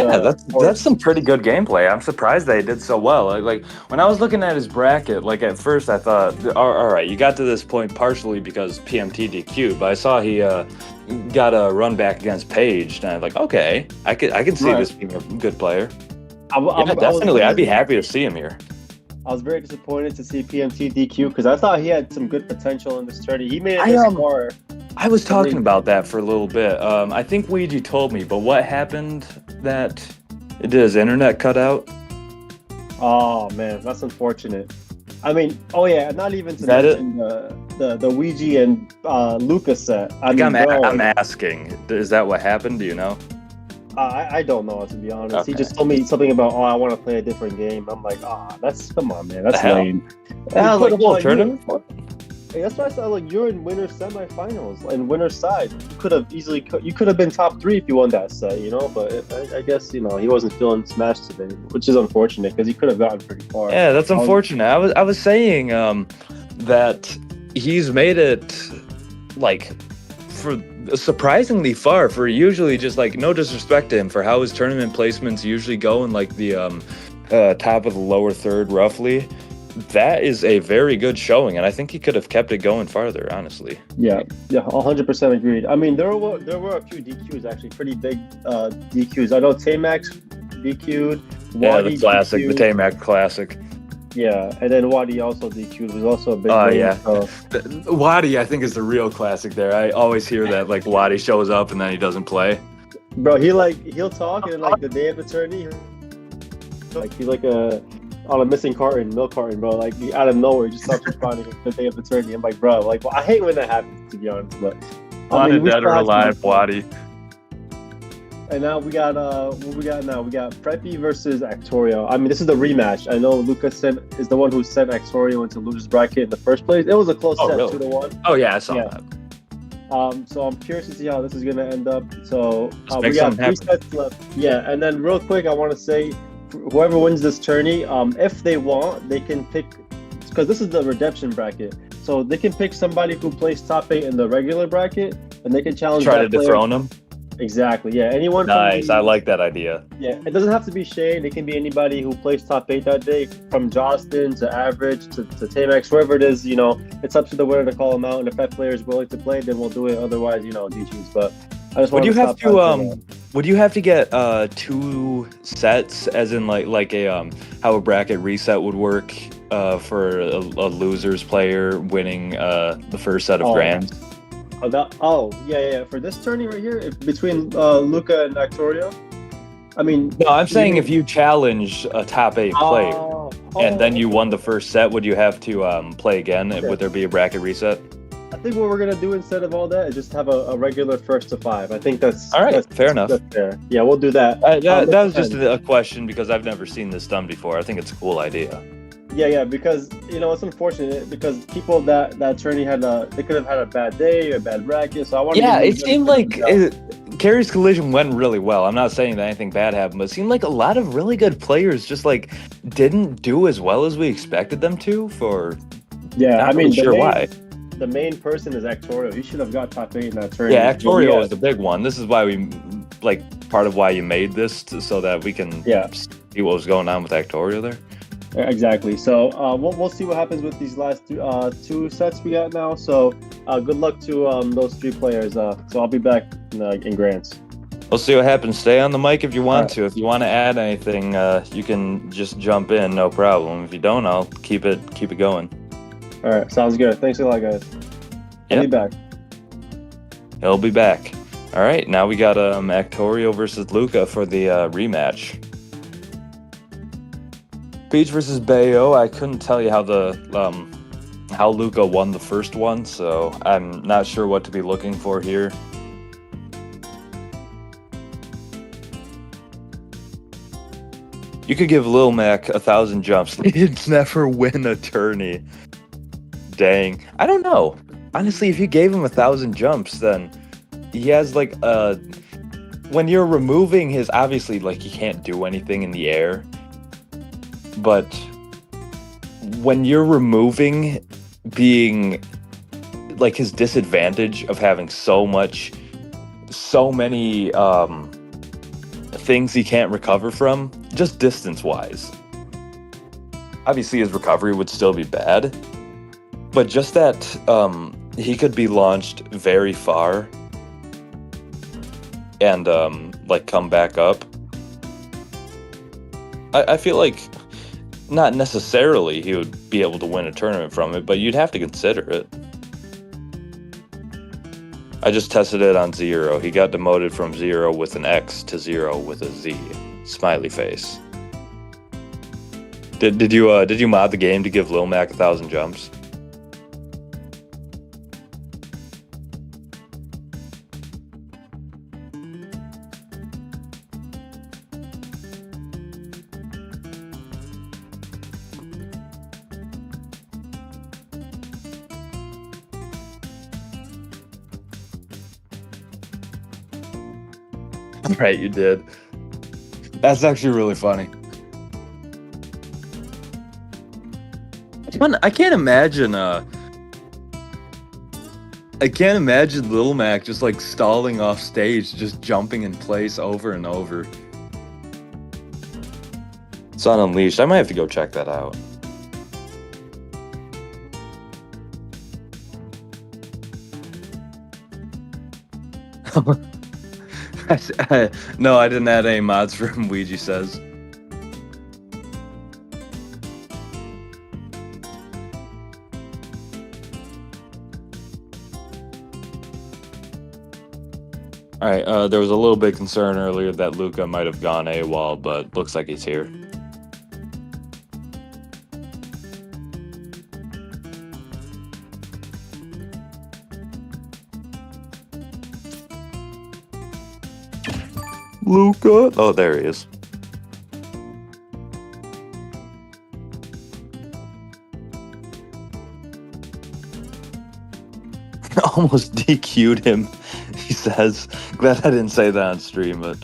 that's some pretty good gameplay. I'm surprised they did so well. Like when I was looking at his bracket, like at first I thought, all right, you got to this point partially because PMT DQ'd, but I saw he got a run back against Page, and I'm like, okay, I could see this being a good player. Definitely, I'd be happy to see him here. I was very disappointed to see PMT DQ because I thought he had some good potential in this tourney. He made it this far. I was talking about that for a little bit. I think Ouija told me, but what happened that did his internet cut out? Oh man, that's unfortunate. I mean, oh yeah, not even to mention the Ouija and Luca set. I Like, mean, bro, I'm asking, is that what happened? Do you know? I don't know, to be honest. He Okay. just told me something about, I want to play a different game. I'm like, come on, man, that's The hell? lame. Yeah, Yeah, like like, a whole well, tournament? that's why I said, like, you're in winner semifinals and winner side. You could have been top 3 if you won that set, you know. But I guess he wasn't feeling Smash today, which is unfortunate because he could have gotten pretty far. Yeah, that's unfortunate. I was saying that he's made it like for surprisingly far for usually just like no disrespect to him for how his tournament placements usually go in like the top of the lower third roughly. That is a very good showing, and I think he could have kept it going farther, honestly. Yeah, 100% agreed. I mean, there were a few DQs actually, pretty big DQs. I know Tamax DQ'd. Yeah, the Wadi classic, DQ'd. the Tamac classic. Yeah, and then Wadi also DQ'd, was also a big Oh, win, yeah. so. Wadi, I think, is the real classic there. I always hear that like Wadi shows up and then he doesn't play. Bro, he'll talk, and then like the day of the tourney, he's like on a missing milk carton, bro. Like he, out of nowhere, just starts responding the day of the tourney. I'm like, bro, like, well, I hate when that happens, to be honest. But Wanted we dead still or have some alive, fun. Wadi. And now we got what we got now? We got Preppy versus Actorio. I mean, this is the rematch. I know Lucas is the one who sent Actorio into loser's bracket in the first place. It was a close set, Really? 2-1. Oh yeah, I saw Yeah. that. So I'm curious to see how this is gonna end up. So Just we make got something 3 sets left. Yeah, and then real quick, I want to say, whoever wins this tourney, if they want, they can pick, because this is the redemption bracket. So they can pick somebody who plays top 8 in the regular bracket, and they can challenge Try to that player. dethrone him. Exactly. Yeah. Anyone. Nice. I like that idea. Yeah, it doesn't have to be Shane. It can be anybody who plays top 8 that day, from Justin to Average to Tamex, whoever it is. It's up to the winner to call them out, and if that player is willing to play, then we'll do it. Otherwise, DQs. But I just want Would you to have to would you have to get 2 sets, as in like a how a bracket reset would work for a losers player winning the first set of grands? Yeah. For this tourney right here, between Luca and Actorio, I mean. No, I'm saying if you challenge a top 8 player and then you won the first set, would you have to play again? Okay. Would there be a bracket reset? I think what we're gonna do instead of all that is just have a regular 1st to 5. I think that's all right. That's fair enough. That's fair. Yeah, we'll do that. That was just a question because I've never seen this done before. I think it's a cool idea. Yeah, because it's unfortunate because people that tourney they could have had a bad day or a bad bracket. So I want. Yeah, it seemed like KHAIRY'S Collision went really well. I'm not saying that anything bad happened, but it seemed like a lot of really good players just like didn't do as well as we expected them to. I mean, sure why. The main person is Actorio. He should have got top 8 in that tourney. Yeah, Actorio is the big one. This is why we part of why you made this so that we can see what was going on with Actorio there. Exactly. So we'll see what happens with these last 2 sets we got now. So good luck to those 3 players. So I'll be back in grants. We'll see what happens. Stay on the mic if you want to. If you want to add anything, you can just jump in, no problem. If you don't, I'll keep it going. All right, sounds good. Thanks a lot, guys. I'll be back. He'll be back. All right, now we got Actorio versus Luca for the rematch. Peach versus Bayo. I couldn't tell you how how Luca won the first one, so I'm not sure what to be looking for here. You could give Lil Mac 1,000 jumps. He'd never win a tourney. Dang. I don't know. Honestly, if you gave him 1,000 jumps, then he has when you're removing his, obviously he can't do anything in the air. But when you're removing being his disadvantage of having so many things he can't recover from, just distance wise. Obviously his recovery would still be bad, but just that he could be launched very far and come back up. I feel like not necessarily he would be able to win a tournament from it, but you'd have to consider it. I just tested it on 0. He got demoted from 0 with an X to 0 with a Z. Smiley face. Did you mod the game to give Lil Mac 1,000 jumps? Right, you did. That's actually really funny. I can't imagine. I can't imagine Little Mac just like stalling off stage, just jumping in place over and over. It's on Unleashed. I might have to go check that out. No, I didn't add any mods for him, Ouija says. Alright, there was a little bit concern earlier that Luca might have gone AWOL, but looks like he's here. Luca? Oh, there he is. Almost DQ'd him, he says. Glad I didn't say that on stream, but...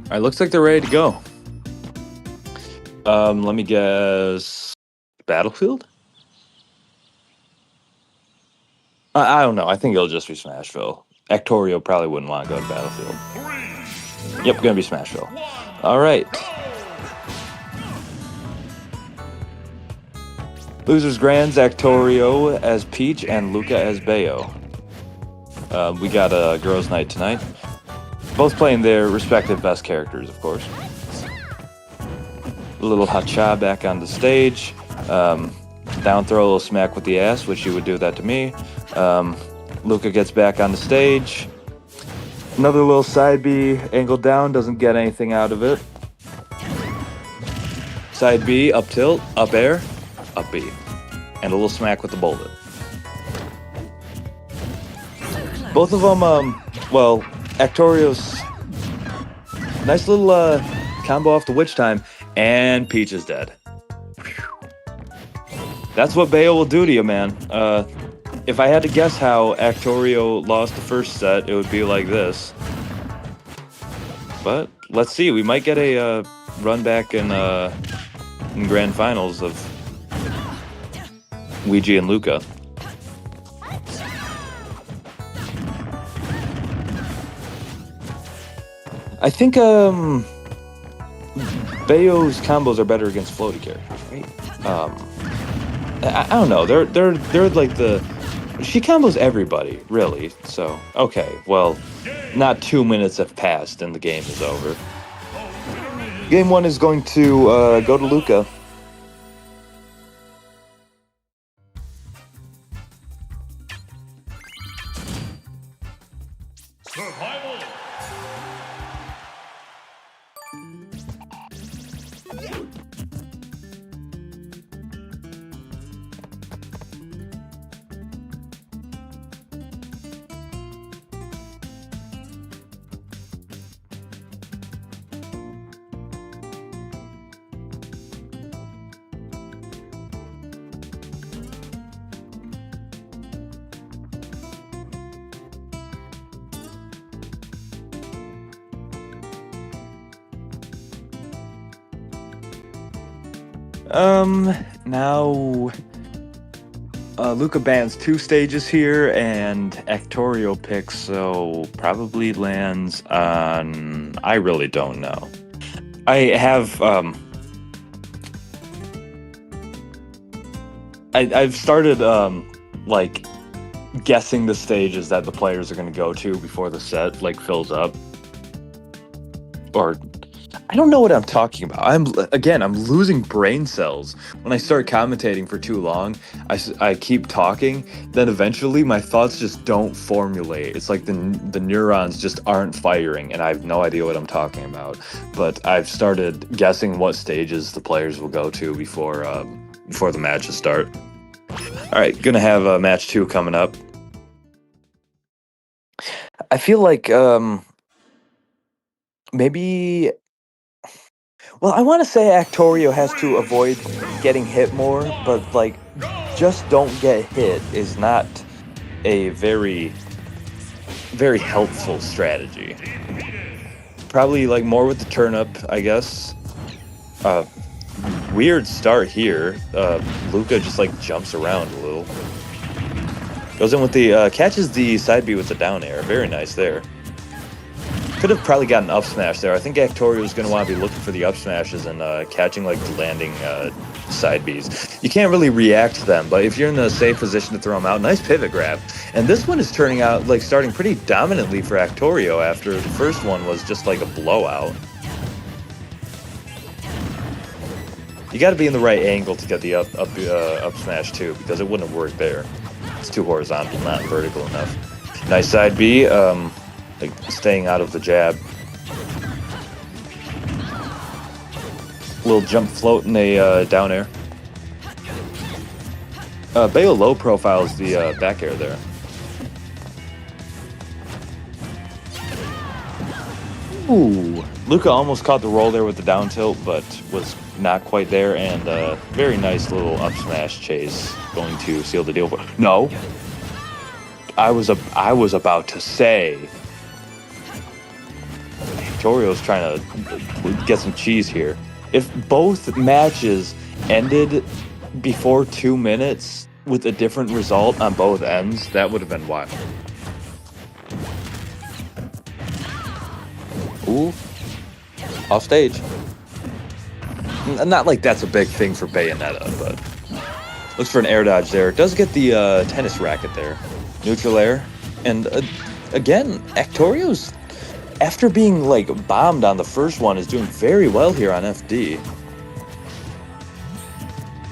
Alright, looks like they're ready to go. Let me guess... Battlefield? I don't know. I think it'll just be Smashville. Actorio probably wouldn't want to go to Battlefield. 3, Yep, gonna be Smashville. Alright. Losers Grands, Actorio as Peach, and Luca as Bayo. We got a girls' night tonight. Both playing their respective best characters, of course. A little Hacha back on the stage. Down throw, a little smack with the ass, which you would do that to me. Luca gets back on the stage. Another little side B, angled down, doesn't get anything out of it. Side B, up tilt, up air, up B. And a little smack with the bullet. Both of them, well, Actorio's nice little combo off the Witch Time, and Peach is dead. That's what Bayo will do to you, man. If I had to guess how Actorio lost the first set, it would be like this. But let's see, we might get a run back in Grand Finals of Ouija and Luca. I think Bayo's combos are better against floaty characters, right? I don't know. They're like the... She combos everybody, really. So, okay, well, not 2 minutes have passed and the game is over. Game 1 is going to go to Luca. survival. Now Luca bans 2 stages here, and Actorio picks, so probably lands on. I really don't know. I have I've started like guessing the stages that the players are going to go to before the set like fills up, or I don't know what I'm talking about. I'm losing brain cells when I start commentating for too long. I keep talking, then eventually my thoughts just don't formulate. It's like the neurons just aren't firing, and I have no idea what I'm talking about. But I've started guessing what stages the players will go to before the matches start. All right, gonna have match 2 coming up. I feel like maybe. Well, I want to say Actorio has to avoid getting hit more, but like, just don't get hit is not a very, very helpful strategy. Probably like more with the turnip, I guess. Weird start here. Luca just like jumps around a little. Goes in with the catches the side B with the down air. Very nice there. Could have probably gotten up smash there. I think Actorio is going to want to be looking for the up smashes and catching like the landing side Bs. You can't really react to them, but if you're in the safe position to throw them out, nice pivot grab. And this one is turning out like starting pretty dominantly for Actorio after the first one was just like a blowout. You got to be in the right angle to get the up smash too, because it wouldn't have worked there. It's too horizontal, not vertical enough. Nice side B. Like staying out of the jab. Little jump float in a down air. Bayo low profiles the back air there. Ooh, Luca almost caught the roll there with the down tilt, but was not quite there. And very nice little up smash chase, going to seal the deal. No, I was about to say. Actorio's trying to get some cheese here. If both matches ended before 2 minutes with a different result on both ends, that would have been wild. Ooh. Off stage. Not like that's a big thing for Bayonetta, but looks for an air dodge there. Does get the tennis racket there. Neutral air. And again, Actorio's, after being like bombed on the first one, is doing very well here on FD.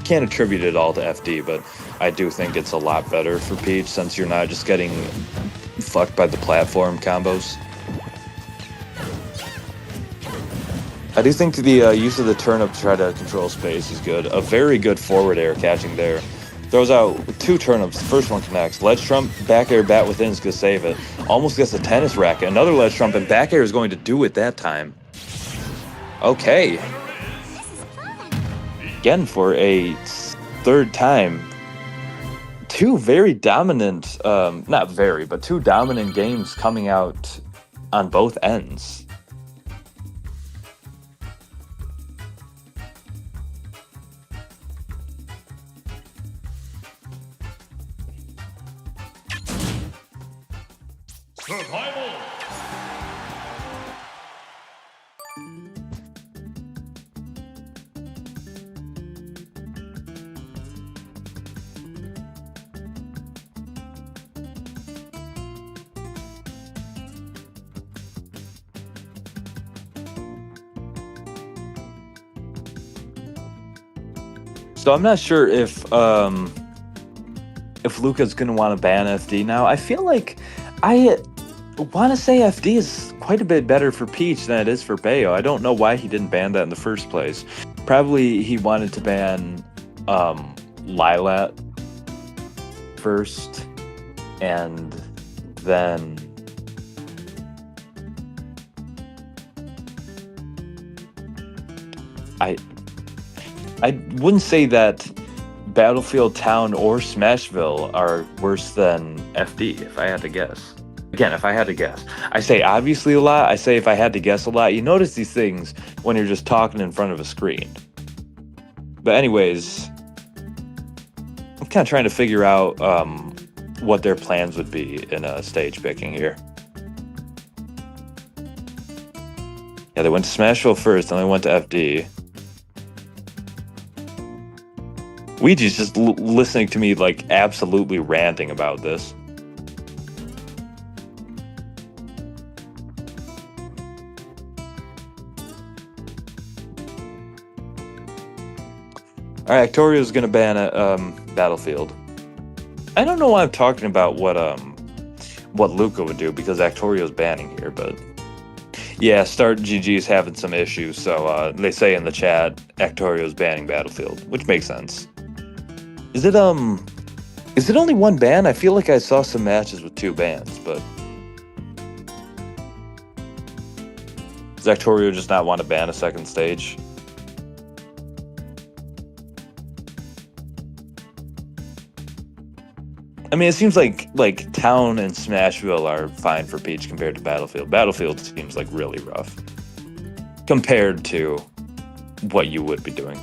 Can't attribute it all to FD, but I do think it's a lot better for Peach since you're not just getting fucked by the platform combos. I do think the use of the turnip to try to control space is good. A very good forward air catching there. Throws out 2 turnips. The first one connects. Ledge trump, back air, bat within is going to save it. Almost gets a tennis racket. Another ledge trump, and back air is going to do it that time. Okay. Again, for a 3rd time. 2 very dominant, not very, but 2 dominant games coming out on both ends. Survival. So I'm not sure if Luca's gonna want to ban FD now. I feel like I want to say FD is quite a bit better for Peach than it is for Bayo. I don't know why he didn't ban that in the first place. Probably he wanted to ban Lilat first, and then I wouldn't say that Battlefield Town or Smashville are worse than FD, if I had to guess. Again, if I had to guess. I say obviously a lot. I say if I had to guess a lot. You notice these things when you're just talking in front of a screen. But anyways, I'm kind of trying to figure out what their plans would be in stage picking here. Yeah, they went to Smashville first, then they went to FD. Ouija's just listening to me like absolutely ranting about this. All right, Actorio's gonna ban Battlefield. I don't know why I'm talking about what Luca would do because Actorio's banning here, but yeah, Start GG's having some issues, so they say in the chat Actorio's banning Battlefield, which makes sense. Is it only one ban? I feel like I saw some matches with 2 bans, but does Actorio just not want to ban a second stage? I mean, it seems like Town and Smashville are fine for Peach compared to Battlefield. Battlefield seems like really rough compared to what you would be doing.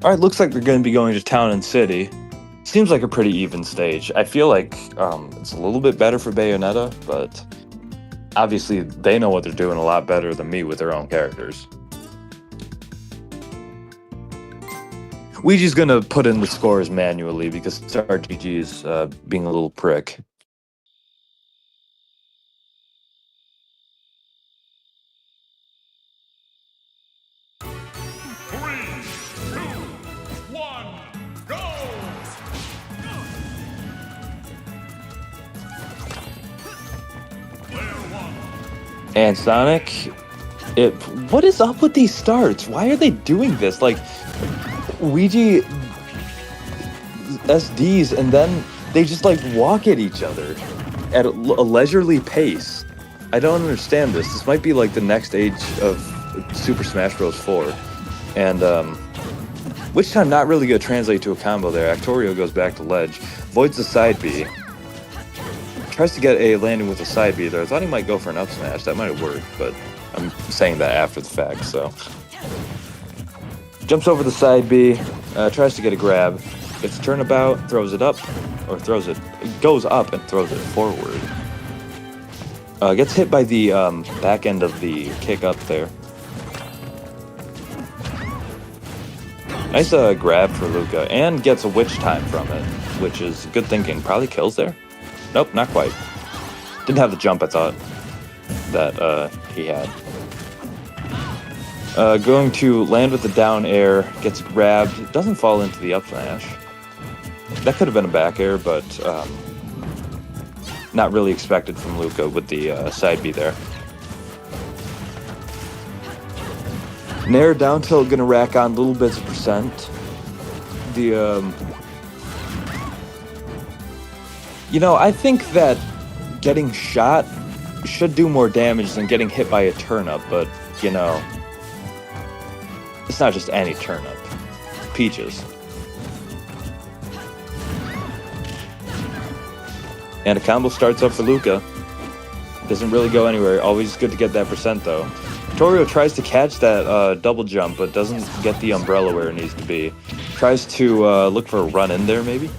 All right, looks like they're going to be going to Town and City. Seems like a pretty even stage. I feel like it's a little bit better for Bayonetta, but obviously they know what they're doing a lot better than me with their own characters. Ouija's going to put in the scores manually because RTG is being a little prick. And Sonic, what is up with these starts? Why are they doing this? Like, Ouija SDs, and then they just like walk at each other at a leisurely pace. I don't understand this. This might be like the next age of Super Smash Bros. 4. And which time not really gonna translate to a combo there. Actorio goes back to ledge, voids the side B. Tries to get a landing with a side B there. I thought he might go for an up smash. That might have worked, but I'm saying that after the fact, so. Jumps over the side B, tries to get a grab. Gets a turnabout, throws it up, or throws it, goes up and throws it forward. Gets hit by the back end of the kick up there. Nice grab for Luca, and gets a witch time from it, which is good thinking. Probably kills there. Nope, not quite. Didn't have the jump I thought that he had. Going to land with the down air, gets grabbed, doesn't fall into the up smash. That could have been a back air, but not really expected from Luca with the side B there. Nair down tilt gonna rack on little bits of percent. You know, I think that getting shot should do more damage than getting hit by a turnip, but, you know, it's not just any turnip. Peaches. And a combo starts up for Luca. Doesn't really go anywhere. Always good to get that percent, though. Torio tries to catch that double jump, but doesn't get the umbrella where it needs to be. Tries to look for a run in there, maybe?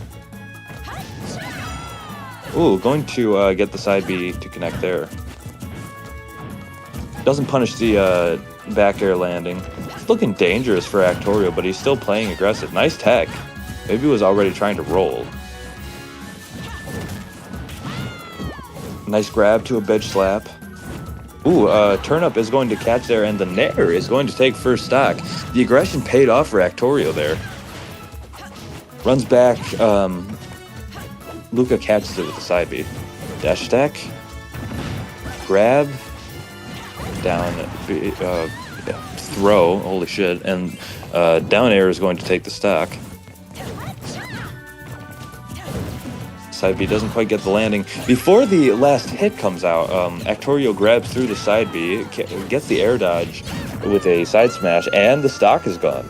Ooh, going to get the side B to connect there. Doesn't punish the back air landing. It's looking dangerous for Actorio, but he's still playing aggressive. Nice tech. Maybe he was already trying to roll. Nice grab to a bedge slap. Ooh, Turnup is going to catch there, and the Nair is going to take first stock. The aggression paid off for Actorio there. Runs back. Luca catches it with the side B. Dash attack. Grab. Down. Throw. Holy shit. And down air is going to take the stock. Side B doesn't quite get the landing. Before the last hit comes out, Actorio grabs through the side B, gets the air dodge with a side smash, and the stock is gone.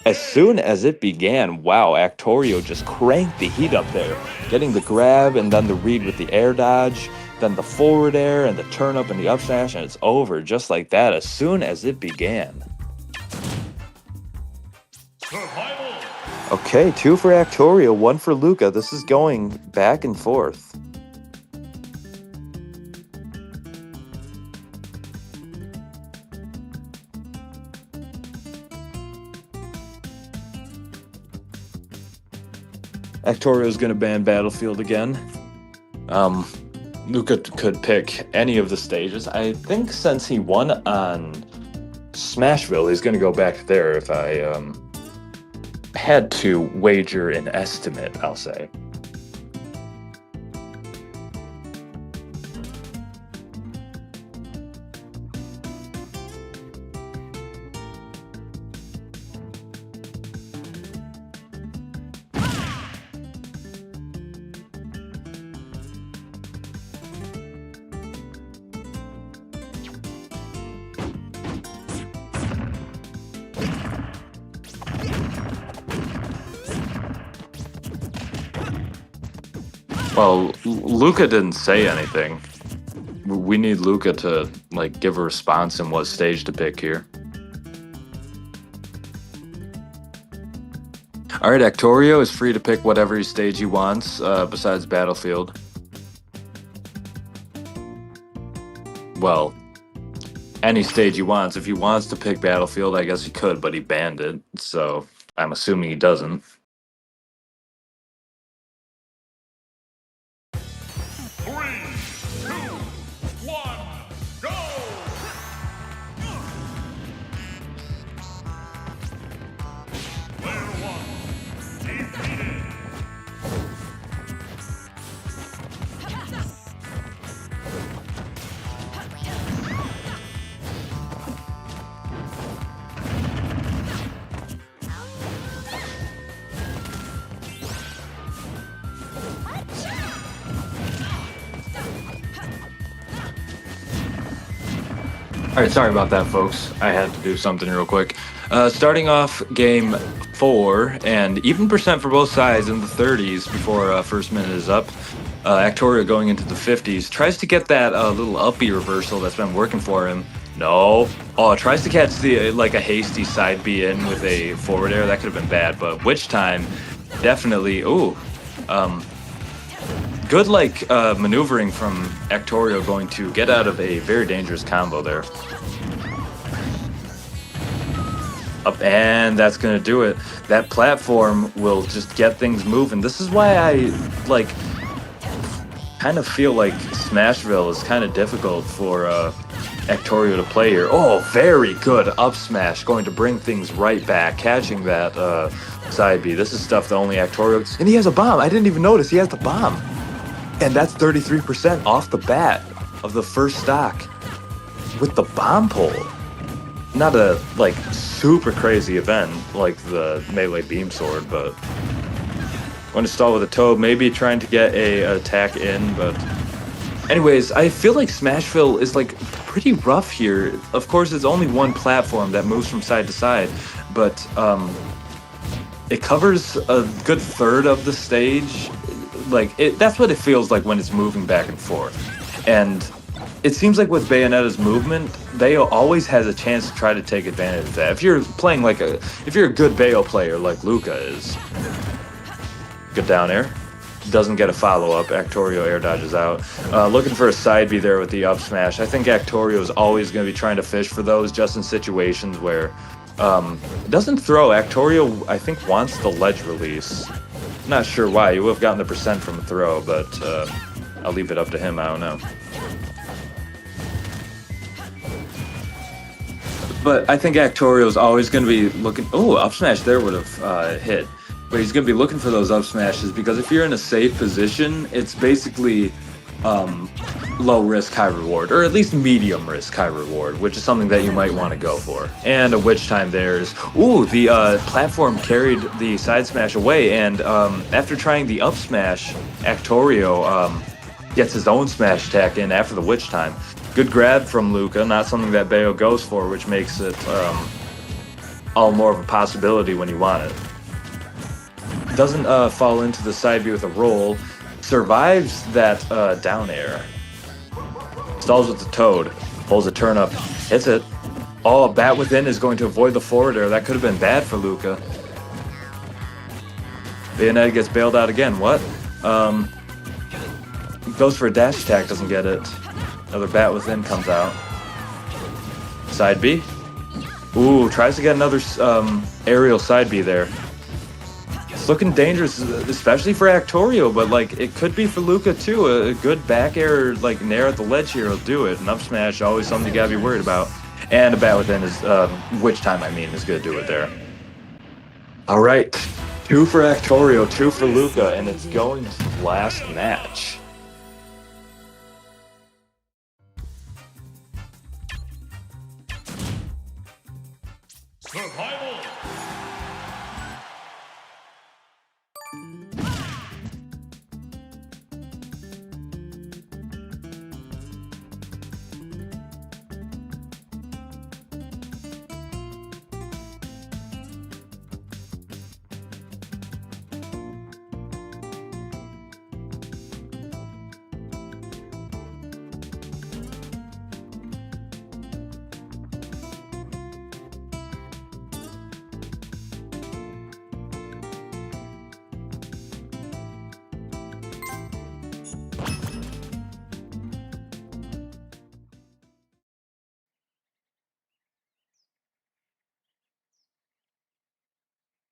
As soon as it began, wow, Actorio just cranked the heat up there, getting the grab and then the read with the air dodge, then the forward air and the turn up and the up smash, and it's over just like that as soon as it began. Survival. Okay, 2 for Actorio, 1 for Luca. This is going back and forth. Actorio is going to ban Battlefield again. Luca could pick any of the stages. I think since he won on Smashville, he's going to go back there if I had to wager an estimate, I'll say. Well, Luca didn't say anything. We need Luca to like give a response in what stage to pick here. All right, Actorio is free to pick whatever stage he wants besides Battlefield. Well, any stage he wants. If he wants to pick Battlefield, I guess he could, but he banned it, so I'm assuming he doesn't. 3, 2, 1, go! Player 1 defeated. All right, sorry about that, folks. I had to do something real quick. Starting off game 4, and even percent for both sides in the 30s before first minute is up. Actorio going into the 50s. Tries to get that little uppy reversal that's been working for him. No. Oh, tries to catch the like a hasty side B in with a forward air. That could have been bad, but which time, definitely. Ooh. Good maneuvering from Actorio, going to get out of a very dangerous combo there. Up, and that's going to do it. That platform will just get things moving. This is why I kind of feel like Smashville is kind of difficult for Actorio to play here. Oh, very good up smash, going to bring things right back, catching that side B. This is stuff that only Actorio... And he has a bomb. I didn't even notice he has the bomb. And that's 33% off the bat of the first stock with the bomb pull. Not a super crazy event like the melee beam sword, but going to stall with a toe, maybe trying to get a attack in. But anyways, I feel like Smashville is pretty rough here. Of course, it's only one platform that moves from side to side, but it covers a good third of the stage. That's what it feels like when it's moving back and forth. And it seems like with Bayonetta's movement, Bayo always has a chance to try to take advantage of that. If you're playing if you're a good Bayo player like Luca is. Good down air. doesn't get a follow-up. Actorio air dodges out. Looking for a side B there with the up smash. I think Actorio is always going to be trying to fish for those just in situations where doesn't throw. Actorio, I think, wants the ledge release. Not sure why. He would have gotten the percent from a throw, but I'll leave it up to him. I don't know. But I think Actorio is always going to be looking... Oh, up smash there would have hit. But he's going to be looking for those up smashes because if you're in a safe position, it's basically low risk, high reward. Or at least medium risk, high reward, which is something that you might want to go for. And a witch time there is... Ooh, the platform carried the side smash away. And after trying the up smash, Actorio gets his own smash attack in after the witch time. Good grab from Luca, not something that Bayo goes for, which makes it all more of a possibility when you want it. Doesn't fall into the side B with a roll, survives that down air. Stalls with the toad, pulls a turn up, hits it. Oh, a bat within is going to avoid the forward air. That could have been bad for Luca. Bayonetta gets bailed out again. What? Goes for a dash attack, doesn't get it. Another bat within comes out. Side B. Ooh, tries to get another aerial side B there. It's looking dangerous, especially for Actorio, but like it could be for Luca too. A good back air, like nair at the ledge here will do it. An up smash, always something you gotta be worried about. And a bat within is, which time I mean, is gonna do it there. All right, 2 for Actorio, 2 for Luca, and it's going to the last match. Survival.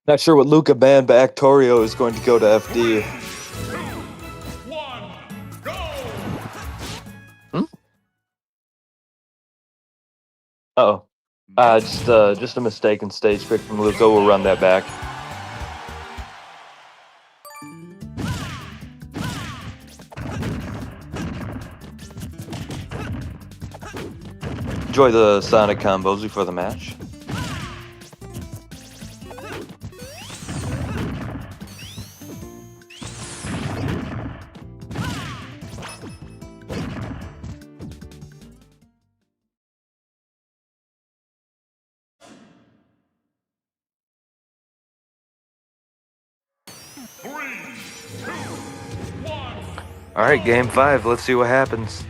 Not sure what Luca banned, but Actorio is going to go to FD. 1, go! Uh-oh. Just a mistaken stage pick from Luca. We'll run that back. Enjoy the Sonic combos before the match. All right, game 5. Let's see what happens.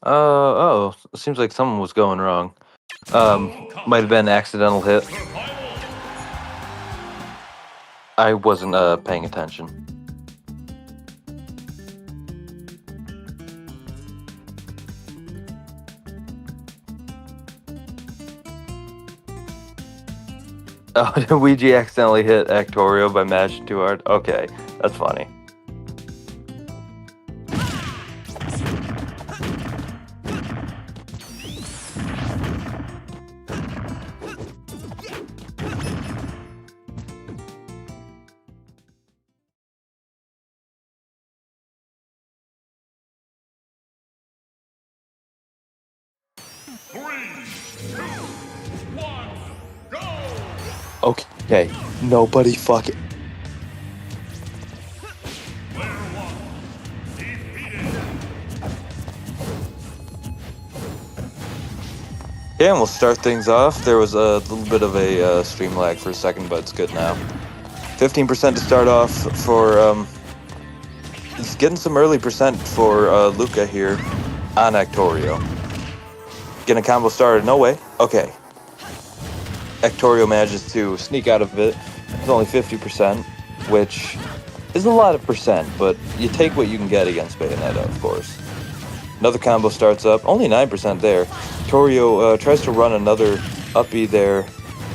Oh, seems like someone was going wrong. Might have been an accidental hit. I wasn't paying attention. Oh, did Ouija accidentally hit Actorio by mashing too hard? Okay, that's funny. Okay, nobody fucking... Yeah, and we'll start things off. There was a little bit of a stream lag for a second, but it's good now. 15% to start off for... he's getting some early percent for Luca here on Actorio. Getting a combo started. No way. Okay. Actorio manages to sneak out of it, It's only 50%, which is a lot of percent, but you take what you can get against Bayonetta, of course. Another combo starts up, only 9% there. Torio tries to run another up B there.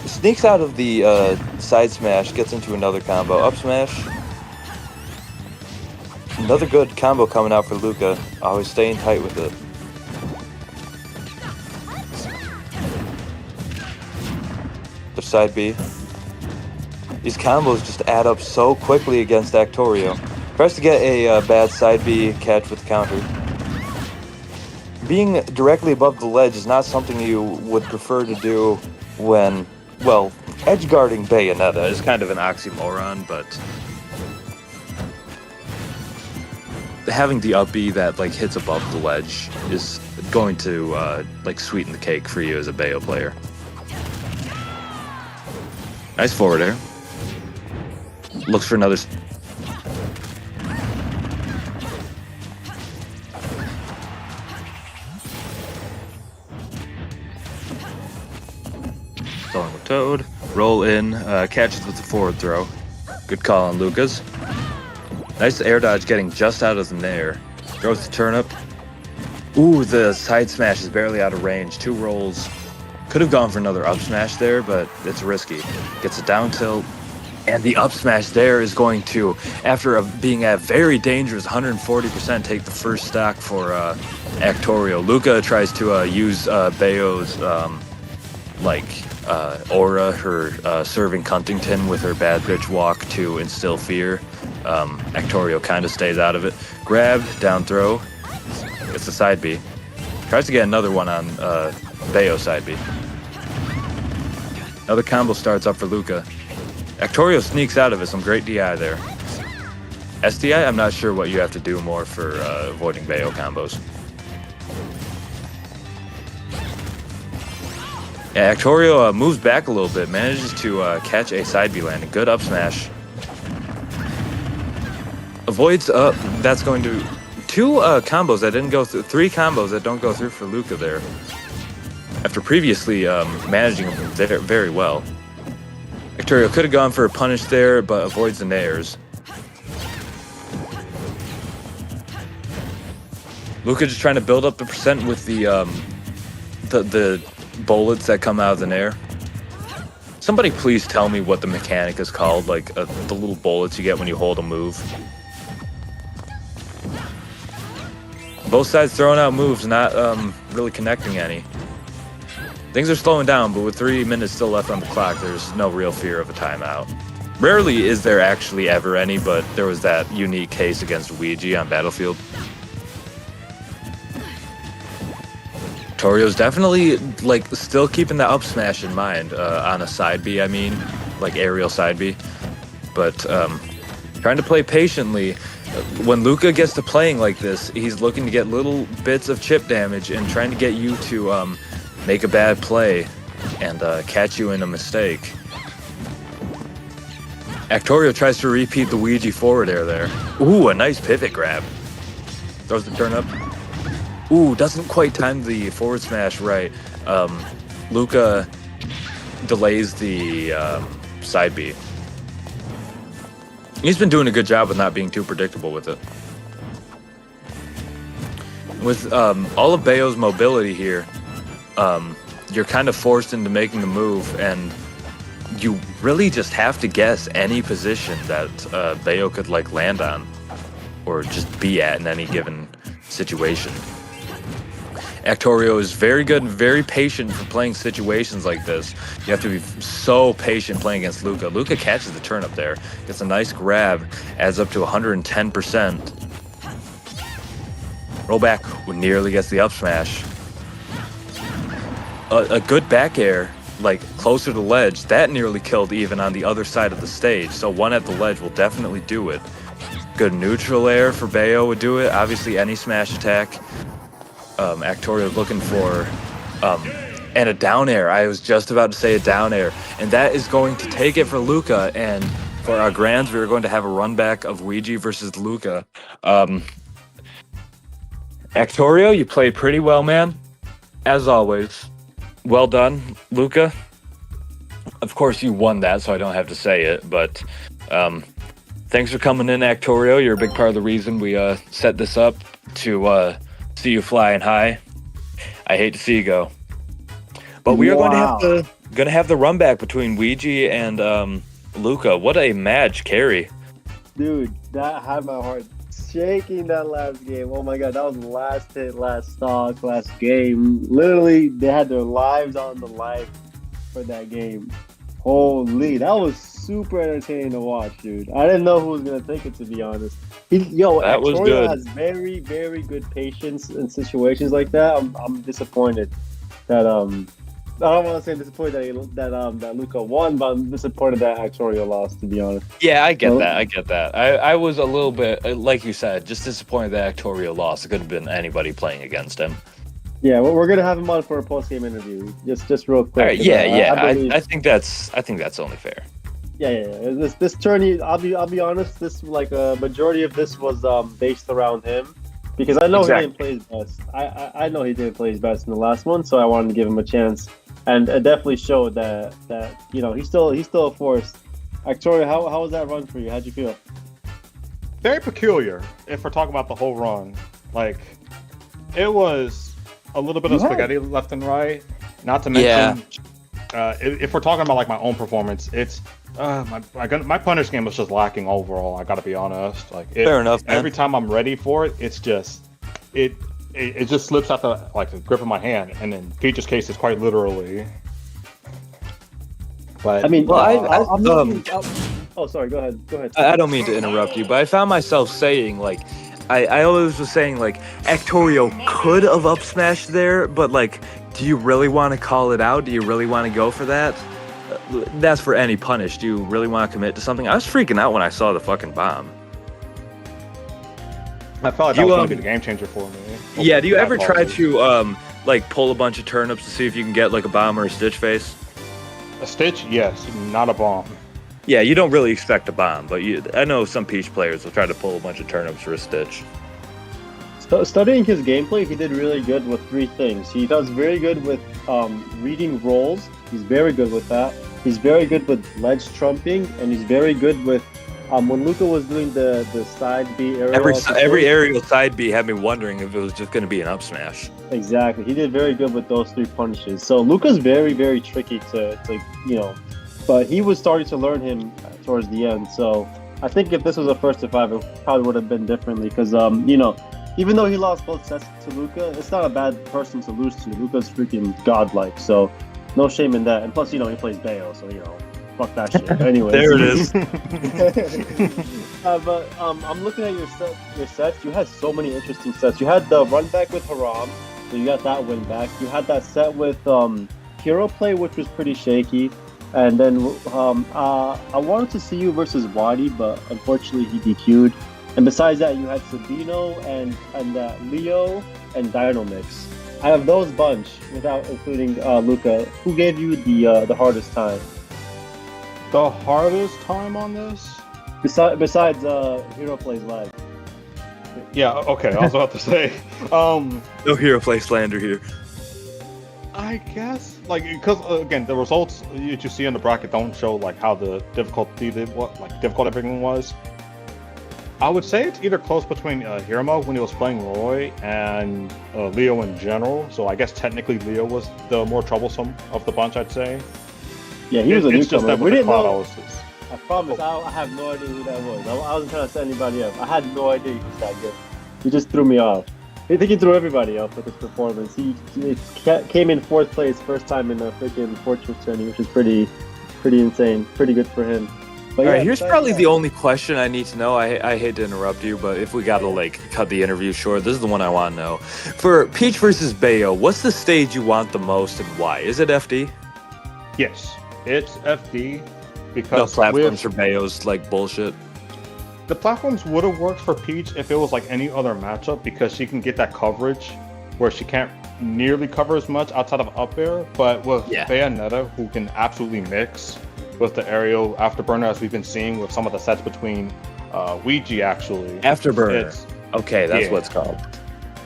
Sneaks out of the side smash, gets into another combo. Up smash. Another good combo coming out for Luca. Always staying tight with it. The side B. These combos just add up so quickly against Actorio. Tries to get a bad side B catch with the counter. Being directly above the ledge is not something you would prefer to do when, well, edge guarding Bayonetta is kind of an oxymoron, but having the up B that like hits above the ledge is going to like sweeten the cake for you as a Bayo player. Nice forward air. Looks for another. Going with Toad. Roll in. Catches with the forward throw. Good call on Lucas. Nice air dodge getting just out of the nair. Throws the turnip. Ooh, the side smash is barely out of range. 2 rolls. Could have gone for another up smash there, but it's risky. Gets a down tilt. And the up smash there is going to, after being at very dangerous 140%, take the first stock for Actorio. Luca tries to use Bayo's aura, her serving Huntington with her bad bitch walk to instill fear. Actorio kind of stays out of it. Grab, down throw. Gets the side B. Tries to get another one on Bayo side B. Another combo starts up for Luca. Actorio sneaks out of it, some great DI there. SDI, I'm not sure what you have to do more for avoiding Bayo combos. Yeah, Actorio moves back a little bit, manages to catch a side B landing. Good up smash. Avoids up, that's going to... 2 combos that didn't go through, 3 combos that don't go through for Luca there. After previously managing him very well. Actorio could have gone for a punish there, but avoids the nairs. Luca just trying to build up the percent with the bullets that come out of the nair. Somebody please tell me what the mechanic is called, like the little bullets you get when you hold a move. Both sides throwing out moves, not really connecting any. Things are slowing down, but with 3 minutes still left on the clock, there's no real fear of a timeout. Rarely is there actually ever any, but there was that unique case against Ouija on Battlefield. Torio's definitely, like, still keeping the up smash in mind on a side B, I mean, like aerial side B. But trying to play patiently. When Luca gets to playing like this, he's looking to get little bits of chip damage and trying to get you to make a bad play and catch you in a mistake. Actorio tries to repeat the Ouija forward air there. Ooh, a nice pivot grab. Throws the turn up. Ooh, doesn't quite time the forward smash right. Luca delays the side B. He's been doing a good job with not being too predictable with it. With all of Bayo's mobility here, you're kind of forced into making the move, and you really just have to guess any position that Bayo could like land on or just be at in any given situation. Actorio is very good and very patient for playing situations like this. You have to be so patient playing against Luca. Luca catches the turn up there, gets a nice grab, adds up to 110%. Roll back, nearly gets the up smash. A good back air, like closer to the ledge, that nearly killed even on the other side of the stage. So one at the ledge will definitely do it. Good neutral air for Bayo would do it. Obviously any smash attack. Actorio looking for and a down air. I was just about to say a down air, and that is going to take it for Luca. And for our grands, we are going to have a run back of Ouija versus Luca. Actorio, you played pretty well, man. As always, well done, Luca. Of course, you won that, so I don't have to say it. But thanks for coming in, Actorio. You're a big part of the reason we set this up to see you flying high. I hate to see you go, but we are going to have the run back between Ouija and Luca. What a match, Carry. Dude, that had my heart shaking that last game. Oh my god, that was last hit, last stock, last game. Literally, they had their lives on the line for that game. Holy, that was super entertaining to watch, dude. I didn't know who was gonna take it, to be honest. That was good. Has very, very good patience in situations like that. I'm disappointed that I don't want to say disappointed that Luca won, but I'm disappointed that Actorio lost, to be honest. Yeah, I get that. I was a little bit, like you said, just disappointed that Actorio lost. It could have been anybody playing against him. Yeah, we're gonna have him on for a post-game interview. Just real quick. All right, I think that's only fair. Yeah. This tourney, I'll be honest. This a majority of this was based around him. Because I know he didn't play his best. I know he didn't play his best in the last one, so I wanted to give him a chance. And it definitely showed that he's still a force. Actorio, how was that run for you? How'd you feel? Very peculiar, if we're talking about the whole run. Like, it was a little bit of spaghetti left and right. Not to mention, if we're talking about like my own performance, it's my punish game was just lacking overall. I gotta be honest. Like, fair enough, man. Every time I'm ready for it, it's just it just slips out the grip of my hand, and in Peach's case, it's quite literally. But I mean, well, sorry. Go ahead. I don't mean to interrupt you, but I found myself saying like, I always was saying like, Actorio could have up smashed there, but like, do you really want to call it out? Do you really want to go for that? That's for any punish. Do you really want to commit to something? I was freaking out when I saw the fucking bomb. I felt like that was going to be the game changer for me. Yeah, do you ever try to like pull a bunch of turnips to see if you can get like a bomb or a stitch face? A stitch, yes, not a bomb. Yeah, you don't really expect a bomb, but I know some Peach players will try to pull a bunch of turnips for a stitch. Studying his gameplay, he did really good with three things. He does very good with reading rolls. He's very good with that. He's very good with ledge trumping, and he's very good with when Luca was doing the side B aerial. Every aerial side B had me wondering if it was just going to be an up smash. Exactly, he did very good with those three punishes. So Luca's very, very tricky to but he was starting to learn him towards the end. So I think if this was a first to five, it probably would have been differently because even though he lost both sets to Luca, it's not a bad person to lose to. Luca's freaking godlike, so no shame in that. And plus, he plays Bayo, so fuck that shit. Anyways, there it is. But I'm looking at your sets. You had so many interesting sets. You had the run back with Haram, so you got that win back. You had that set with Hero Play, which was pretty shaky. And then I wanted to see you versus Wadi, but unfortunately he DQ'd. And besides that, you had Sabino and Leo and Dynamix. Out of those bunch, without including Luca, who gave you the hardest time? The hardest time on this? Besides Hero Plays Live. Yeah, okay, I was about to say. No Hero Play slander here. I guess, because again, the results you see in the bracket don't show how the difficult everything was. I would say it's either close between Hiramo when he was playing Roy and Leo in general. So I guess technically Leo was the more troublesome of the bunch, I'd say. Yeah, he was a newcomer. We didn't know. I promise, I have no idea who that was. I wasn't trying to set anybody up. I had no idea he was that good. He just threw me off. I think he threw everybody off with his performance. He came in fourth place first time in a freaking Fortress tourney, which is pretty insane. Pretty good for him. But all right, here's probably the only question I need to know. I hate to interrupt you, but if we gotta cut the interview short, this is the one I want to know. For Peach versus Bayo, what's the stage you want the most and why? Is it FD? Yes, it's FD because no platforms for Bayo's bullshit. The platforms would have worked for Peach if it was any other matchup because she can get that coverage where she can't nearly cover as much outside of up air. But with Bayonetta, who can absolutely mix with the aerial afterburner, as we've been seeing with some of the sets between Ouija, actually. Afterburner. Okay, that's what it's called.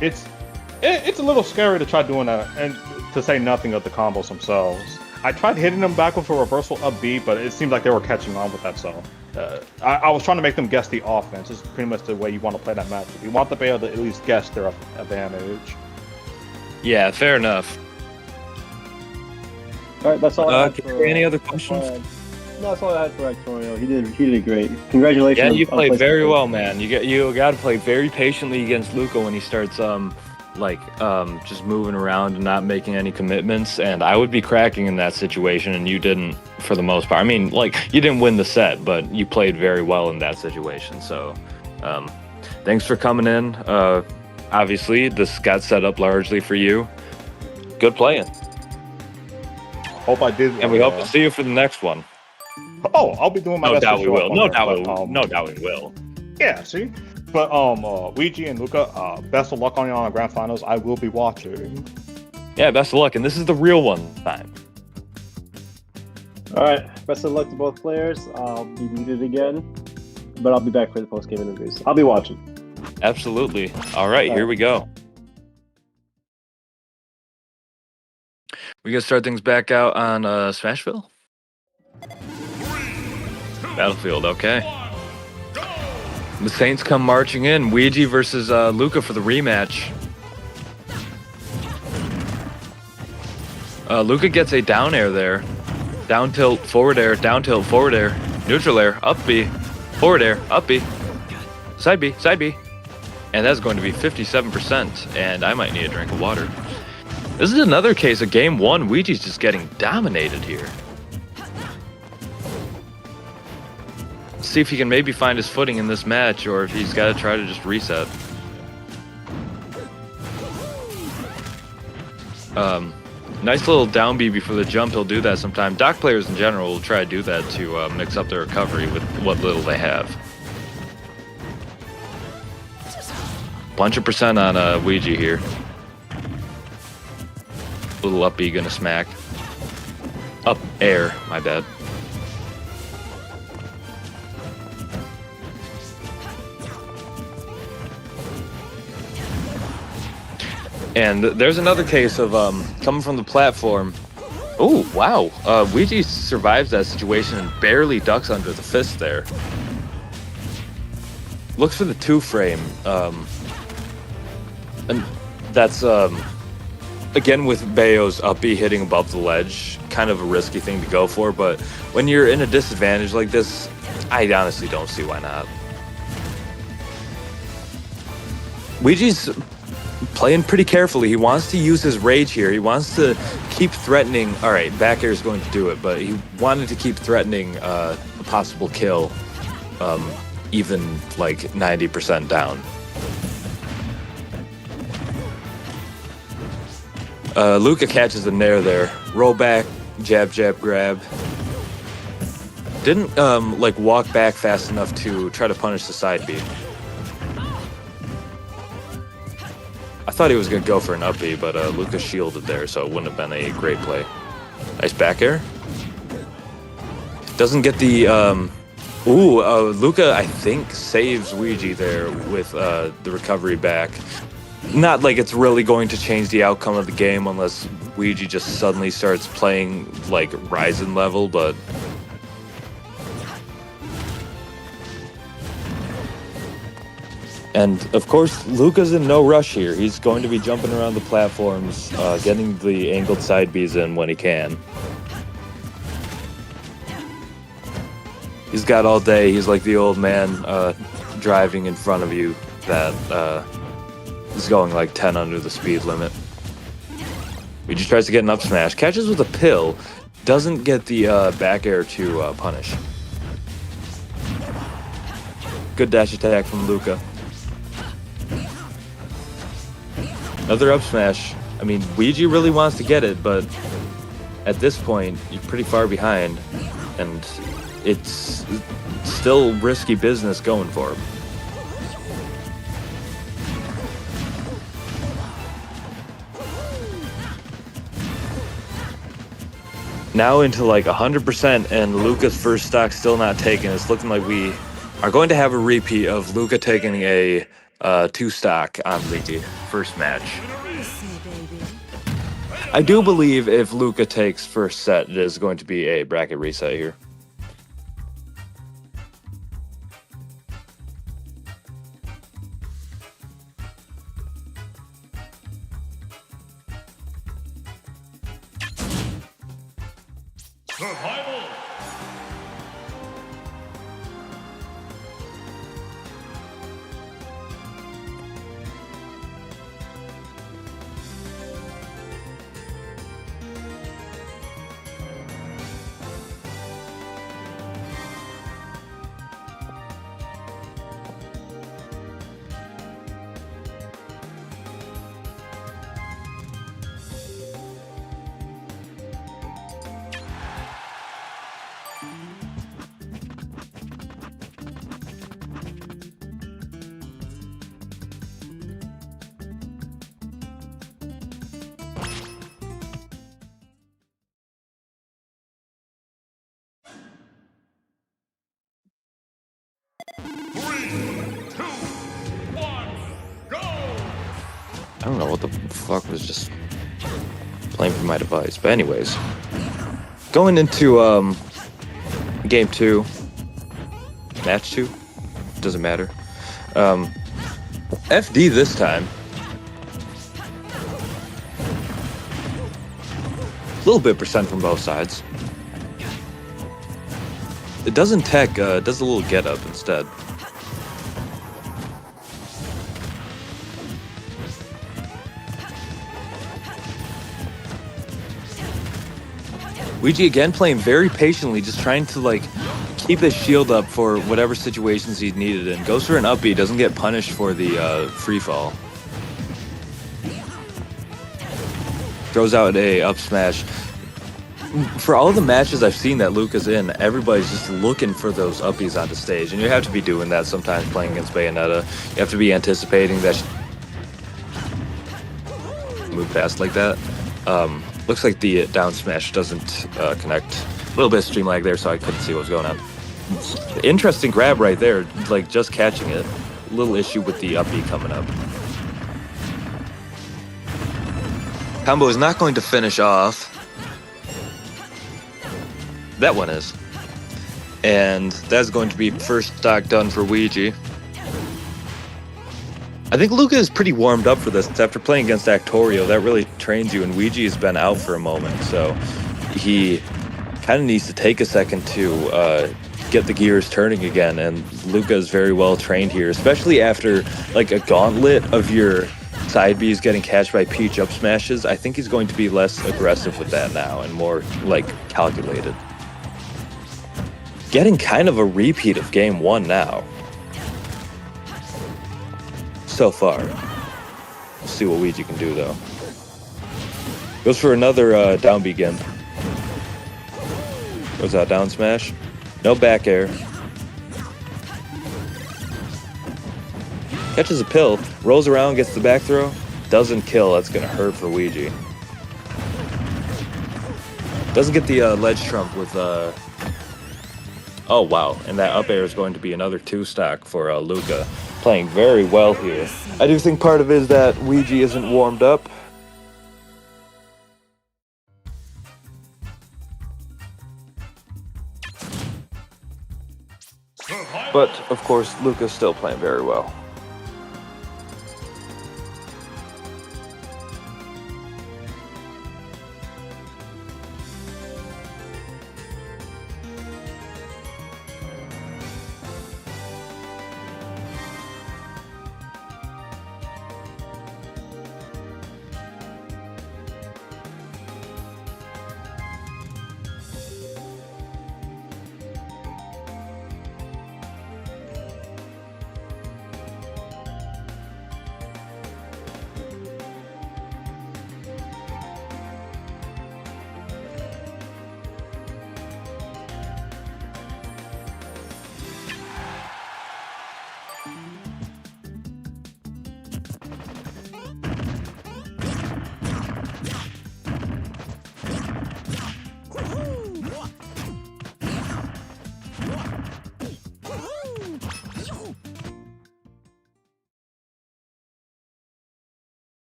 It's a little scary to try doing that, and to say nothing of the combos themselves. I tried hitting them back with a reversal up B, but it seemed like they were catching on with that. So I was trying to make them guess the offense. This is pretty much the way you want to play that match. You want to be able to at least guess their advantage. Yeah, fair enough. All right, that's all. I had for, any other questions? No, that's all I had for Antonio. He did great. Congratulations. Yeah, you on played very placing well, man. You got to play very patiently against Luca when he starts just moving around and not making any commitments. And I would be cracking in that situation, and you didn't for the most part. I mean, like, you didn't win the set, but you played very well in that situation. So, thanks for coming in. Obviously, this got set up largely for you. Good playing. Hope I did. And we hope to see you for the next one. Oh, I'll be doing my No best. doubt we will. No doubt we will. Yeah, see? But Ouija and Luca, best of luck on you on the grand finals. I will be watching. Yeah, best of luck. And this is the real one time. All right, best of luck to both players. I'll be muted again, but I'll be back for the post-game interviews. I'll be watching. Absolutely. All right, here we go. We gonna start things back out on Smashville? Battlefield, okay. The Saints come marching in. Ouija versus Luca for the rematch. Luca gets a down air there. Down tilt, forward air, down tilt, forward air, neutral air, up B, forward air, up B, side B, side B. And that's going to be 57%, and I might need a drink of water. This is another case of game one. Ouija's just getting dominated here. See if he can maybe find his footing in this match, or if he's got to try to just reset. Nice little down B before the jump. He'll do that sometime. Dock players in general will try to do that to mix up their recovery with what little they have. Bunch of percent on Ouija here. Little up B gonna smack. Up air, my bad. And there's another case of coming from the platform. Oh, wow. Ouija survives that situation and barely ducks under the fist there. Looks for the two frame. And that's, again, with Bayo's up B hitting above the ledge, kind of a risky thing to go for. But when you're in a disadvantage like this, I honestly don't see why not. Ouija's playing pretty carefully. He wants to use his rage here. He wants to keep threatening. All right, back air is going to do it, but he wanted to keep threatening a possible kill, even like 90% down. Luca catches the nair there. Roll back, jab, jab, grab. Didn't like walk back fast enough to try to punish the side B. I thought he was going to go for an up B, but Luca shielded there, so it wouldn't have been a great play. Nice back air. Doesn't get the... Luca, I think, saves Ouija there with the recovery back. Not like it's really going to change the outcome of the game unless Ouija just suddenly starts playing like Ryzen level, but... And, of course, Luca's in no rush here. He's going to be jumping around the platforms, getting the angled side Bs in when he can. He's got all day. He's like the old man driving in front of you that is going like 10 under the speed limit. He just tries to get an up smash. Catches with a pill. Doesn't get the back air to punish. Good dash attack from Luca. Another up smash. I mean, Ouija really wants to get it, but at this point, you're pretty far behind, and it's still risky business going for him. Now into like 100%, and Luca's first stock still not taken. It's looking like we are going to have a repeat of Luca taking a 2 stock on the first match. I do believe if Luca takes first set, it is going to be a bracket reset here. Survival. Go! I don't know what the fuck was just playing from my device. But anyways, going into game 2, match 2, doesn't matter. FD this time. A little bit percent from both sides. It doesn't tech, it does a little get up instead. Ouija again playing very patiently, just trying to like keep his shield up for whatever situations he needed in. Goes for an up B, doesn't get punished for the free fall. Throws out a up smash. For all the matches I've seen that Luca's in, everybody's just looking for those uppies on the stage, and you have to be doing that sometimes playing against Bayonetta. You have to be anticipating that move past like that. Looks like the down smash doesn't connect. A little bit of stream lag there, so I couldn't see what was going on. Interesting grab right there, like just catching it. Little issue with the up B coming up. Combo is not going to finish off. That one is. And that's going to be first stock done for Ouija. I think Luca is pretty warmed up for this. After playing against Actorio, that really trains you, and Ouija has been out for a moment, so he kind of needs to take a second to get the gears turning again, and Luca is very well trained here, especially after like a gauntlet of your side B's getting catched by Peach up smashes. I think he's going to be less aggressive with that now and more like calculated. Getting kind of a repeat of game 1 now. So far. We'll see what Ouija can do though. Goes for another down B gimp. Goes out down smash. No back air. Catches a pill. Rolls around, gets the back throw. Doesn't kill. That's going to hurt for Ouija. Doesn't get the ledge trump with... Oh, wow. And that up air is going to be another 2-stock for Luca. Playing very well here. I do think part of it is that Ouija isn't warmed up. But, of course, Luca's still playing very well.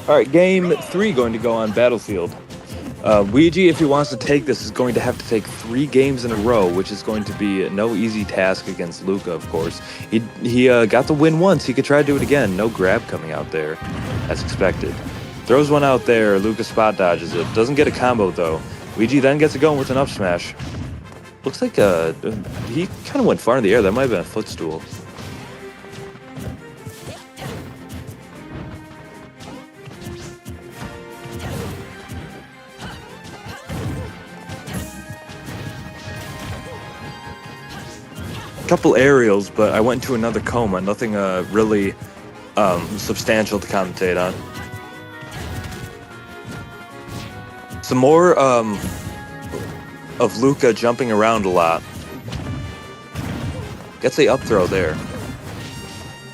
All right, game 3 going to go on Battlefield. Ouija, if he wants to take this, is going to have to take 3 games in a row, which is going to be no easy task against Luca, of course. He got the win once. He could try to do it again. No grab coming out there, as expected. Throws one out there. Luca spot dodges it. Doesn't get a combo, though. Ouija then gets it going with an up smash. Looks like he kind of went far in the air. That might have been a footstool. Couple aerials, but I went into another coma. Nothing really substantial to commentate on. Some more of Luca jumping around a lot. Gets the up throw there.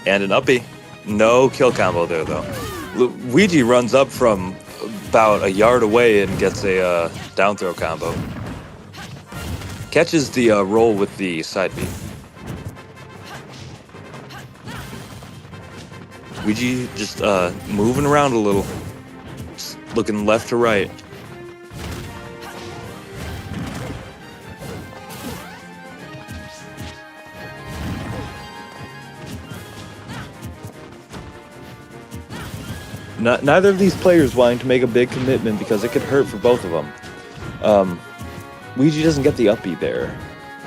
And an uppie. No kill combo there, though. Ouija runs up from about a yard away and gets a down throw combo. Catches the roll with the side B. Ouija just moving around a little, just looking left to right. Neither of these players wanting to make a big commitment because it could hurt for both of them. Ouija doesn't get the uppie there,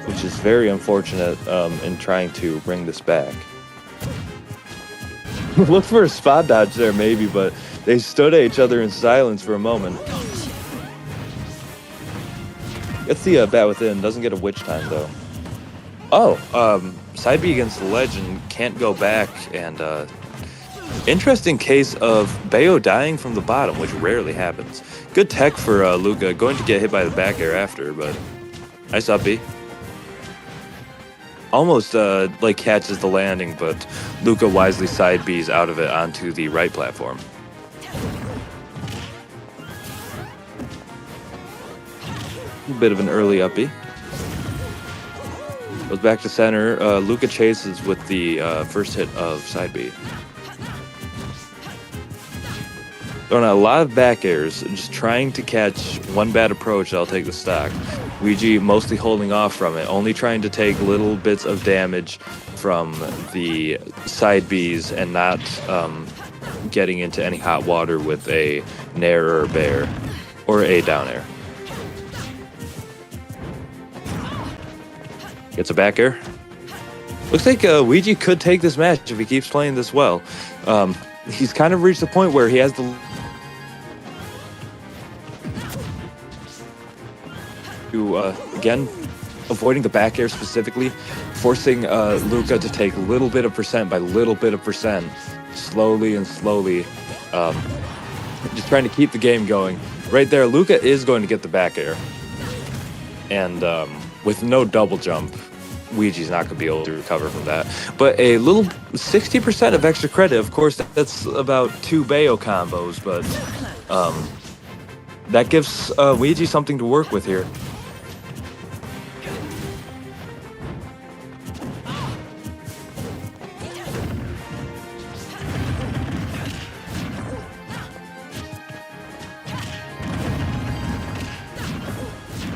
which is very unfortunate in trying to bring this back. Look for a spot dodge there, maybe, but they stood at each other in silence for a moment. Gets the bat within, doesn't get a witch time, though. Oh, side B against the legend, can't go back, and interesting case of Bayo dying from the bottom, which rarely happens. Good tech for Luca, going to get hit by the back air after, but nice up B. Almost like catches the landing, but Luca wisely side B's out of it onto the right platform. A bit of an early uppie. Goes back to center. Luca chases with the first hit of side B. Throwing out a lot of back airs, just trying to catch one bad approach. I'll take the stock. Ouija mostly holding off from it, only trying to take little bits of damage from the side Bs and not getting into any hot water with a nair or bear or a down air. Gets a back air. Looks like Ouija could take this match if he keeps playing this well. He's kind of reached the point where he has the again, avoiding the back air specifically, forcing Luca to take little bit of percent by little bit of percent, slowly and slowly, just trying to keep the game going. Right there, Luca is going to get the back air, and with no double jump, Ouija's not going to be able to recover from that. But a little 60% of extra credit, of course, that's about 2 Bayo combos, but that gives Ouija something to work with here.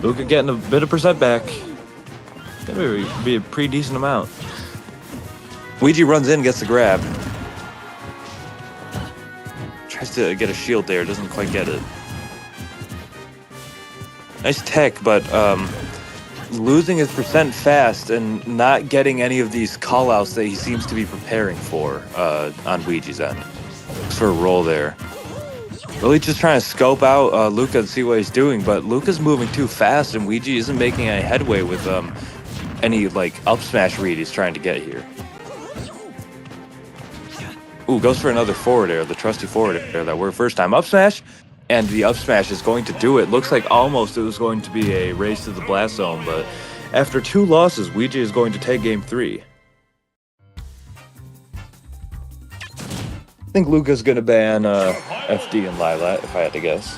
Luca getting a bit of percent back. Gonna be a pretty decent amount. Ouija runs in, gets the grab. Tries to get a shield there, doesn't quite get it. Nice tech, but losing his percent fast and not getting any of these callouts that he seems to be preparing for on Ouija's end. Looks for a roll there. Really just trying to scope out Luca and see what he's doing, but Luca's moving too fast and Ouija isn't making any headway with any like up smash read he's trying to get here. Ooh, goes for another forward air, the trusty forward air that worked first time. Up smash, and the up smash is going to do it. Looks like almost it was going to be a race to the blast zone, but after 2 losses, Ouija is going to take game 3. I think Luca's going to ban FD and Lilat, if I had to guess.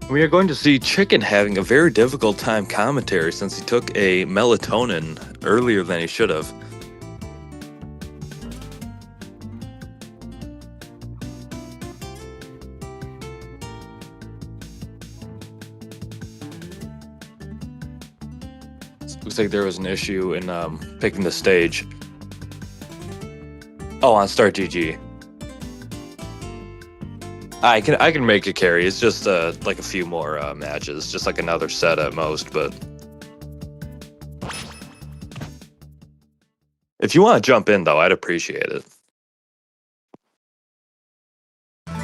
We are going to see Chicken having a very difficult time commentary since he took a melatonin earlier than he should have. Looks like there was an issue in picking the stage. Oh, on Start GG. I can make a carry. It's just like a few more matches, just like another set at most. But if you want to jump in, though, I'd appreciate it. 3,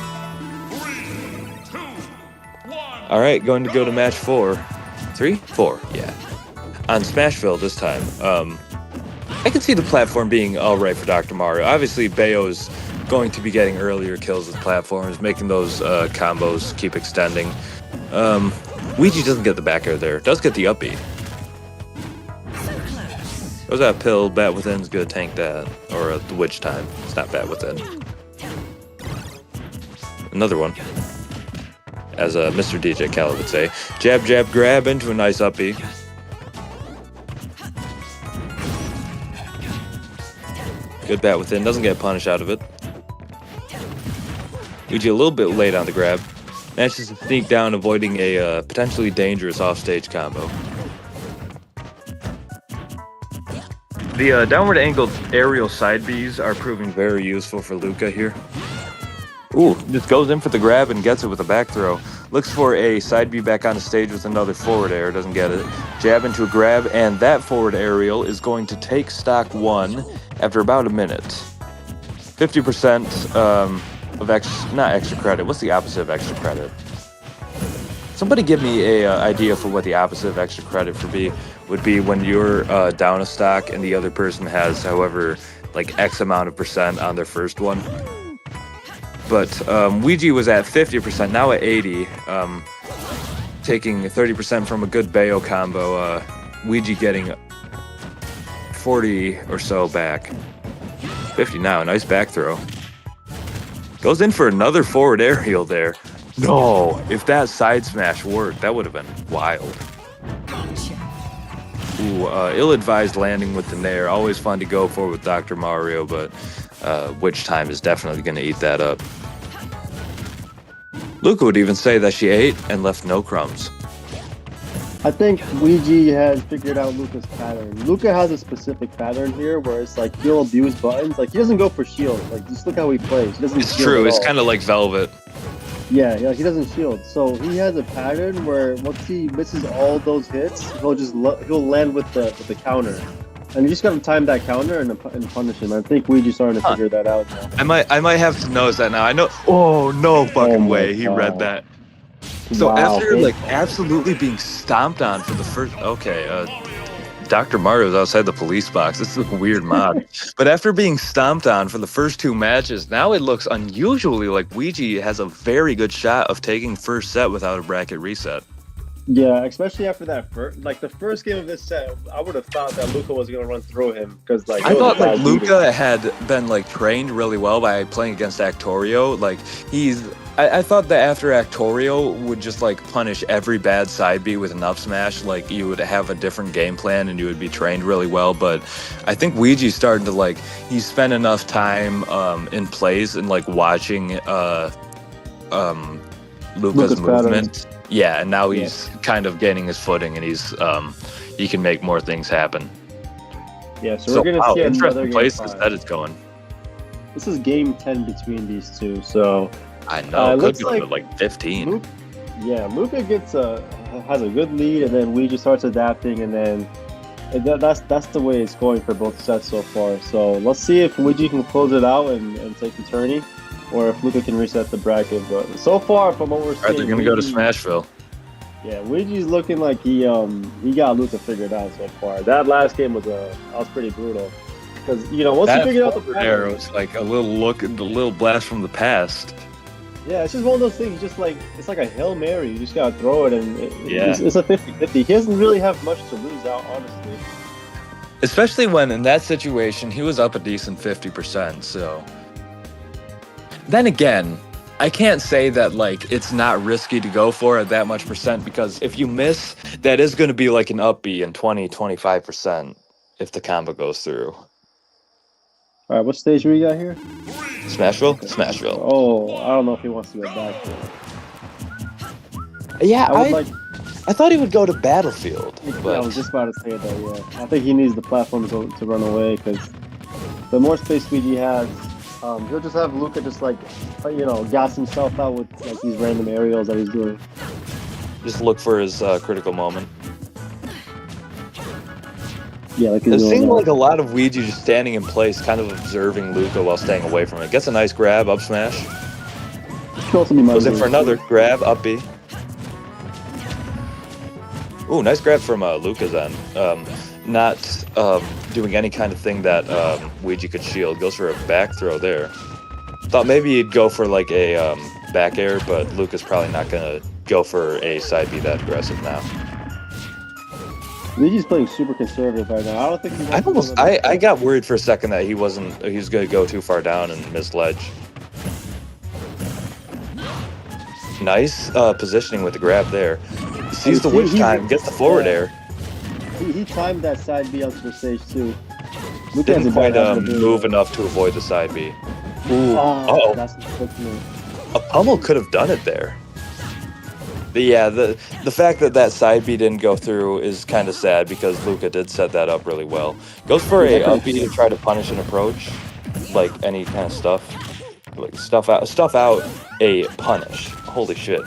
2, 1. All right, going to go to match 4, 3, 4. Yeah, on Smashville this time. I can see the platform being all right for Dr. Mario. Obviously, Bayo's going to be getting earlier kills with platforms, making those combos keep extending. Ouija doesn't get the back air there. Does get the up B. Goes that pill. Bat Within's good. Tank that. Or the Witch Time. It's not Bat Within. Another one. As Mr. DJ Khaled would say. Jab, jab, grab into a nice up B. Good Bat Within. Doesn't get punish out of it. Ouija a little bit late on the grab. Manages to sneak down, avoiding a potentially dangerous offstage combo. The downward angled aerial side Bs are proving very useful for Luca here. Ooh, just goes in for the grab and gets it with a back throw. Looks for a side B back on the stage with another forward air, doesn't get it. Jab into a grab, and that forward aerial is going to take stock 1 after about a minute. 50% of not extra credit. What's the opposite of extra credit? Somebody give me a idea for what the opposite of extra credit would be when you're down a stock and the other person has, however, like X amount of percent on their first one. But Ouija was at 50%, now at 80, taking 30% from a good Bayo combo. Ouija getting 40 or so back. 50 now, nice back throw. Goes in for another forward aerial there. No, if that side smash worked, that would have been wild. Ooh, ill-advised landing with the Nair. Always fun to go for with Dr. Mario, but Witch Time is definitely going to eat that up. Luca would even say that she ate and left no crumbs. I think Ouija has figured out Luca's pattern. Luca has a specific pattern here where it's like he'll abuse buttons. Like he doesn't go for shield. Like just look how he plays. He doesn't. It's true. It's kind of like Velvet. Yeah, he doesn't shield. So he has a pattern where once he misses all those hits, he'll land with the counter, and you just gotta time that counter and punish him. I think Ouija's starting to figure that out now. I might have to notice that now. I know. Oh no fucking way! He read that. So Wow, after like absolutely being stomped on for the first, Dr. Mario's outside the police box. This is a weird mod. But after being stomped on for the first 2 matches, now it looks unusually like Ouija has a very good shot of taking first set without a bracket reset. Yeah, especially after that the first game of this set, I would have thought that Luca was gonna run through him because like I thought like Luca had been like trained really well by playing against Actorio. Like I thought that after Actorio would just like punish every bad side B with an up smash, like you would have a different game plan and you would be trained really well. But I think Ouija's starting to like he's spent enough time in plays and like watching Luca's movement. Patterns. Yeah, and now he's kind of gaining his footing and he can make more things happen. Yeah, so we're gonna see another game place that is going. This is game 10 between these two, so I know. It could be like 15. Luca has a good lead, and then Ouija starts adapting, and then that's the way it's going for both sets so far. So let's see if Ouija can close it out and take the tourney, or if Luca can reset the bracket. But so far, from what we're seeing, they're gonna go to Smashville. Yeah, Ouija's looking like he got Luca figured out so far. That last game was pretty brutal. Because once you figured out the pattern, it was like a little blast from the past. Yeah, it's just one of those things. Just like it's like a Hail Mary. You just gotta throw it, and it's a 50-50. He doesn't really have much to lose out, honestly. Especially when in that situation he was up a decent 50%. So then again, I can't say that like it's not risky to go for at that much percent, because if you miss, that is going to be like an up B in 20-25% if the combo goes through. All right, what stage do we got here? Smashville? Smashville. Oh, I don't know if he wants to go back there. Yeah, I I thought he would go to Battlefield. I But was just about to say that. Yeah, I think he needs the platform to run away, because the more space Luigi has, he'll just have Luca just like, gas himself out with like these random aerials that he's doing. just look for his critical moment. Yeah, like It he's doing seemed now. like a lot of Ouija just standing in place, kind of observing Luca while staying away from it. Gets a nice grab, up smash. Could also be Goes in Mario. for another grab, up B. Ooh, nice grab from Luca's end. Not doing any kind of thing that Ouija could shield. Goes for a back throw there. Thought maybe he'd go for like a back air, but Luca's probably not going to go for a side B that aggressive now. Luigi's playing super conservative right now. I don't think he wants to go I got worried for a second that he was going to go too far down and miss ledge. Nice positioning with the grab there. Sees the witch time, gets the forward air. He timed that side B onto the stage too. Luca has Didn't a quite bad habit of doing move that. enough to avoid the side B. Ooh, Oh, that's unfortunate. a pummel could have done it there. But yeah, the fact that that side B didn't go through is kind of sad, because Luca did set that up really well. Goes for a up B to try to punish an approach, like any kind of stuff, like stuff out a punish. Holy shit!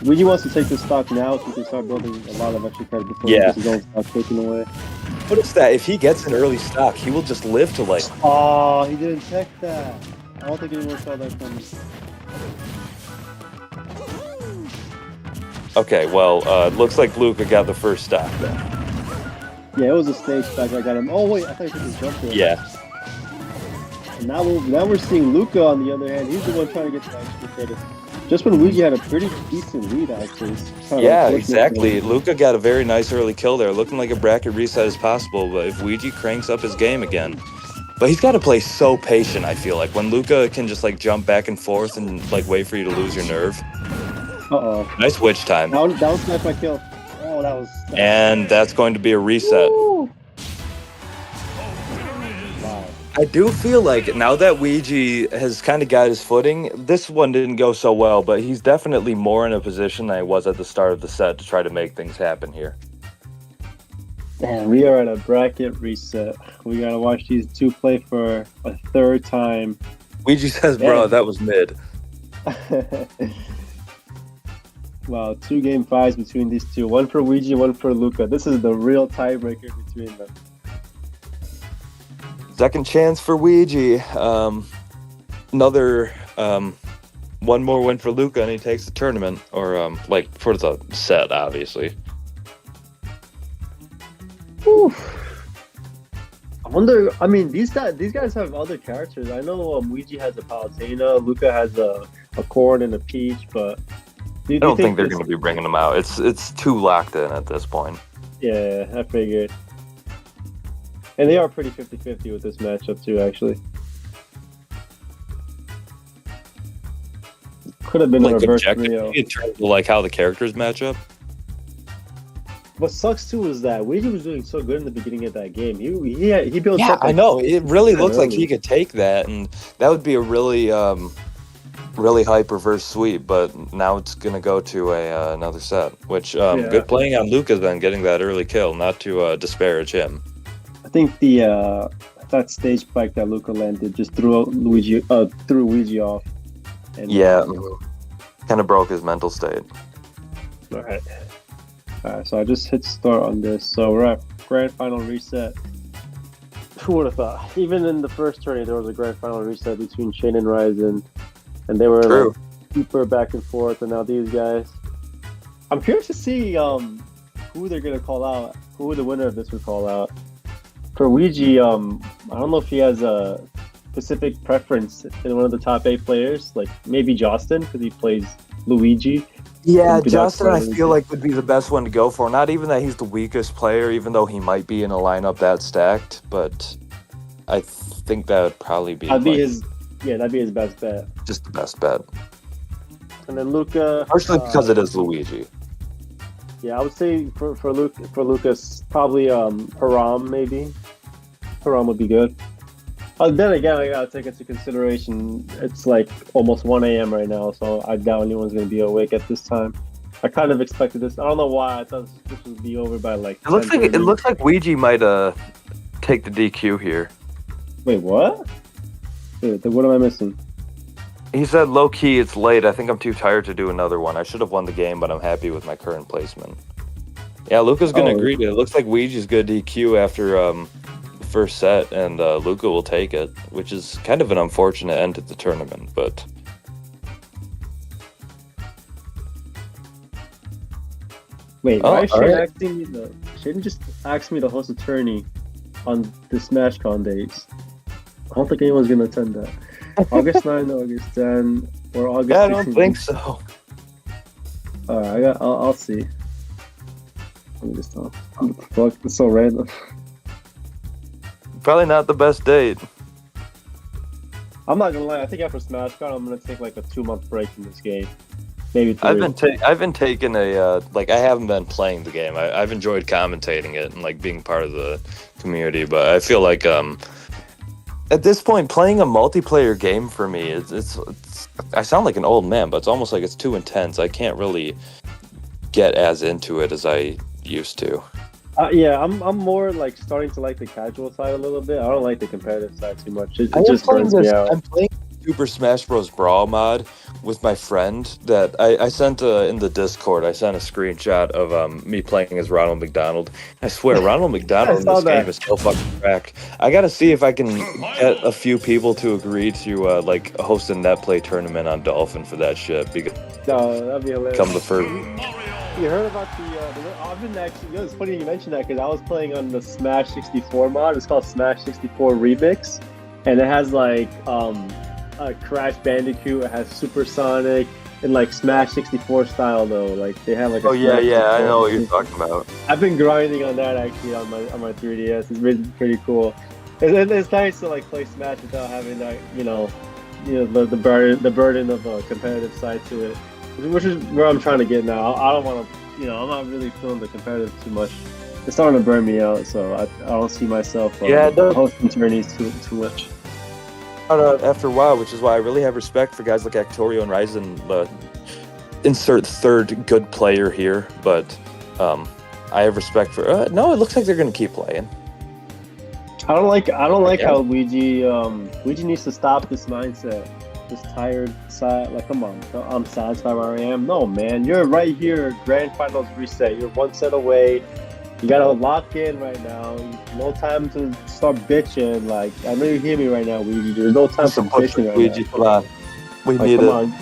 Luigi wants to take this stock now so he can start building a lot of extra credit before Yeah. he gets his own stock taken away. Notice that if he gets an early stock, he will just live to like. Oh, he didn't check that. I don't think anyone saw that coming. Okay, well, looks like Luca got the first stock then. Yeah, it was a stage back that got him. Oh wait, I thought he took his jump there. Yeah. And now we're seeing Luca on the other hand. He's the one trying to get the extra credit. Just when Luigi had a pretty decent lead, actually. It's kinda Yeah, unfortunate exactly. for him. Luca got a very nice early kill there, looking like a bracket reset is possible, but if Ouija cranks up his game again. But he's got to play so patient, I feel like. When Luca can just like jump back and forth and like wait for you to lose your nerve. Uh-oh. Nice witch time. That was snipe my kill. Oh, that was... And that's going to be a reset. Woo! Wow. I do feel like now that Ouija has kind of got his footing, this one didn't go so well, but he's definitely more in a position than he was at the start of the set to try to make things happen here. Man, we are at a bracket reset. We gotta watch these two play for a third time. Ouija says, bro, Yeah. that was mid. Wow, 2 game 5s between these two. One for Ouija, one for Luca. This is the real tiebreaker between them. Second chance for Ouija. Another one more win for Luca, and he takes the tournament, or like for the set, obviously. Whew. I wonder. I mean, these guys have other characters. I know Ouija has a Palutena, Luca has a corn and a peach, but I don't think they're going to be bringing them out. It's too locked in at this point. Yeah, I figured. And they are pretty 50-50 with this matchup too, actually. Could have been a Like reverse trio. objectively, in terms of like how the characters match up. What sucks too is that Ouija was doing so good in the beginning of that game. He built Yeah, up. I know. It really looks like early. he could take that, and that would be a really really hype reverse sweep. But now it's going to go to another set, which good playing on Luca then, getting that early kill. Not to disparage him. I think that stage spike that Luca landed just threw Ouija off. And, Yeah, kind of broke his mental state. All right. So I just hit start on this. So we're at grand final reset. Who would have thought? Even in the first tourney, there was a grand final reset between Shane and Ryzen, and they were True. like super back and forth. And now these guys, I'm curious to see who they're gonna call out, who the winner of this would call out. For Ouija, I don't know if he has a specific preference in one of the top 8 players, like maybe Justin because he plays Luigi. Yeah, Maybe that's Justin, I what it feel is. like would be the best one to go for. Not even that he's the weakest player, even though he might be in a lineup that stacked, but I think that would probably be. I'd be like- his Yeah, that'd be his best bet. Just the best bet. And then Luca. Partially because it is Luigi. Yeah, I would say for Lucas probably Haram maybe. Haram would be good. Then again, I gotta take into consideration it's like almost 1 a.m. right now, so I doubt anyone's gonna be awake at this time. I kind of expected this. I don't know why. I thought this would be over by like. It looks like Ouija might take the DQ here. Wait, what? Wait, what am I missing? He said, low key, it's late. I think I'm too tired to do another one. I should have won the game, but I'm happy with my current placement. Yeah, Luca's going to agree to it. It looks like Ouija's good DQ after the first set, and Luca will take it, which is kind of an unfortunate end to the tournament, but... Wait, why is Shaden just asked me to host a tourney on the SmashCon days? I don't think anyone's going to attend that. August 9, August 10, or August 16. I don't think so. Alright, I'll see. Let me just talk. Fuck, it's so random. Probably not the best date. I'm not gonna lie, I think after SmashCon, I'm gonna take like a 2-month break from this game. Maybe 3. I've been taking a I haven't been playing the game. I've enjoyed commentating it and like being part of the community, but I feel like at this point playing a multiplayer game for me it's I sound like an old man, but it's almost like it's too intense. I can't really get as into it as I used to. Yeah, I'm more like starting to like the casual side a little bit. I don't like the competitive side too much. It just burns me out. I'm playing Super Smash Bros. Brawl mod with my friend that I sent in the Discord. I sent a screenshot of me playing as Ronald McDonald. I swear, Ronald McDonald in this game is so fucking crack. I gotta see if I can get a few people to agree to like host a net play tournament on Dolphin for that shit. Because that'd be hilarious. Come the first. You heard about I've been actually, it's funny you mentioned that because I was playing on the Smash 64 mod. It's called Smash 64 Remix, and it has like Crash Bandicoot. It has Supersonic and like Smash 64 style though. Like they have like a I know what you're talking about. I've been grinding on that actually on my 3DS. It's been pretty cool. It's nice to like play Smash without having that the burden of a competitive side to it, which is where I'm trying to get now. I don't want to. I'm not really feeling the competitive too much. It's starting to burn me out, so I don't see myself hosting tourneys too much. After a while, which is why I really have respect for guys like Actorio and Ryzen. Insert third good player here, but I have respect for. No, it looks like they're going to keep playing. I don't like how Luigi needs to stop this mindset. This tired side, like, come on, I'm satisfied where I am. No, man, you're right here. Grand Finals reset. You're one set away. You gotta lock in right now. No time to start bitching. Like, I know you hear me right now, Luigi. There's no time for bitching right now. Come on. We need it. On.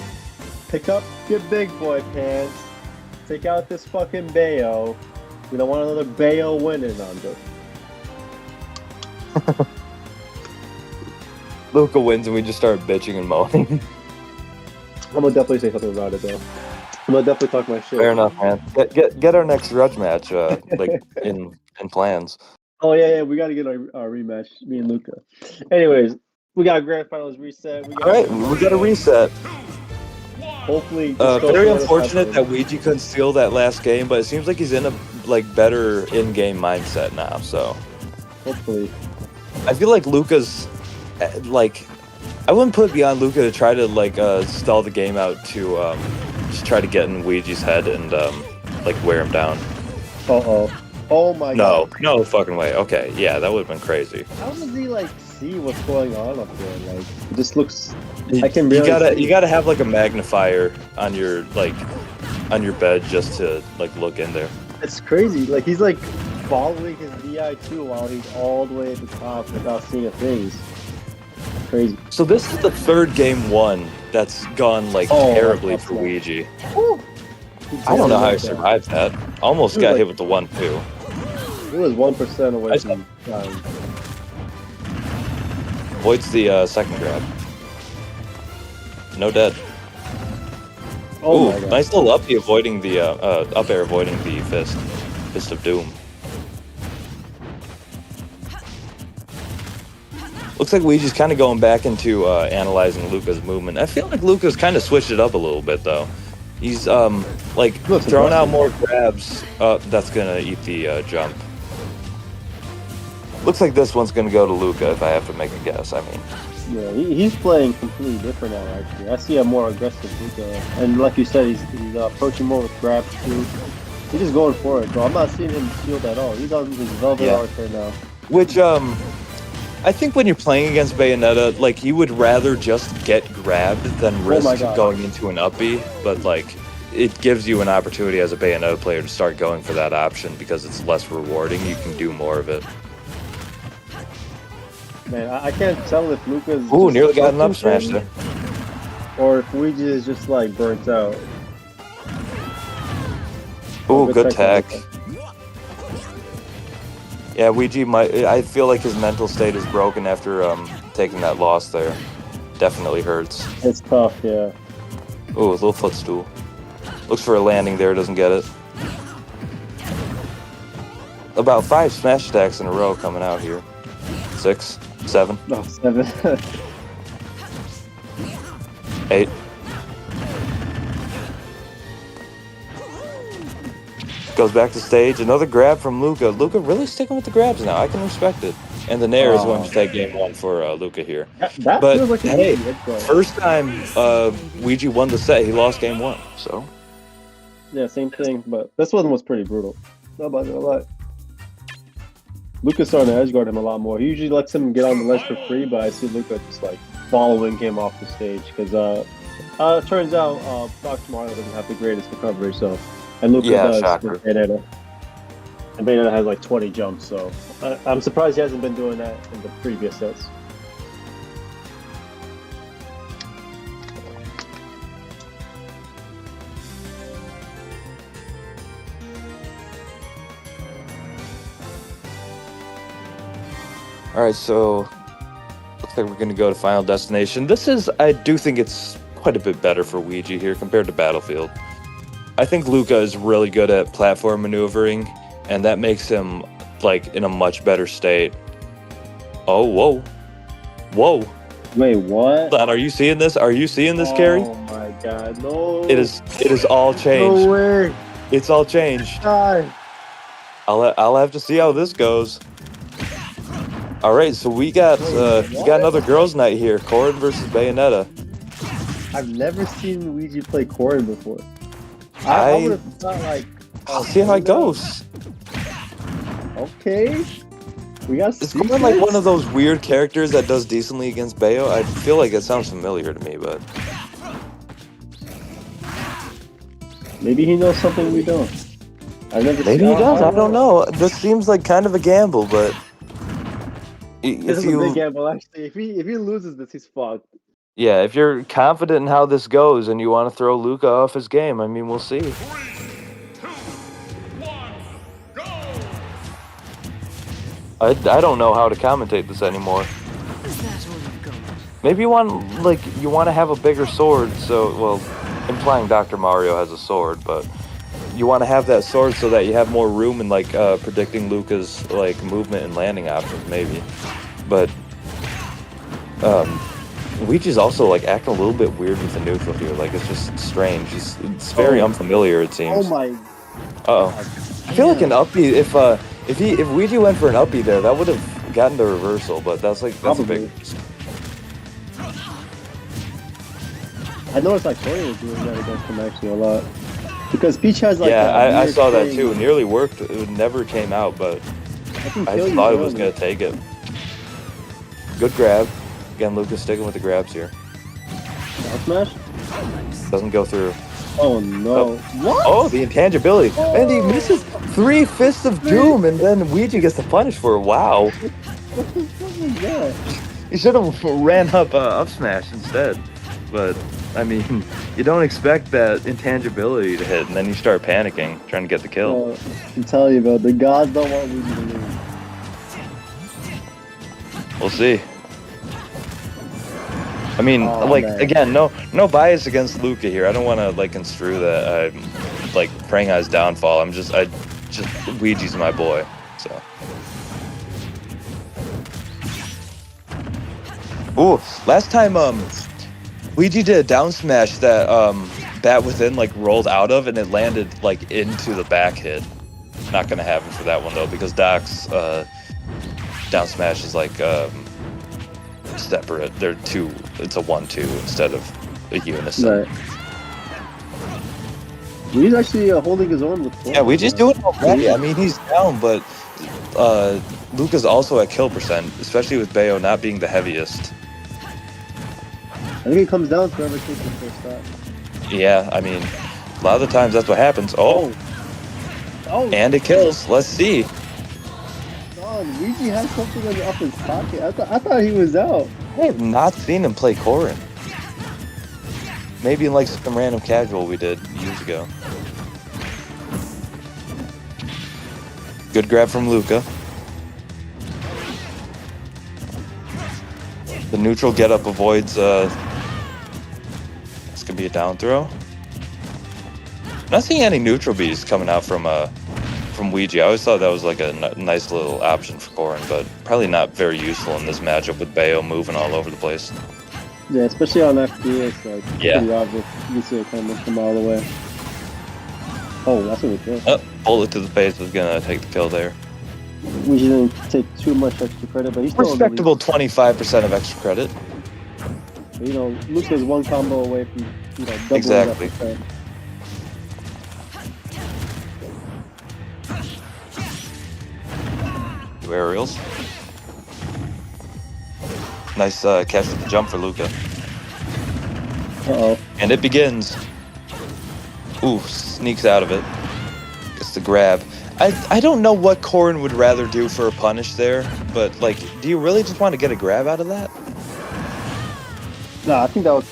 Pick up your big boy pants. Take out this fucking Bayo. We don't want another Bayo winning on this. Luca wins and we just start bitching and moaning. I'm gonna definitely say something about it though. I'm gonna definitely talk my shit. Fair enough, man. Get our next grudge match like in plans. Oh yeah, we gotta get our rematch, me and Luca. Anyways, we got Grand Finals reset. We got a reset. Hopefully, very unfortunate that Ouija couldn't steal that last game, but it seems like he's in a better in-game mindset now. So hopefully, I feel like Luca's I wouldn't put it beyond Luca to try to stall the game out to just try to get in Ouija's head and wear him down. Oh my god. No fucking way. Okay, yeah, that would have been crazy. How does he see what's going on up there? Like, it just looks. You gotta have a magnifier on your bed just to look in there. It's crazy. Like, he's following his VI2 while he's all the way at the top without seeing a thing. Crazy. So this is the third game one that's gone terribly for Ouija. I don't know how I survived that. Almost got hit with the 1-2. He was 1% away from dying. Avoids the second grab. No dead. Oh my god. Nice little up avoiding the up air avoiding the fist of doom. Looks like Ouija's kind of going back into analyzing Luca's movement. I feel like Luca's kind of switched it up a little bit, though. He's, like, Looks throwing out impressive. more grabs. That's going to eat the jump. Looks like this one's going to go to Luca, if I have to make a guess. I mean, Yeah, he's playing completely different now, actually. I see a more aggressive Luka. And like you said, he's approaching more with grabs, too. He's just going for it, bro. I'm not seeing him shield at all. He's on his velvet arc right now. which, I think when you're playing against Bayonetta, like, you would rather just get grabbed than risk going into an uppie, but, like, it gives you an opportunity as a Bayonetta player to start going for that option because it's less rewarding. You can do more of it. Man, I can't tell if Luka's. Ooh, nearly got an up smash there. Or if Ouija is just, like, burnt out. Ooh, good tech. Yeah, Ouija might. I feel like his mental state is broken after taking that loss there. Definitely hurts. It's tough, yeah. Ooh, a little footstool. Looks for a landing there, doesn't get it. About 5 smash attacks in a row coming out here. 6, 7. No, 7. 8. Goes back to stage. Another grab from Luca. Luca really sticking with the grabs now. I can respect it. And the Nair is going to take game 1 for Luca here. That But feels like a hey, easy hit play. first time Ouija won the set, he lost game 1. So Yeah, same thing, but this one was pretty brutal. Nobody gonna lie. Luca's starting to edge guard him a lot more. He usually lets him get on the ledge for free, but I see Luca just like following him off the stage because turns out Dr. Mario doesn't have the greatest recovery, so and Luca does with Bayonetta. And Bayonetta has like 20 jumps, so I'm surprised he hasn't been doing that in the previous sets. all right, so looks like we're going to go to Final Destination. This is, I do think it's quite a bit better for Ouija here compared to Battlefield. I think Luca is really good at platform maneuvering, and that makes him like in a much better state. Oh, whoa. Whoa. Wait, what? Hold on, are you seeing this? Are you seeing this, Carrie? Oh my god, no. It is all changed. No way. It's all changed. God. I'll have to see how this goes. All right, so we got another girls' night here. Corrin versus Bayonetta. I've never seen Luigi play Corrin before. I would have thought like. I'll see how it goes. Okay. We got. Is Corrin like one of those weird characters that does decently against Bayo? I feel like it sounds familiar to me, but maybe he knows something we don't. I've never. Maybe he does. I don't know. This seems like kind of a gamble, but This is a big gamble, actually. If he loses this, he's fucked. Yeah, if you're confident in how this goes and you want to throw Luca off his game, I mean, we'll see. 3, 2, 1, go! I don't know how to commentate this anymore. Maybe you want to have a bigger sword, so, well, implying Dr. Mario has a sword, but you want to have that sword so that you have more room in, like, predicting Luca's, like, movement and landing options, maybe. But, Ouija's also, like, acting a little bit weird with the neutral here. Like, it's just strange. It's very unfamiliar, it seems. Oh my. Uh-oh. I feel like an uppie, if Ouija went for an uppie there, that would have gotten the reversal, but that's a big... I noticed like Tori was doing that against him actually a lot. Because Peach has like I saw that too. It nearly worked. It never came out, but I thought it was going to take it. Good grab. Again, Lucas sticking with the grabs here. Down smash? Doesn't go through. Oh no. What? Oh, the intangibility. And he misses 3 Fists of Doom, and then Ouija gets the punish for it. Wow. What the fuck is that? He should have ran up smash instead. But, I mean, you don't expect that intangibility to hit, and then you start panicking, trying to get the kill. I'm telling you, bro, the gods don't want Ouija to lose. We'll see. I mean, again, no bias against Luca here. I don't want to, like, construe that I'm, like, praying on his downfall. Ouija's my boy, so. Ooh, last time Luigi did a down smash that Bat Within like rolled out of and it landed like into the back hit. Not gonna happen for that one though because Doc's down smash is like separate. They're two. It's a 1-2 instead of a unison. Right. He's actually holding his own with. Yeah, we just do it already. I mean, he's down, but Luca's also at kill percent, especially with Bayo not being the heaviest. I think it comes down to whoever takes the first shot. Yeah, I mean, a lot of the times that's what happens. Oh, and it kills. Let's see. Oh, Luigi has something up his pocket. I thought he was out. I have not seen him play Corrin. Maybe in like some random casual we did years ago. Good grab from Luca. The neutral get up avoids. It's gonna be a down throw. Not seeing any neutral bees coming out from Ouija. I always thought that was like a nice little option for Corrin, but probably not very useful in this matchup with Bayo moving all over the place. Yeah, especially on FPS, like Yeah. pretty obvious. You see it coming from all the way. Oh, that's what we kill. Oh, bullet to the face was gonna take the kill there. We didn't take too much extra credit, but he's still Respectable 25% of extra credit. You know, Luca's one combo away from doubling Exactly. that percent. Two aerials. Nice catch with the jump for Luca. Uh-oh. And it begins. Ooh, sneaks out of it. Gets the grab. I don't know what Corrin would rather do for a punish there, but like, do you really just want to get a grab out of that? No, I think that was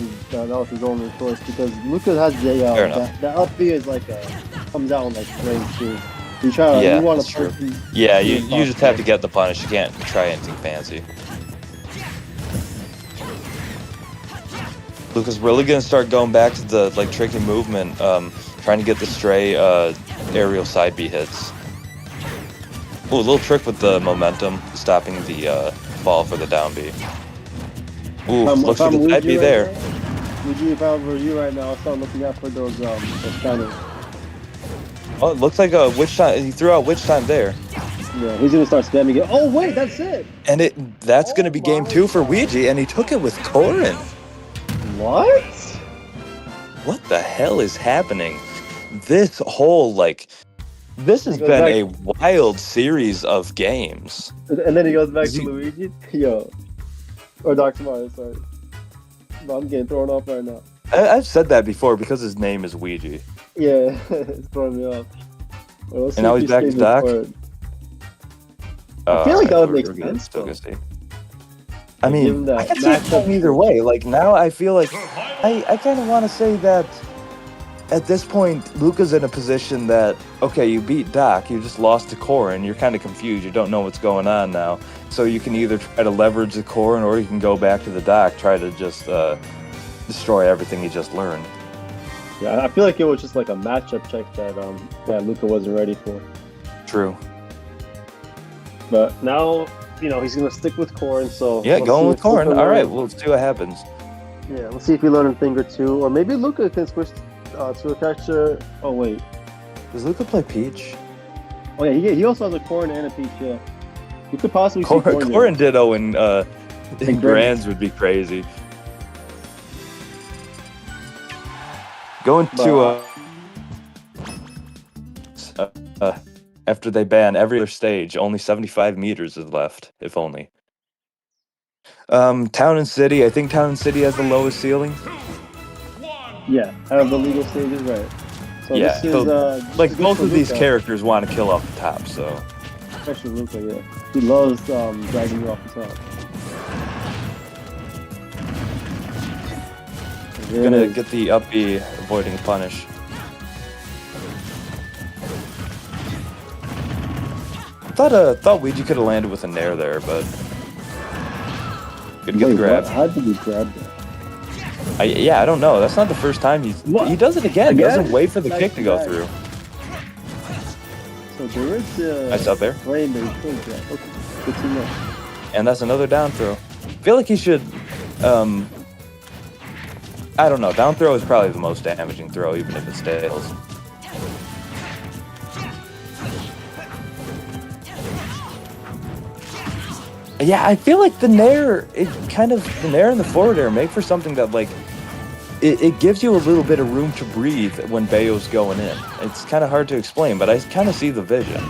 his only choice because Luca has the Fair enough. that up B is like comes out in like range too. You try Yeah, you want that's to true. Yeah, you just have to get the punish. You can't try anything fancy. Luca's really gonna start going back to the like tricky movement, trying to get the stray aerial side B hits. Ooh, a little trick with the momentum, stopping the fall for the down B. Ooh, looks for the side B there. Luigi, if I were you right now, I'll start looking out for those counters. Oh, it looks like a witch time. He threw out witch time there. Yeah, he's gonna start spamming it. Oh wait, that's it. And that's gonna be game 2 for Ouija, and he took it with Corrin. What? What the hell is happening? This whole this has been a wild series of games. And then he goes back to Luigi. Yo, or Dr. Mario. Sorry, no, I'm getting thrown off right now. I've said that before because his name is Ouija. Yeah, it's throwing me off. Well, And now he's back to Doc. I feel like that would make we're sense. still though. gonna see. I mean, that I can see it going either way. Like now, I feel like I kind of want to say that at this point, Luca's in a position that okay, you beat Doc, you just lost to Corrin, you're kind of confused, you don't know what's going on now. So you can either try to leverage the Corrin, or you can go back to the Doc, try to just destroy everything he just learned. Yeah, I feel like it was just like a matchup check that Luca wasn't ready for. True. But now, he's gonna stick with Corrin. So Yeah, let's going see with if Corrin. Luca All right, learns. well, let's see what happens. Yeah, let's see if he learned a thing or two, or maybe Luca can switch to a character. Oh wait, Does Luca play Peach? oh yeah, he also has a Corrin and a Peach. Yeah, you could possibly see Corrin. Corrin Ditto in And Grands would be crazy. Going to after they ban every other stage, only 75 meters is left, if only. Town and City, I think Town and City has the lowest ceiling. Yeah, out of the legal stages, right? So Yeah, this is so, this like is good both for of these Luca, characters want to kill off the top, so especially Luca. Yeah, he loves dragging you off the top. gonna get the up B, avoiding punish. Thought Ouija could have landed with a nair there, but good to get the grab. How did he grab that? I don't know. That's not the first time he does it again. He doesn't wait for the Nice kick to go grab. through. So there is Nice up there. frame that he could grab. Okay, good to know. And that's another down throw. I feel like he should I don't know. Down throw is probably the most damaging throw, even if it stays. Yeah, I feel like the nair, the nair and the forward air make for something that, like, it gives you a little bit of room to breathe when Bayo's going in. It's kind of hard to explain, but I kind of see the vision.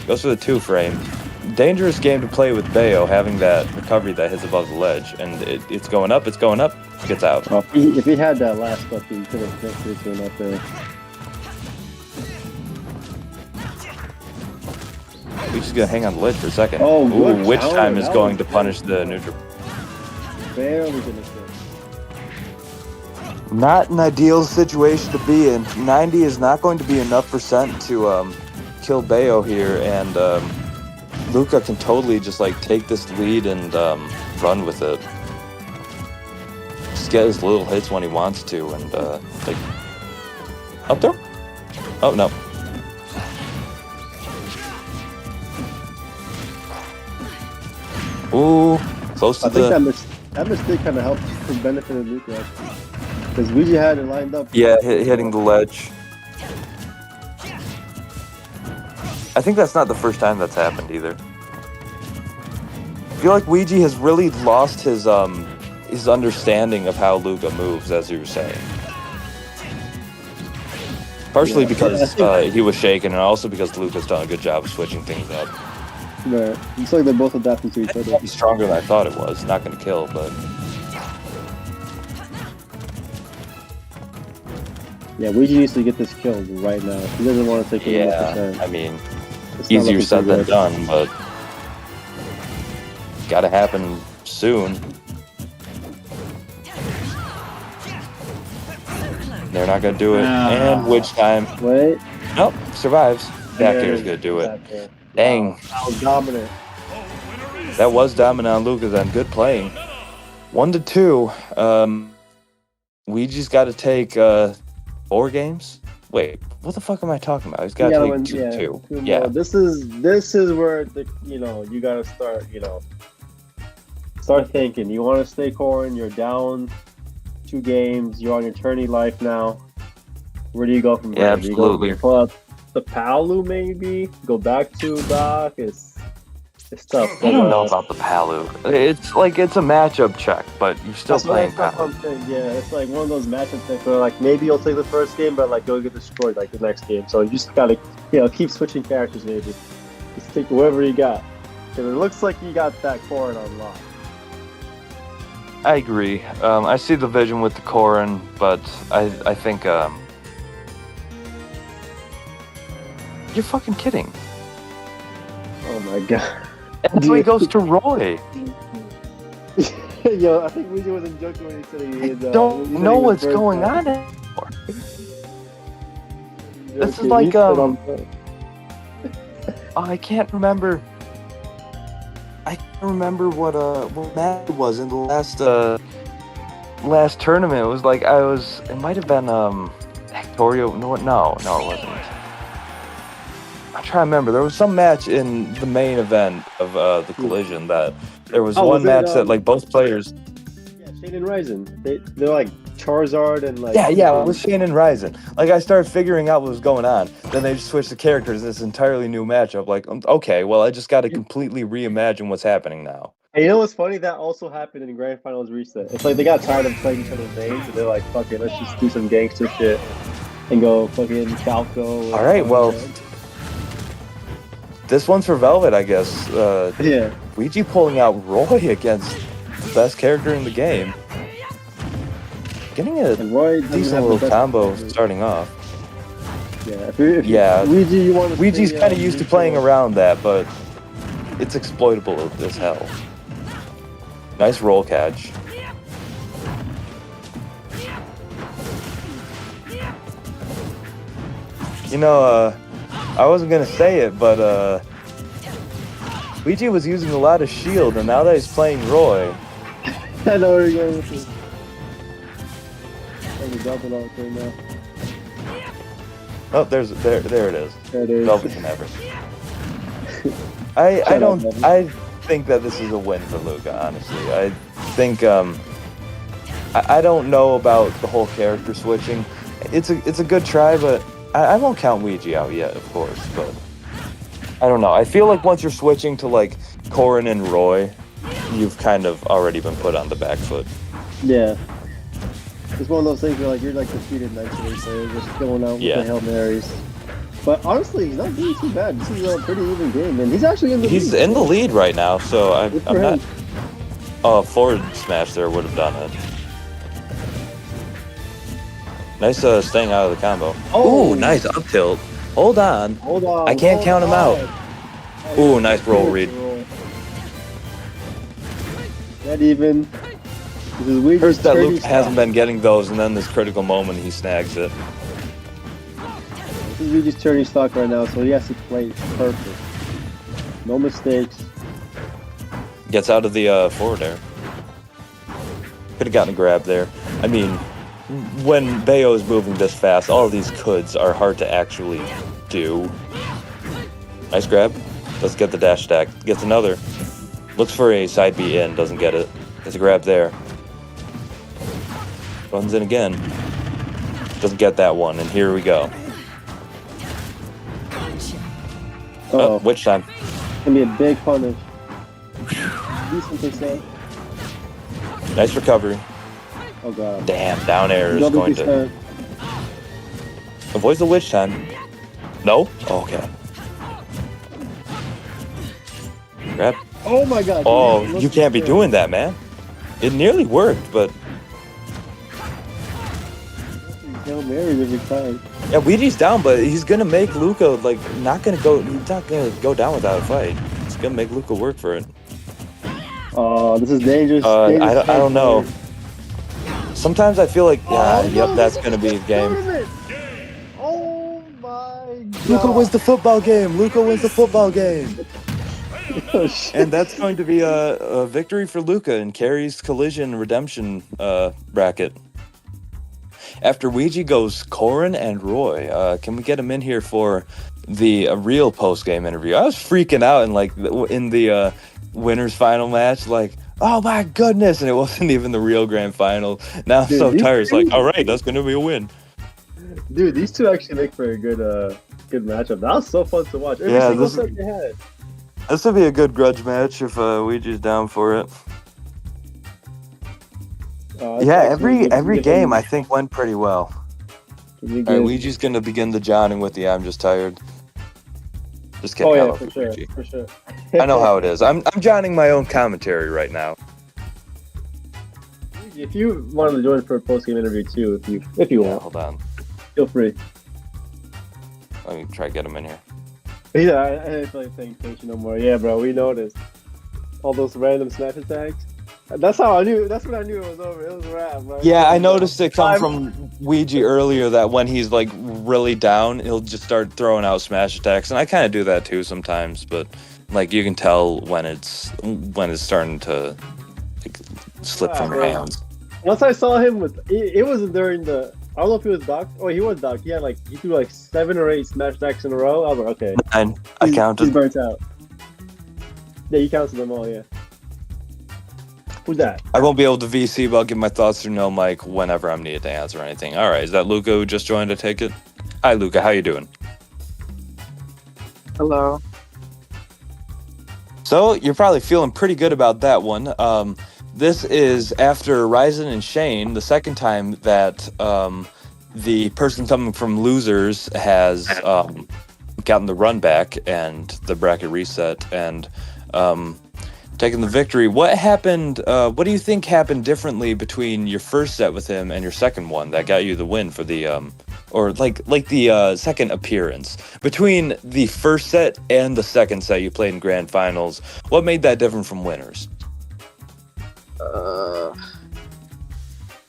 Goes for the 2-frame. Dangerous game to play with Bayo, having that recovery that hits above the ledge, and it's going up, gets out. Oh, if he had that last stuff, he could have just went up there. We're just gonna hang on the ledge for a second. Oh, ooh, Witch counter. Time is That going was to punish the neutral. Barely gonna hit. Not an ideal situation to be in. 90 is not going to be enough percent to kill Bayo here, and Luca can totally just like take this lead and run with it. Just get his little hits when he wants to, and like up there. Oh no. Ooh, close to I think that mistake kind of helped and benefited Luca, actually. Because Luigi had it lined up. Yeah, hitting the ledge. I think that's not the first time that's happened either. I feel like Ouija has really lost his understanding of how Luca moves, as you were saying. Partially because he was shaken, and also because Luca's done a good job of switching things up. Right. It's like they're both adapting to each other. He's stronger than I thought it was. Not going to kill, but... Yeah, Luigi needs to get this killed right now. He doesn't want to take it 100%. I mean, It's not easier looking said too than good. done, but... Gotta happen soon. They're not going to do it. And Witch Time. Wait. Nope, survives. Back air is Yeah, going to do it. back air. Dang. Wow, that was dominant. That was dominant on Luca then. Good playing. 1-2. Ouija's got to take 4 games. Wait, what the fuck am I talking about? He's got to take two. Yeah. This is where you gotta start thinking. You want to stay Corin. You're down 2 games. You're on your tourney life now. Where do you go from there? Yeah, Do you absolutely. go pull out the Palu maybe? Go back to Doc? It's tough. I don't know about the Palu. It's like it's a matchup check, but you're still playing Palu. Yeah, it's like one of those matchup things where like maybe you'll take the first game, but like you'll get destroyed like the next game. So you just gotta keep switching characters maybe. Just take whoever you got. Because it looks like you got that Corin on lock. I agree. I see the vision with the Corin, but I think you're fucking kidding. Oh my god. And so he goes to Roy. Yo, I think Luigi wasn't joking when he said he had, Don't he said know he was what's first going time. on anymore. This is Joking. like He said I'm first. I can't remember. I can't remember what match it was in the last tournament. It was like it might have been Hectorio. No, it wasn't. I'm trying to remember. There was some match in the main event of the collision that there was one was it, match that like both players. Yeah, Shane and Ryzen. They're like Charizard and like. Yeah, it was Shane and Ryzen. Like I started figuring out what was going on. Then they just switched the characters. This entirely new matchup. Like, okay, well I just got to completely reimagine what's happening now. And you know what's funny? That also happened in Grand Finals Reset. It's like they got tired of playing each other's names, and they're like, "Fuck it, let's just do some gangster shit and go fucking Falco." All right, well. This one's for Velvet, I guess. Yeah. Ouija pulling out Roy against the best character in the game. Getting a And Roy doesn't decent have the little best combo character. starting off. Yeah. Luigi, you want to Ouija's stay, kind of used to neutral. playing around that, but it's exploitable as hell. Nice roll catch. I wasn't gonna say it, but Ouija was using a lot of shield, and now that he's playing Roy, I know where you're going with this. I'm gonna drop it off right now. oh, there it is. There it is. Velvet can never. I think that this is a win for Luca. Honestly, think I don't know about the whole character switching. It's a good try, but I won't count Ouija out yet, of course. But I don't know. I feel like once you're switching to like Corin and Roy, you've kind of already been put on the back foot. Yeah. It's one of those things where like you're like defeated mentally, so you're just going out with the Hail Marys. But honestly, he's not doing too bad. This is a pretty even game, and he's actually in the lead. He's in the lead right now, so I'm not. Oh, a forward smash there would have done it. Nice staying out of the combo. Oh, ooh, nice up tilt. Hold on. Hold on. I can't count him out. Ooh, nice roll read. Not even. This is weird. First that Luke hasn't been getting those, and then this critical moment he snags it. This is Luigi's turning stock right now, so he has to play perfect. No mistakes. Gets out of the forward air. Could have gotten a grab there. I mean, when Bayo is moving this fast, all of these coulds are hard to actually do. Nice grab. Doesn't get the dash stack. Gets another. Looks for a side B in. Doesn't get it. Gets a grab there. Runs in again. Doesn't get that one. And here we go. Oh, witch time. Gonna be a big punish. Decent percent. Nice recovery. Oh god. Damn, down air is Double going to percent. avoid the witch time. No? Okay. Grab. Oh my god. Oh, dude, you can't be doing that, man. It nearly worked, but Hail Marys every time. yeah, Ouija's down, but he's gonna make Luca like not gonna go. He's not gonna go down without a fight. He's gonna make Luca work for it. Oh, this is dangerous. I don't know. Sometimes I feel like yep, that's gonna be a game. Oh my god. Luca wins the football game. Luca wins the football game. Oh, shit. And that's going to be a victory for Luca in KHAIRY'S Collision Redemption bracket. After Ouija goes Corin and Roy. Can we get him in here for the real post-game interview? I was freaking out in the winners final match, like, oh my goodness, and it wasn't even the real grand final. Now I'm so tired. It's like, all right, that's going to be a win. Dude, these two actually make for a good matchup. That was so fun to watch. Every single set they had. This would be a good grudge match if Ouija's down for it. Every game I think went pretty well. Alright, Ouija's gonna begin the Johning with the I'm just tired. Just kidding. Oh yeah, for sure. I know how it is. I'm Johning my own commentary right now. If you wanted to join for a post game interview too, if you want, hold on. Feel free. Let me try to get him in here. Yeah, I ain't paying attention no more. Yeah, bro, we noticed all those random smash attacks. That's how I knew. That's when I knew it was over. It was a wrap, bro. Yeah, I noticed it come from Ouija earlier that when he's like really down, he'll just start throwing out smash attacks, and I kind of do that too sometimes. But like you can tell when it's starting to like, slip from your hands. Once I saw him with it wasn't during the. I don't know if he was docked. Oh, he was docked. He threw like 7 or 8 smash attacks in a row. I was like, okay. 9. I counted. He's burnt out. Yeah, you counted them all. Yeah. Who's that? I won't be able to VC, but I'll give my thoughts through no mic whenever I'm needed to answer anything. All right, is that Luca who just joined to take it? Hi, Luca. How you doing? Hello. So you're probably feeling pretty good about that one. This is after Ryzen and Shane, the second time that the person coming from losers has gotten the run back and the bracket reset and taken the victory. What happened? What do you think happened differently between your first set with him and your second one that got you the win for the the second appearance? Between the first set and the second set you played in grand finals, what made that different from winners?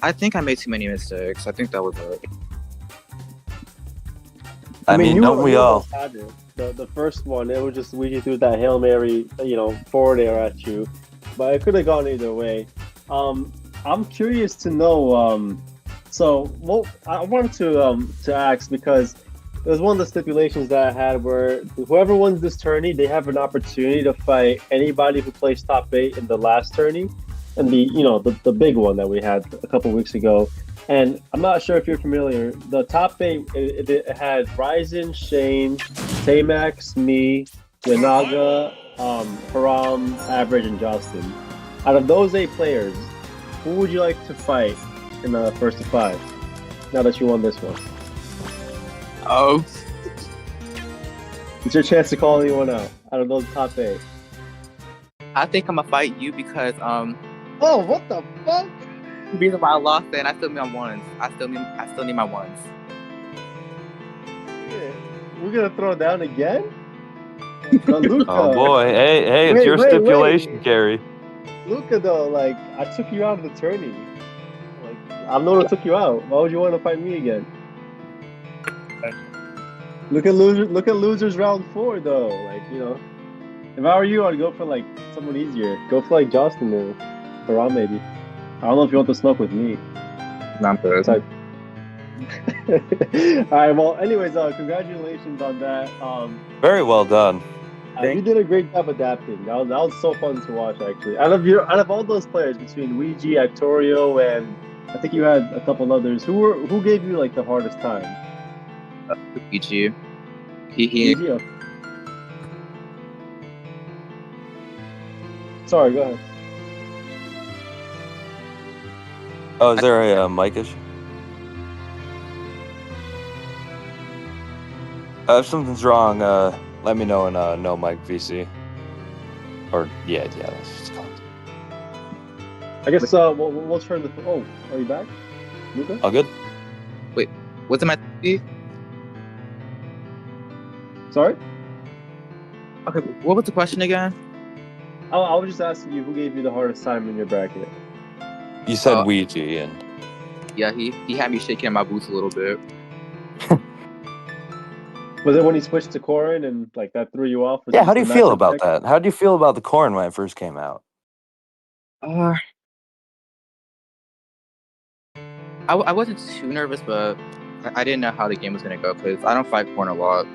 I think I made too many mistakes. I think that was it. I mean, don't we all? The first one, it was just Ouija threw that Hail Mary, forward air at you, but it could have gone either way. I'm curious to know. I wanted to ask because it was one of the stipulations that I had where whoever wins this tourney, they have an opportunity to fight anybody who plays top 8 in the last tourney. and the big one that we had a couple weeks ago. And I'm not sure if you're familiar. The top eight it had Ryzen, Shane, Tamax, me, Yanaga, Haram, Average, and Justin. Out of those 8 players, who would you like to fight in the first of 5? Now that you won this one, Oh, it's your chance to call anyone out of those top 8. I think I'm gonna fight you because Oh, what the fuck? the reason why I lost it, and I still need my ones. I still need my ones. Yeah. We're gonna throw down again? Luca. Oh boy, hey, it's Wait, your wait, stipulation, wait. Gary. Luca, though, like, I took you out of the tourney. Like, I'm the one who took you out. Why would you want to fight me again? Look at losers round 4, though. Like, if I were you, I'd go for like someone easier. Go for like Justin or Haram, maybe. I don't know if you want to smoke with me. I'm good. It's like... All right. Well, anyways, congratulations on that. Very well done. You did a great job adapting. That was so fun to watch, actually. Out of all those players between Luigi, Actorio, and I think you had a couple others, who gave you like the hardest time? Luigi. Luigi, okay. Sorry, go ahead. Oh, is there a mic issue? If something's wrong, let me know in no mic VC. Or yeah, that's what it's called. I guess we'll turn the. Oh, are you back, Luca? All good? What's in my TV? Sorry. Okay, what was the question again? I was just asking you who gave you the hardest time in your bracket. You said Ouija, and Yeah, he had me shaking in my boots a little bit. Was it when he switched to Corin and like that threw you off? Was yeah. it How do you the feel matchup about pick? that? How do you feel about the corn when it first came out? I wasn't too nervous, but I didn't know how the game was gonna go because I don't fight corn a lot.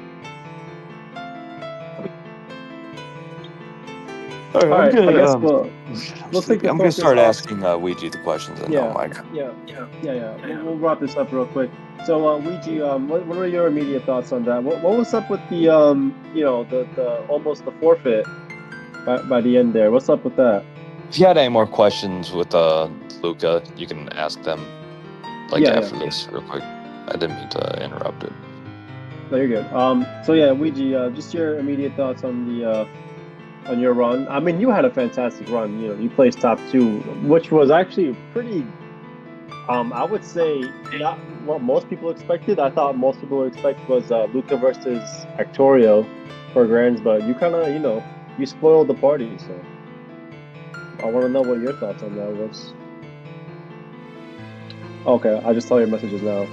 All All right, I guess we'll take the I'm gonna focus start off- asking Ouija the questions and no mic. Yeah. We'll wrap this up real quick. So, Ouija, what are your immediate thoughts on that? What was up with the the almost the forfeit by the end there? What's up with that? If you had any more questions with Luca, you can ask them after this real quick. I didn't mean to interrupt it. No, you're good. So yeah, Ouija, just your immediate thoughts on the on your run. I mean, you had a fantastic run. You placed top 2, which was actually pretty. I would say not what most people expected. I thought most people would expect was Luca versus Actorio for grands, but you kind of you spoiled the party. So I want to know what your thoughts on that was. Okay, I just saw your messages now.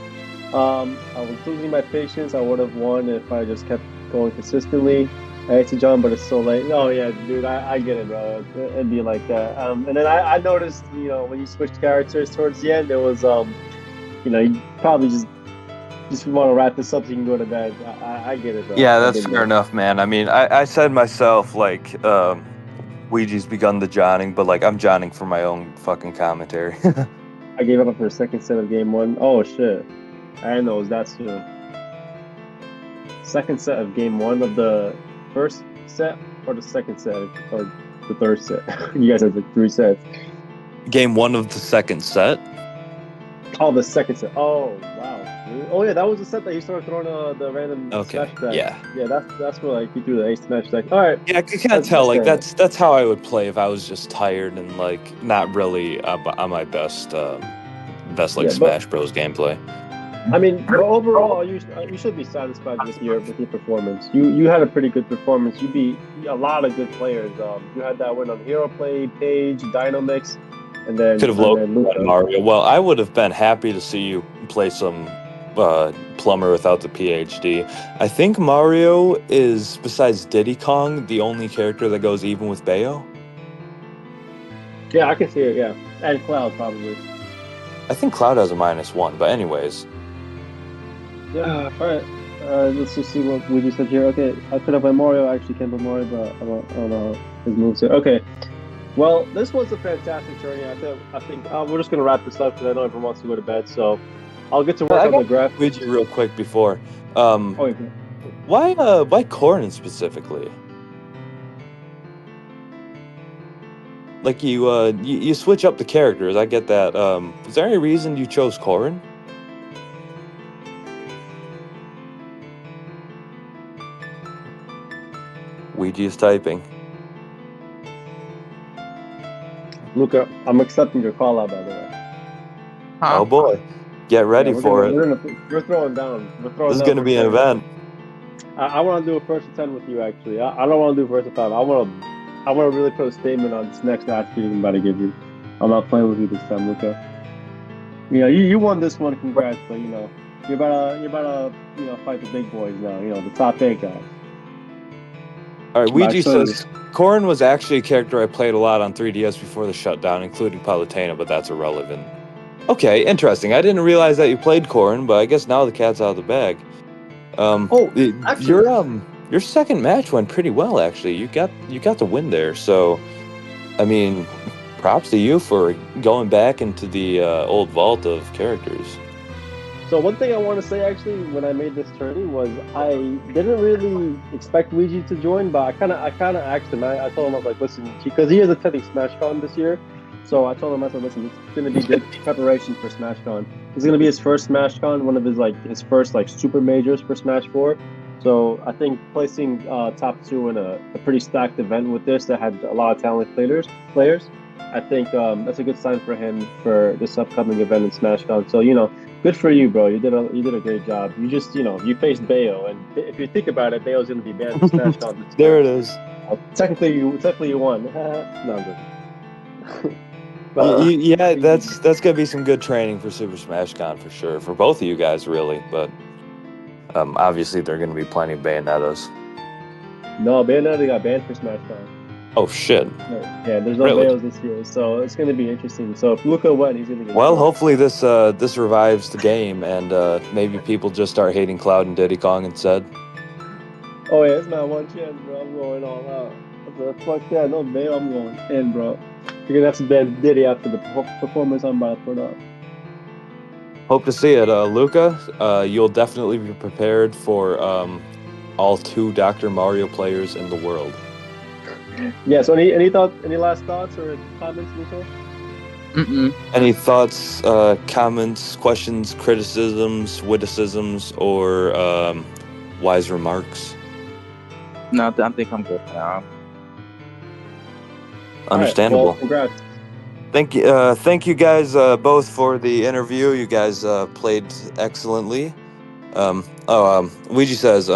I was losing my patience. I would have won if I just kept going consistently. I hate to John, but it's so late. Oh yeah, dude, I get it, bro. It'd be like that. And then I noticed, when you switched characters towards the end, it was, you probably just want to wrap this up so you can go to bed. I get it, bro. Yeah, that's fair enough, man. I mean, I said myself Ouija's begun the Johnning, but I'm Johnning for my own fucking commentary. I gave up for a second set of game 1. Oh shit, I didn't know it was that soon. Second set of game 1 of the first set or the second set or the third set? You guys had 3 sets. Game 1 of the second set. Oh, the second set. Oh, wow. Really? Oh yeah, that was the set that you started throwing the random smash attack. Yeah, that's where you threw the ace smash attack. All right. Yeah, I can't tell. That's how I would play if I was just tired and not really on my best Smash Bros gameplay. I mean, but overall, you should be satisfied with your performance. You had a pretty good performance. You beat a lot of good players. You had that win on Hero Play, Paige, Dynamix, and then could have loaded Mario. Well, I would have been happy to see you play some plumber without the PhD. I think Mario is, besides Diddy Kong, the only character that goes even with Bayo. Yeah, I can see it. Yeah, and Cloud probably. I think Cloud has a -1, but anyways. Yeah. All right. Let's just see what we just said here. Okay, I could have played Mario. I actually can't play Mario, but I don't know his moves here. Okay. Well, this was a fantastic journey. I think we're just gonna wrap this up because I know everyone wants to go to bed. So I'll get to work I on the got graph. Luigi real quick before. Oh, wait. Why Corrin specifically? Like you switch up the characters. I get that. Is there any reason you chose Corrin? Ouija is typing. Luca, I'm accepting your call out, by the way. Huh? Oh boy, get ready Yeah, for it. we're throwing down. We're throwing This is down gonna for be an sure. event. I want to do a first to 10 with you, actually. I don't want to do first to 5. I want to really put a statement on this next attribute I'm about to give you. I'm not playing with you this time, Luca. You know, you won this one, congrats, but you know, you're about to fight the big boys now, the top 8 guys. All right, Ouija Absolutely. says Corrin was actually a character I played a lot on 3DS before the shutdown, including Palutena, but that's irrelevant. Okay, interesting. I didn't realize that you played Corrin, but I guess now the cat's out of the bag. Actually, Your second match went pretty well, actually. You got the win there, so I mean, props to you for going back into the old vault of characters. so one thing I want to say, actually, when I made this tourney was I didn't really expect Luigi to join, but I kind of asked him. I told him, I was like, listen, because he is attending SmashCon this year. So I told him, I said, listen, it's going to be good preparation for SmashCon. It's going to be his first SmashCon, one of his first super majors for Smash 4. So I think placing top 2 in a pretty stacked event with this that had a lot of talented players, I think that's a good sign for him for this upcoming event in SmashCon. So good for you, bro. You did a great job. You just you faced Bayo, and if you think about it, Bayo's going to be banned from SmashCon this There year. it is. Technically you won. No, I'm good. Yeah, that's gonna be some good training for Super Smash Con for sure, for both of you guys, really. But obviously, there are gonna be plenty of Bayonettas. No, Bayonetta got banned for SmashCon. Oh shit! Yeah, there's no Really? Bayos this year, so it's going to be interesting. So if Luca won, he's going to get. Well, killed. hopefully this revives the game, and maybe people just start hating Cloud and Diddy Kong instead. Oh yeah, it's my one chance, bro. I'm going all out. I said, fuck that, no Bayo, I'm going in, bro. You're gonna have to ban Diddy after the performance I'm about to put up. Hope to see it, Luca. You'll definitely be prepared for all 2 Dr. Mario players in the world. Yeah. So any last thoughts or comments, Luca? Mm-mm. Any thoughts, comments, questions, criticisms, witticisms, or wise remarks? No, I think I'm good now. Understandable. All right, well, congrats. Thank you guys both for the interview. You guys played excellently. Ouija says,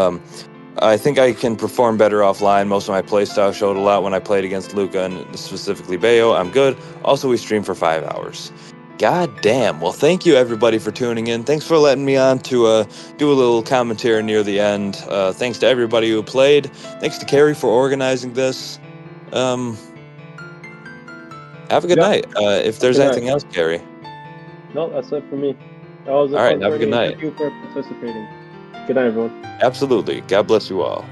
I think I can perform better offline. Most of my playstyle showed a lot when I played against Luca and specifically Bayo. I'm good. Also, we streamed for 5 hours. God damn. Well, thank you everybody for tuning in. Thanks for letting me on to do a little commentary near the end. Thanks to everybody who played. Thanks to Carrie for organizing this. Have a good night. If there's Good anything night. else, Carrie. No, that's it for me. That was a All right, fun have a good tourney. night. Thank you for participating. Good night, everyone. Absolutely. God bless you all.